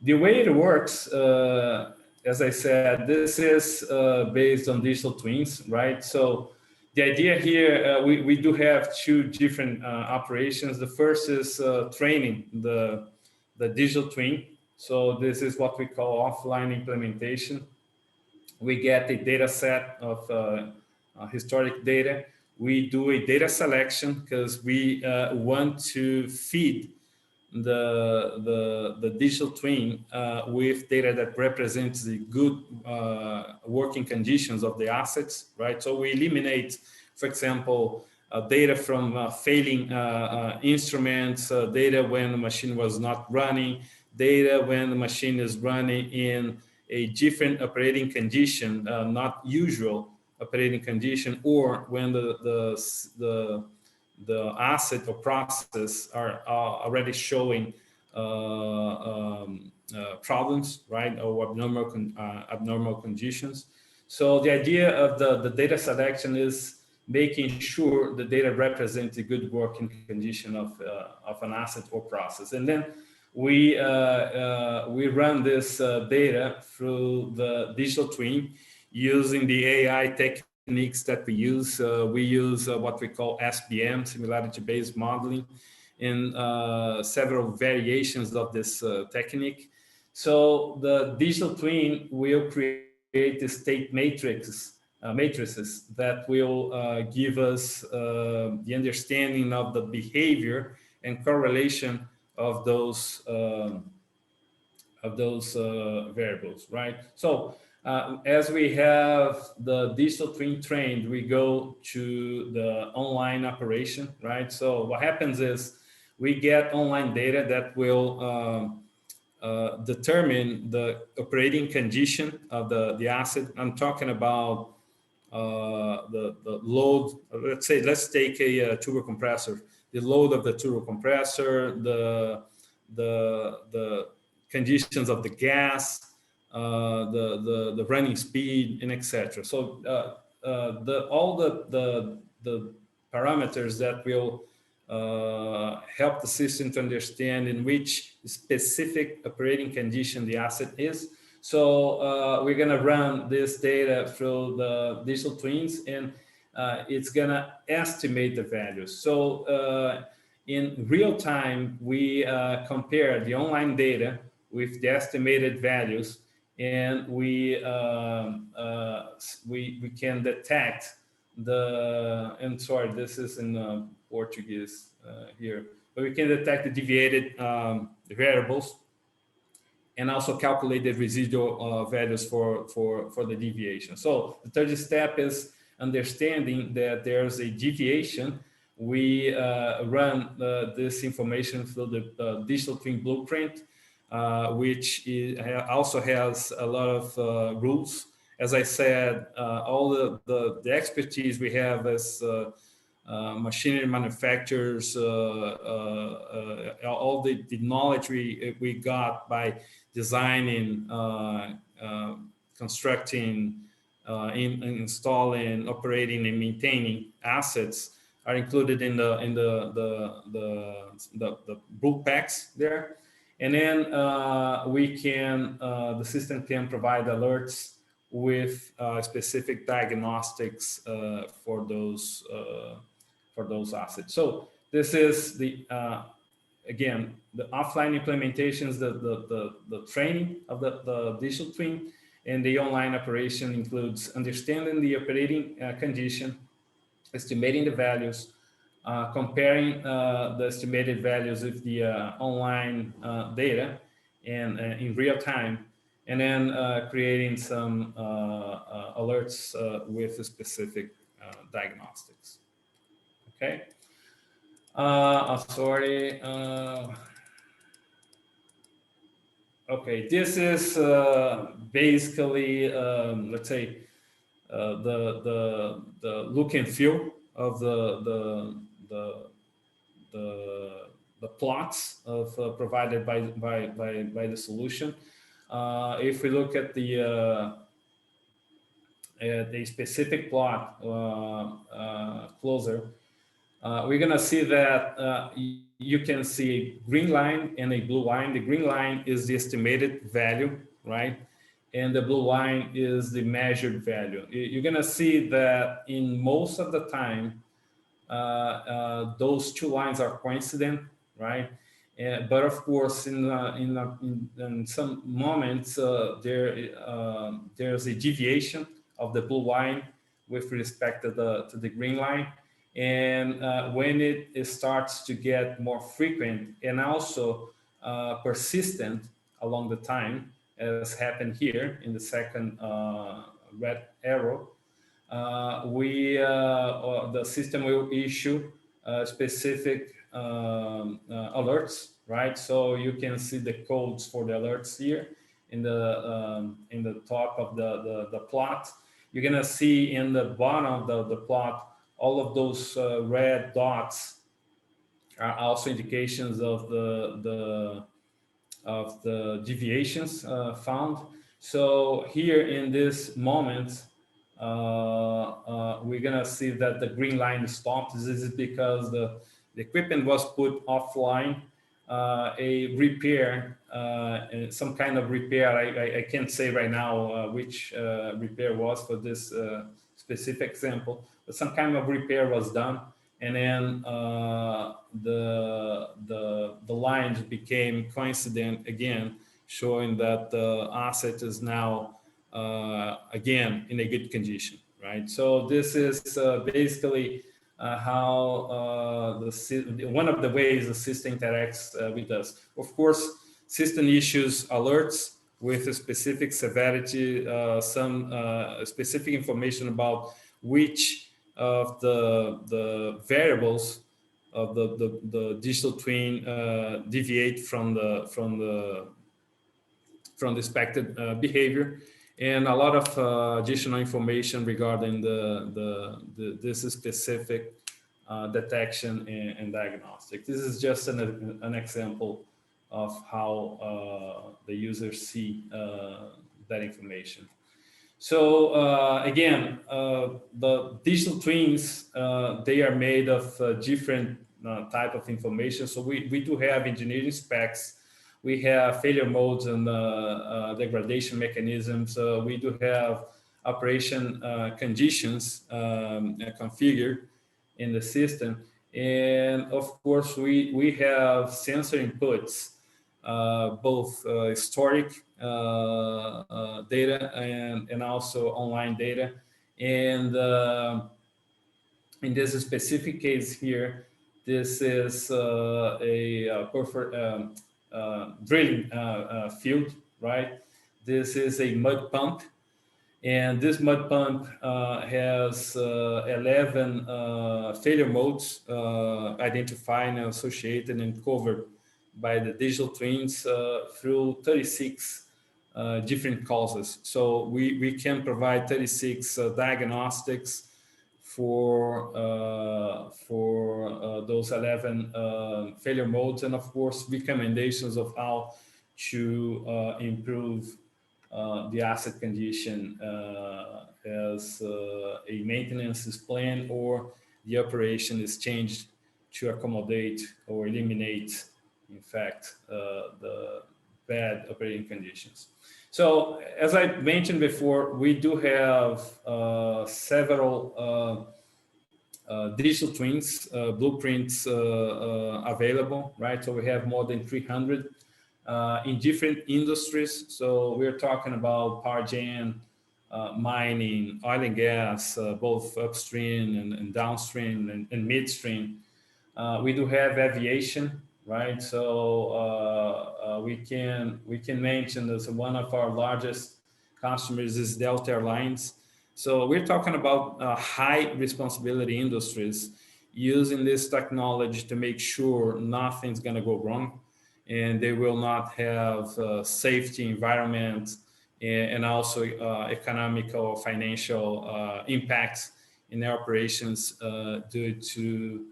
the way it works, as I said, this is based on digital twins, right? So the idea here, we do have two different operations. The first is training the digital twin. So this is what we call offline implementation. We get a data set of historic data. We do a data selection because we want to feed the digital twin with data that represents the good working conditions of the assets, right? So we eliminate, for example, data from failing instruments, data when the machine was not running, data when the machine is running in a different operating condition, not usual operating condition, or when the asset or process are already showing problems, right, or abnormal conditions. So the idea of the data selection is making sure the data represents a good working condition of an asset or process, and then we run this data through the digital twin using the AI techniques that we use. We use what we call SBM, similarity-based modeling, in several variations of this technique. So the digital twin will create the state matrices that will give us the understanding of the behavior and correlation of those variables, right? So as we have the digital twin trained, we go to the online operation, right? So what happens is we get online data that will determine the operating condition of the asset. I'm talking about the load. Let's take a turbo compressor. The load of the turbo compressor, the conditions of the gas, the running speed, and etc. So all the parameters that will help the system to understand in which specific operating condition the asset is. So we're going to run this data through the digital twins, and it's going to estimate the values. So in real time, we compare the online data with the estimated values, and we can detect the, and sorry, this is in Portuguese here, but we can detect the deviated variables and also calculate the residual values for the deviation. So the third step is understanding that there's a deviation. We run this information through the digital twin blueprint, which also has a lot of rules. As I said, all the expertise we have as machinery manufacturers, all the knowledge we got by designing, constructing, installing, operating, and maintaining assets are included in the book packs there. And then the system can provide alerts with specific diagnostics for those assets. So this is the again, the offline implementations, the training of the digital twin, and the online operation includes understanding the operating condition, estimating the values, comparing the estimated values with the online data and in real time, and then creating some alerts with specific diagnostics. Okay. Sorry. Okay, this is basically, let's say, the look and feel of the plots of provided by the solution. If we look at the specific plot closer, we're gonna see that you can see a green line and a blue line. The green line is the estimated value, right? And the blue line is the measured value. You're gonna see that in most of the time, those two lines are coincident, right? But of course, in some moments, there's a deviation of the blue line with respect to the green line. And when it starts to get more frequent and also persistent along the time, as happened here in the second red arrow, the system will issue specific alerts, right? So you can see the codes for the alerts here in the top of the plot. You're gonna see in the bottom of the plot, all of those red dots are also indications of the deviations found. So here in this moment, we're gonna see that the green line stopped. This is because the equipment was put offline. A repair, some kind of repair, I can't say right now which repair was for this specific example, but some kind of repair was done, and then the lines became coincident again, showing that the asset is now again in a good condition, right? So this is basically how one of the ways the system interacts with us. Of course, system issues alerts with a specific severity, some specific information about which of the variables of the digital twin deviate from the expected behavior, and a lot of additional information regarding this specific detection and diagnostic. This is just an example of how the users see that information. So again, the digital twins, they are made of different type of information. So we do have engineering specs. We have failure modes and degradation mechanisms. We do have operation conditions configured in the system. And of course, we have sensor inputs both historic data and also online data. And in this specific case here, this is a drilling field, right? This is a mud pump, and this mud pump has 11 failure modes identified and associated and covered by the digital twins through 36 different causes. So we can provide 36 diagnostics for those 11 failure modes, and of course recommendations of how to improve the asset condition as a maintenance is planned or the operation is changed to accommodate or eliminate, in fact, the bad operating conditions. So as I mentioned before, we do have several digital twins, blueprints available, right? So we have more than 300 in different industries. So we're talking about power gen, mining, oil and gas, both upstream and downstream and midstream. We do have aviation, right? So we can mention as one of our largest customers is Delta Airlines. So we're talking about high responsibility industries using this technology to make sure nothing's going to go wrong, and they will not have safety, environment, and also economical, financial impacts in their operations due to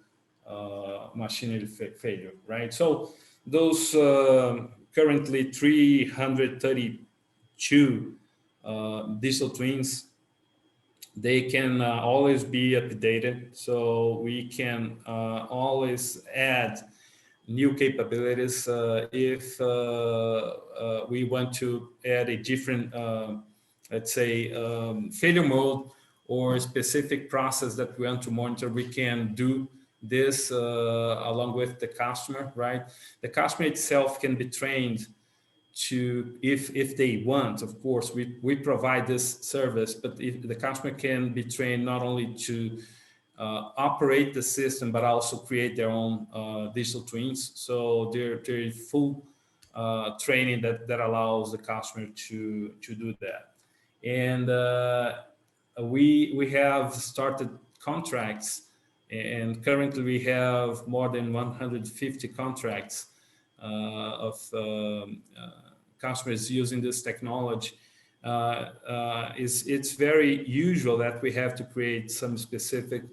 machinery failure, right? So those currently 332 digital twins, they can always be updated. So we can always add new capabilities if we want to add a different, let's say, failure mode or a specific process that we want to monitor. We can do this along with the customer, right? The customer itself can be trained to, if they want, of course, we provide this service, but if the customer can be trained not only to operate the system, but also create their own digital twins. So there is full training that allows the customer to do that. And we have started contracts, and currently we have more than 150 contracts of customers using this technology. It's very usual that we have to create some specific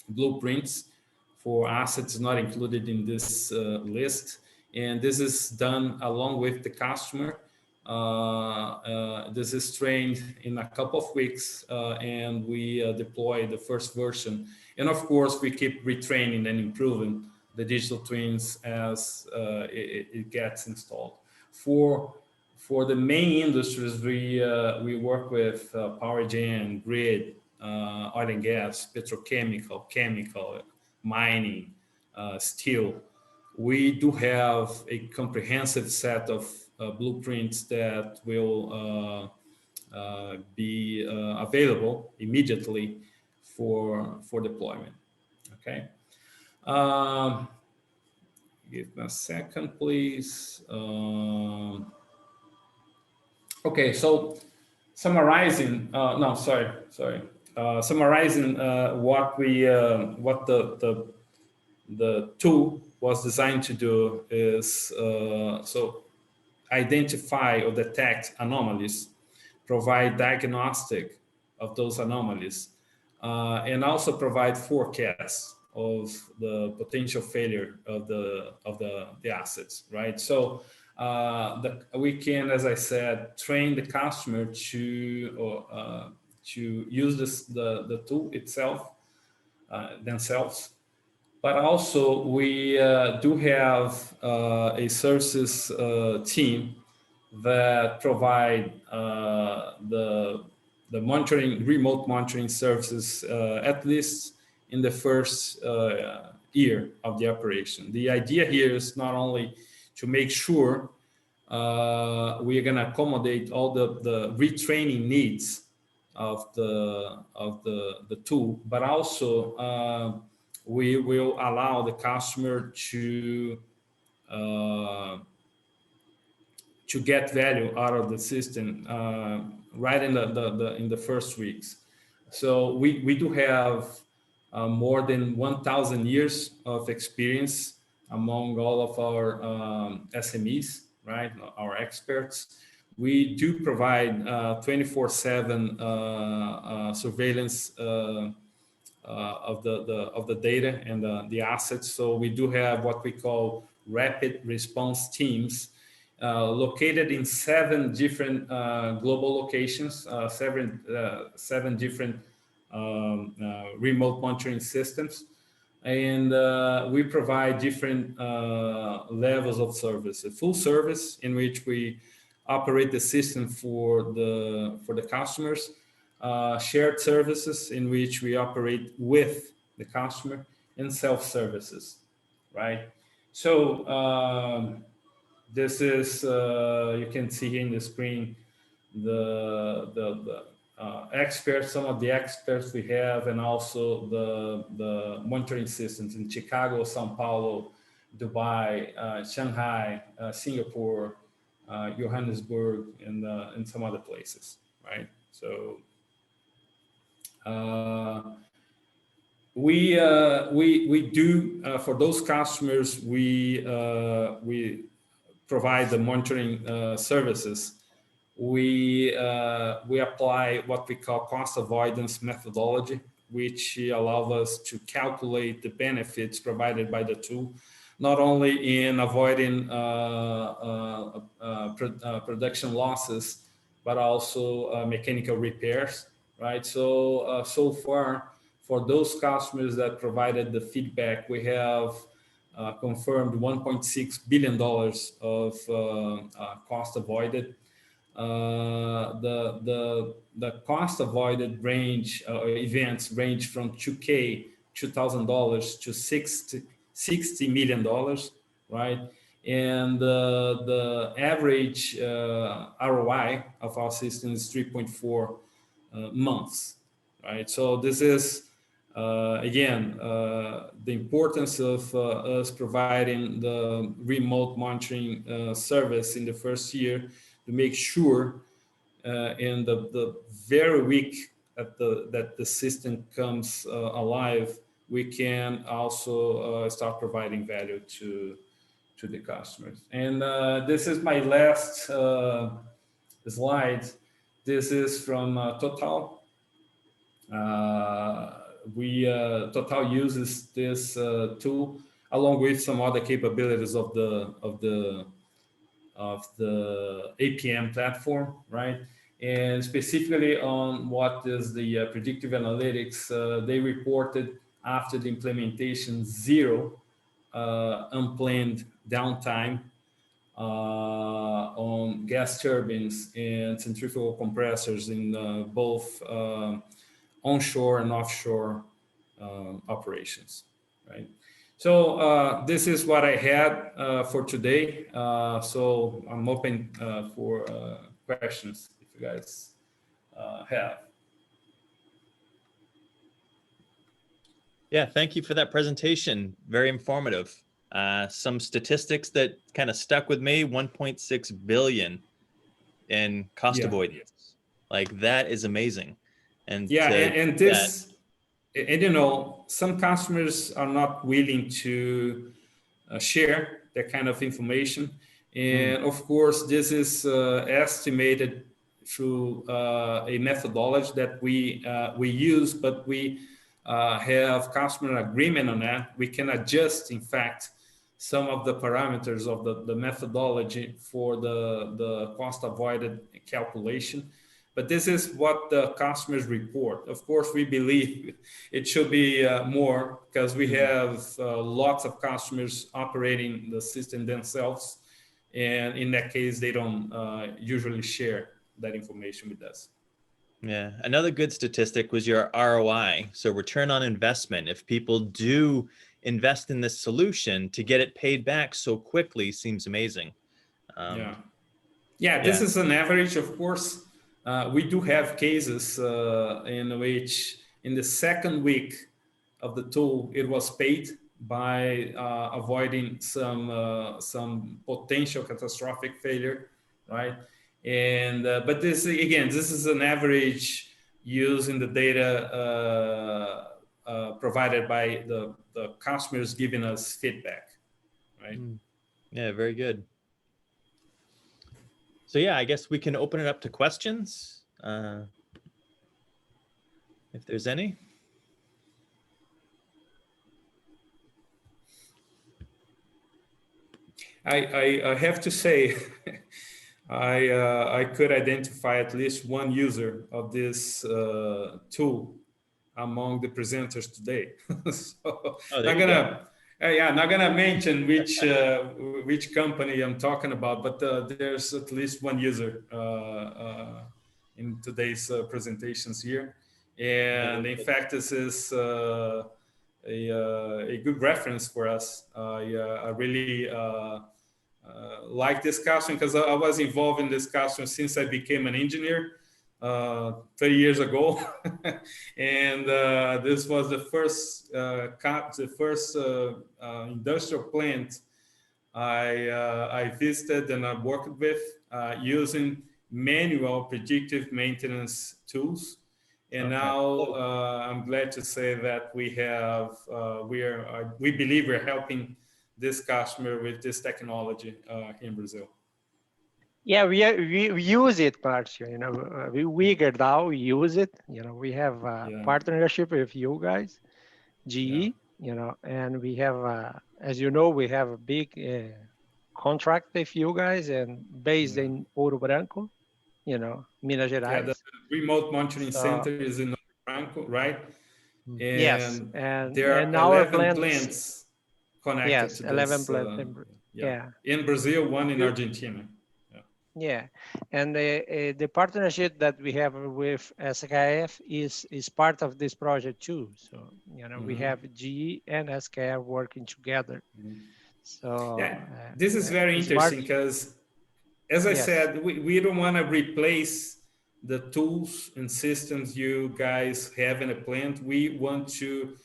blueprints for assets not included in this list, and this is done along with the customer. This is trained in a couple of weeks, and we deploy the first version. And of course, we keep retraining and improving the digital twins as it gets installed. For the main industries, we work with power gen, grid, oil and gas, petrochemical, chemical, mining, steel. We do have a comprehensive set of blueprints that will be available immediately for deployment. Okay. Give me a second, please. Okay, so summarizing. Summarizing what the tool was designed to do is so identify or detect anomalies, provide diagnostic of those anomalies, and also provide forecasts of the potential failure of the assets, right? So we can, as I said, train the customer to use the tool itself themselves. But also we do have a services team that provide the monitoring, remote monitoring services at least in the first year of the operation. The idea here is not only to make sure we are going to accommodate all the retraining needs of the tool, but also we will allow the customer to get value out of the system right in the first weeks. So we do have more than 1,000 years of experience among all of our SMEs, right? Our experts. We do provide 24/7 surveillance of the data and the assets. So we do have what we call rapid response teams located in 7 different global locations, seven different remote monitoring systems, and we provide different levels of service. A full service in which we operate the system for the customers, shared services in which we operate with the customer, and self-services, right? So this is you can see here in the screen the experts, some of the experts we have, and also the monitoring systems in Chicago, Sao Paulo, Dubai, Shanghai, Singapore, Johannesburg, and some other places, right? So we do for those customers we provide the monitoring services. We apply what we call cost avoidance methodology, which allows us to calculate the benefits provided by the tool, not only in avoiding production losses, but also mechanical repairs, right? So so far, for those customers that provided the feedback, we have confirmed $1.6 billion of cost avoided. The cost avoided range events range from $2,000 to $60 million, right? And the average ROI of our system is 3.4 months, right? So this is again the importance of us providing the remote monitoring service in the first year, to make sure in the very week that the system comes alive, we can also start providing value to the customers. And this is my last slide. This is from Total. Total uses this tool along with some other capabilities of the APM platform, right? And specifically on what is the predictive analytics, they reported after the implementation 0 unplanned downtime on gas turbines and centrifugal compressors in both onshore and offshore operations, right? So this is what I had for today. So I'm open for questions if you guys have. Yeah, thank you for that presentation. Very informative. Some statistics that kind of stuck with me: 1.6 billion in cost avoidance. Like, that is amazing. And yeah, and this. And you know, some customers are not willing to share that kind of information, and of course, this is estimated through a methodology that we use, but we have customer agreement on that. We can adjust, in fact, some of the parameters of the methodology for the cost avoided calculation. But this is what the customers report. Of course, we believe it should be more, because we have lots of customers operating the system themselves. And in that case, they don't usually share that information with us. Yeah. Another good statistic was your ROI. So return on investment. If people do invest in this solution to get it paid back so quickly seems amazing. This is an average, of course. We do have cases in which in the second week of the tool, it was paid by avoiding some potential catastrophic failure, right? And but this is an average using the data provided by the customers giving us feedback, right? Yeah, very good. So yeah, I guess we can open it up to questions, if there's any. I have to say, I could identify at least one user of this tool among the presenters today. So not gonna mention which company I'm talking about, but there's at least one user in today's presentations here, and in fact, this is a good reference for us. I really like this customer because I was involved in this customer since I became an engineer 30 years ago. And this was the first industrial plant I visited and I worked with using manual predictive maintenance tools. And now I'm glad to say that we believe we're helping this customer with this technology here in Brazil. Yeah, we use it, Marcio. You know, we figured out we use it. You know, we have a partnership with you guys, GE. You know, and we have, as you know, we have a big contract with you guys, and based in Ouro Branco, you know, Minas Gerais. Yeah, the remote monitoring center is in Ouro Branco, right? And yes, and there are 11 plants connected yes, to 11 this. plants. In Brazil, one in Argentina. Yeah, and the partnership that we have with SKF is part of this project too. So you know, we have GE and SKF working together. So this is very interesting because, as I said, we don't want to replace the tools and systems you guys have in a plant. We want to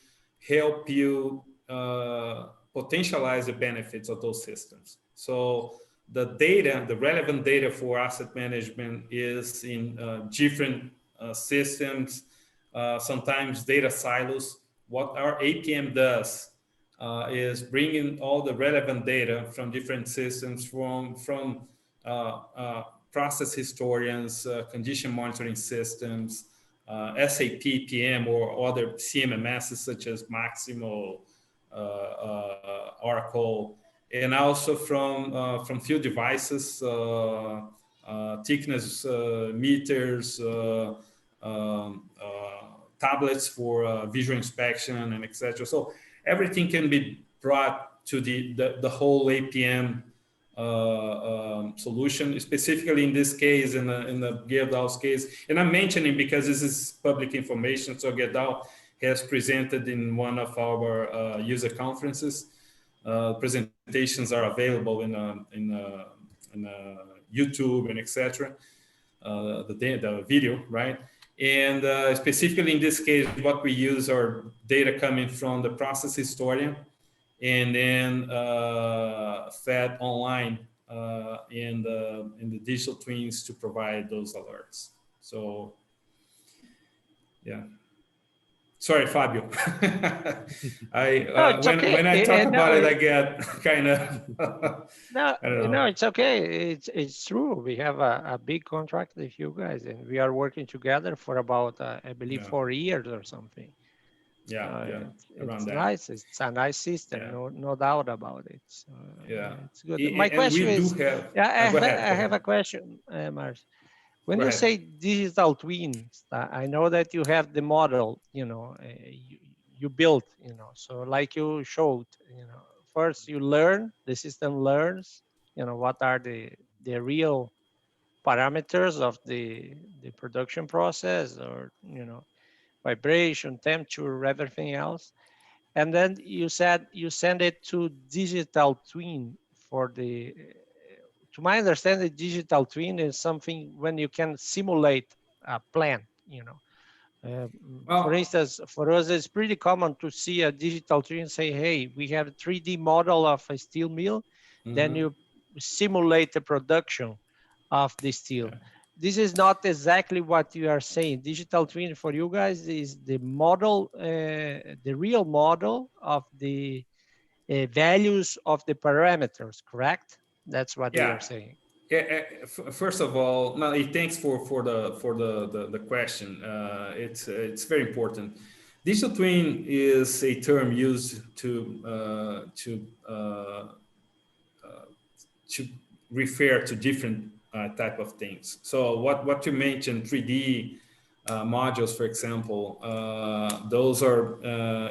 help you potentialize the benefits of those systems. So the data, the relevant data for asset management is in different systems, sometimes data silos. What our APM does is bringing all the relevant data from different systems, from process historians, condition monitoring systems, SAP PM or other CMMSs such as Maximo, Arco, and also from field devices, thickness meters, tablets for visual inspection, and etc. So everything can be brought to the whole APM solution, specifically in this case, in the Gerdau's case. And I'm mentioning because this is public information. So Gerdau has presented in one of our user conferences. Presentations are available in YouTube and etc. The video, right? And specifically in this case, what we use are data coming from the process historian, and then fed online in the digital twins to provide those alerts. So, yeah. Sorry, Fabio. When I talk about it, I get kind of. No, it's okay. It's true. We have a big contract with you guys, and we are working together for about I believe 4 years or something. It's nice. It's a nice system, no doubt about it. So, it's good. My question is, I have a question, Marcio. When you say digital twins, I know that you have the model, you built, so like you showed, first you learn, the system learns, what are the real parameters of the production process, or, vibration, temperature, everything else. And then you said you send it to digital twin for the, to my understanding, digital twin is something when you can simulate a plant, you know. For instance, for us, it's pretty common to see a digital twin and say, hey, we have a 3D model of a steel mill. Then you simulate the production of the steel. This is not exactly what you are saying. Digital twin for you guys is the model, the real model of the values of the parameters, correct? That's what you are saying. Yeah. First of all, no, thanks for the question. It's very important. Digital twin is a term used to refer to different type of things. So what you mentioned, 3D modules, for example, those are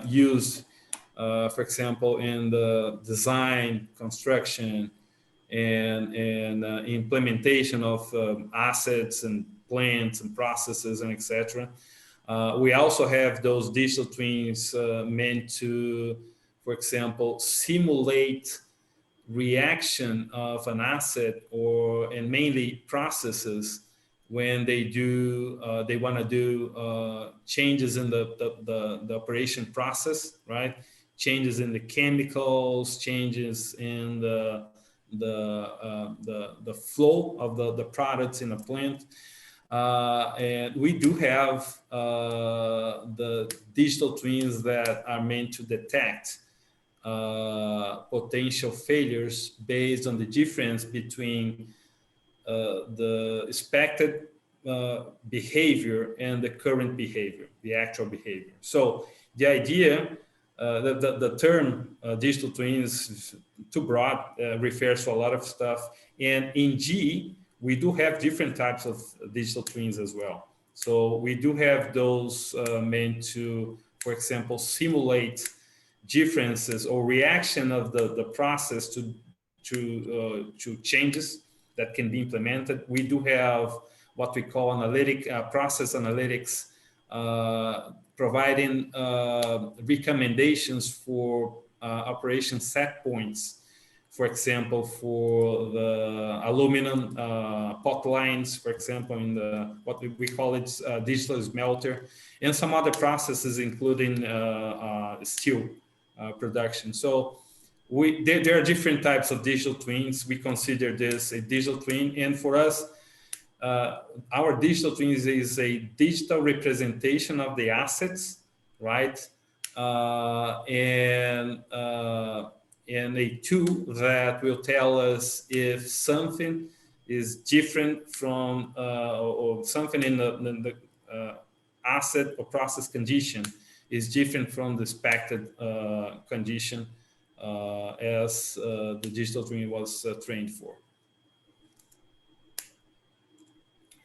used, for example, in the design, construction, and implementation of assets and plants and processes and etc. We also have those digital twins meant to, for example, simulate reaction of an asset and mainly processes when they want to do changes in the operation process, right? Changes in the chemicals, changes in the flow of the products in a plant. And we do have the digital twins that are meant to detect potential failures based on the difference between the expected behavior and the current behavior, the actual behavior. So the idea, the term digital twins is too broad, refers to a lot of stuff. And in G, we do have different types of digital twins as well. So we do have those meant to, for example, simulate differences or reaction of the process to changes that can be implemented. We do have what we call process analytics, providing recommendations for operation set points. For example, for the aluminum pot lines, for example, in what we call it digital smelter, and some other processes, including steel production. So there are different types of digital twins. We consider this a digital twin, and for us, our digital twins is a digital representation of the assets, right? And a tool that will tell us if something is different from or something in the asset or process condition is different from the expected condition as the digital twin was trained for.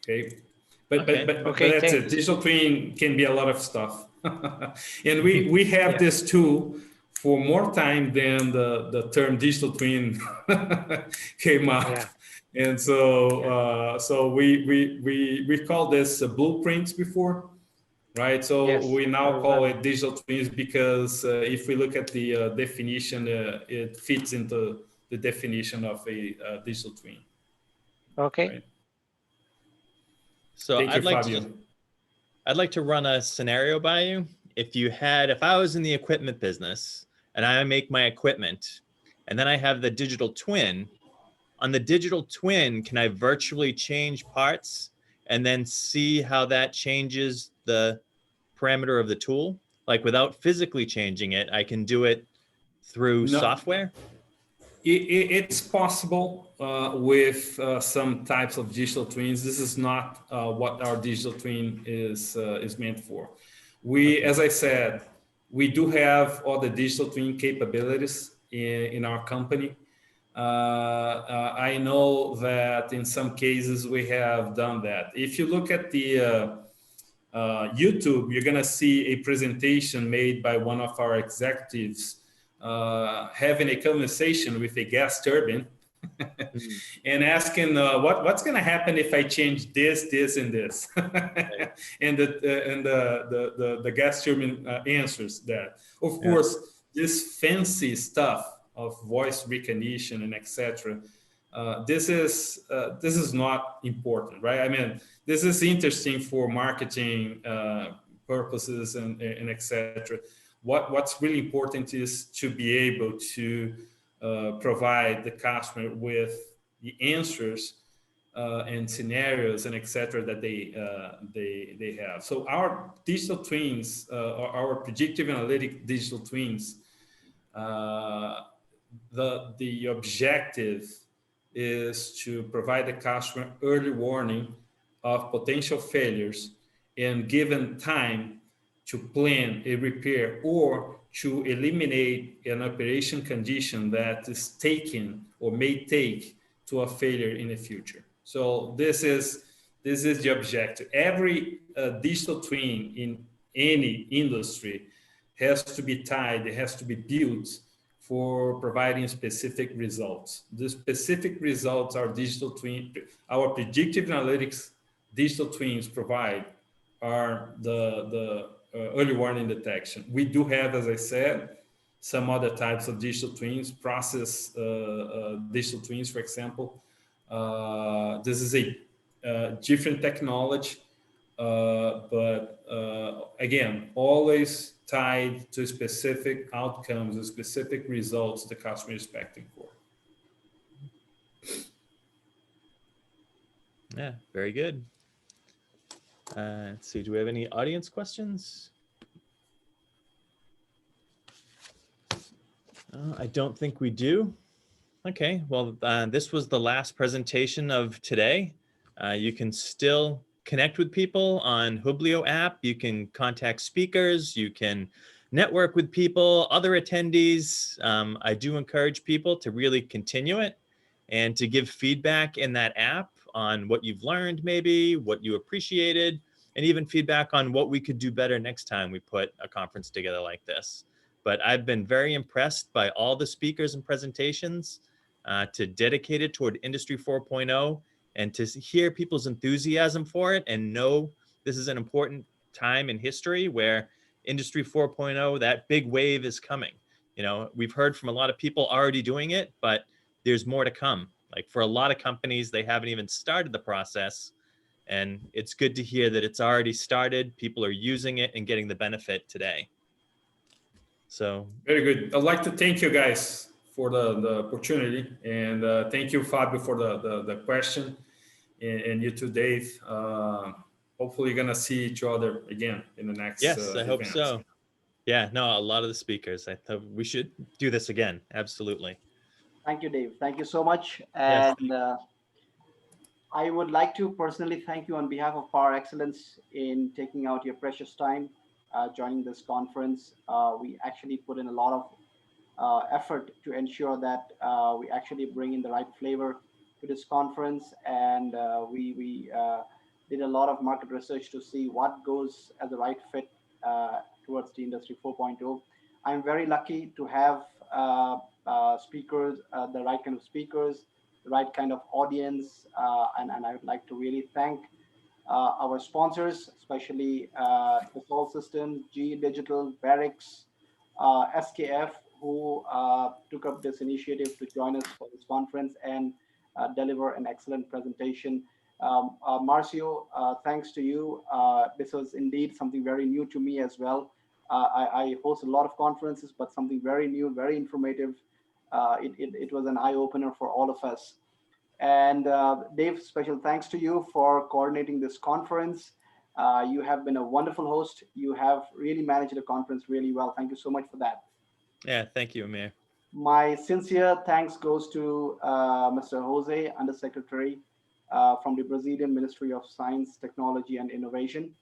Okay, but that's it. Digital twin can be a lot of stuff, and we have this tool for more time than the term digital twin came out, and so so we call this blueprints before, right? So we now call it digital twins because if we look at the definition, it fits into the definition of a digital twin. Okay. Right? So I'd like to run a scenario by you. If I was in the equipment business and I make my equipment and then I have the digital twin, on the digital twin, can I virtually change parts and then see how that changes the parameter of the tool? Like without physically changing it, I can do it through software? It's possible with some types of digital twins. This is not what our digital twin is meant for. As I said, we do have all the digital twin capabilities in our company. I know that in some cases we have done that. If you look at the YouTube, you're gonna see a presentation made by one of our executives having a conversation with a gas turbine and asking what's going to happen if I change this, and this, and the guest chairman answers that. Of course, this fancy stuff of voice recognition and etc. This is not important, right? I mean, this is interesting for marketing purposes and etc. What's really important is to be able to provide the customer with the answers and scenarios and etc. that they have. So our digital twins, our predictive analytic digital twins, the objective is to provide the customer early warning of potential failures and given time to plan a repair or to eliminate an operation condition that is taken or may take to a failure in the future. So this is the objective. Every digital twin in any industry has to be tied, it has to be built for providing specific results. The specific results our digital twin, our predictive analytics digital twins provide are the early warning detection. We do have, as I said, some other types of digital twins, process digital twins, for example. This is a different technology, but again, always tied to specific outcomes and specific results the customer is expecting for. Yeah, very good. Let's see, do we have any audience questions? I don't think we do. Okay, well, this was the last presentation of today. You can still connect with people on Hublio app. You can contact speakers. You can network with people, other attendees. I do encourage people to really continue it and to give feedback in that app on what you've learned, maybe what you appreciated, and even feedback on what we could do better next time we put a conference together like this. But I've been very impressed by all the speakers and presentations to dedicate it toward Industry 4.0 and to hear people's enthusiasm for it and know this is an important time in history where Industry 4.0, that big wave is coming. You know, we've heard from a lot of people already doing it, but there's more to come. Like for a lot of companies, they haven't even started the process. And it's good to hear that it's already started. People are using it and getting the benefit today. So very good. I'd like to thank you guys for the opportunity, and thank you, Fabio, for the question, and you too, Dave. Hopefully, you're gonna see each other again in the next. Yes, I hope so. Yeah, no, a lot of the speakers. I thought we should do this again. Absolutely. Thank you, Dave. Thank you so much. And I would like to personally thank you on behalf of ParXcellence in taking out your precious time, joining this conference. We actually put in a lot of effort to ensure that we actually bring in the right flavor to this conference. And we did a lot of market research to see what goes as the right fit towards the Industry 4.0. I'm very lucky to have speakers, the right kind of speakers, the right kind of audience, and I would like to really thank our sponsors, especially the Sol Systems, GE Digital, Varixx, SKF, who took up this initiative to join us for this conference and deliver an excellent presentation. Marcio, thanks to you. This was indeed something very new to me as well. I host a lot of conferences, but something very new, very informative. It was an eye-opener for all of us. And Dave, special thanks to you for coordinating this conference. You have been a wonderful host. You have really managed the conference really well. Thank you so much for that. Yeah, thank you, Amir. My sincere thanks goes to Mr. Jose, Undersecretary from the Brazilian Ministry of Science, Technology, and Innovation.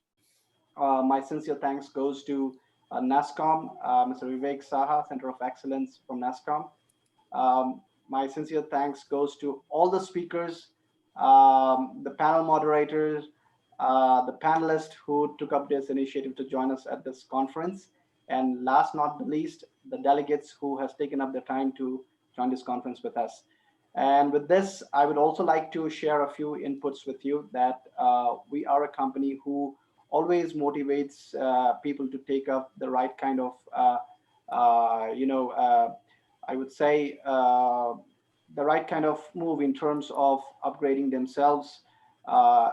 My sincere thanks goes to NASSCOM, Mr. Vivek Saha, Center of Excellence from NASSCOM. My sincere thanks goes to all the speakers, the panel moderators, the panelists who took up this initiative to join us at this conference. And last not the least, the delegates who has taken up the time to join this conference with us. And with this, I would also like to share a few inputs with you that we are a company who always motivates people to take up the right kind of, I would say, the right kind of move in terms of upgrading themselves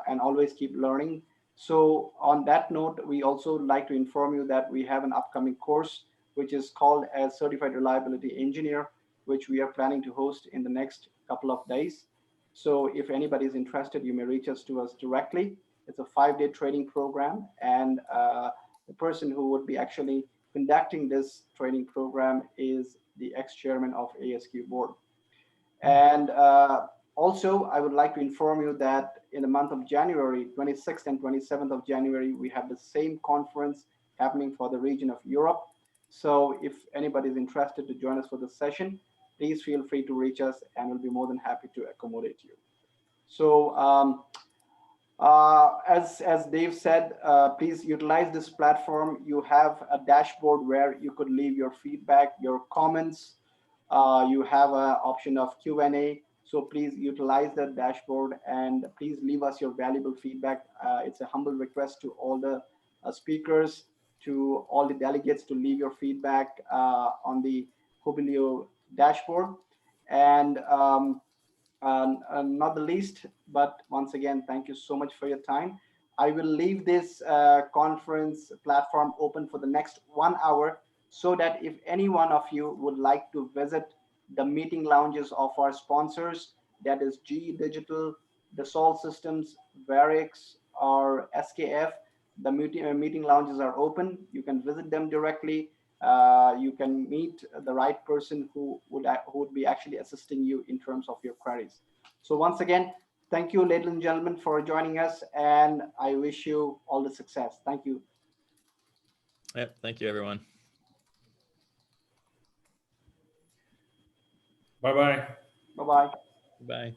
and always keep learning. So on that note, we also like to inform you that we have an upcoming course, which is called as Certified Reliability Engineer, which we are planning to host in the next couple of days. So if anybody is interested, you may reach us directly. It's a 5-day training program, and the person who would be actually conducting this training program is the ex-chairman of ASQ board. And also, I would like to inform you that in the month of January, 26th and 27th of January, we have the same conference happening for the region of Europe. So if anybody is interested to join us for this session, please feel free to reach us and we'll be more than happy to accommodate you. So as Dave said, please utilize this platform. You have a dashboard where you could leave your feedback, your comments. You have an option of Q&A. So please utilize that dashboard and please leave us your valuable feedback. It's a humble request to all the speakers, to all the delegates to leave your feedback on the Hobilio dashboard. And not the least, but once again, thank you so much for your time. I will leave this conference platform open for the next 1 hour so that if any one of you would like to visit the meeting lounges of our sponsors, that is GE Digital, Dassault Systems, Varixx, or SKF, the meeting lounges are open. You can visit them directly. You can meet the right person who would be actually assisting you in terms of your queries. So once again, thank you, ladies and gentlemen, for joining us, and I wish you all the success. Thank you. Yep, thank you, everyone. Bye-bye. Bye-bye. Bye.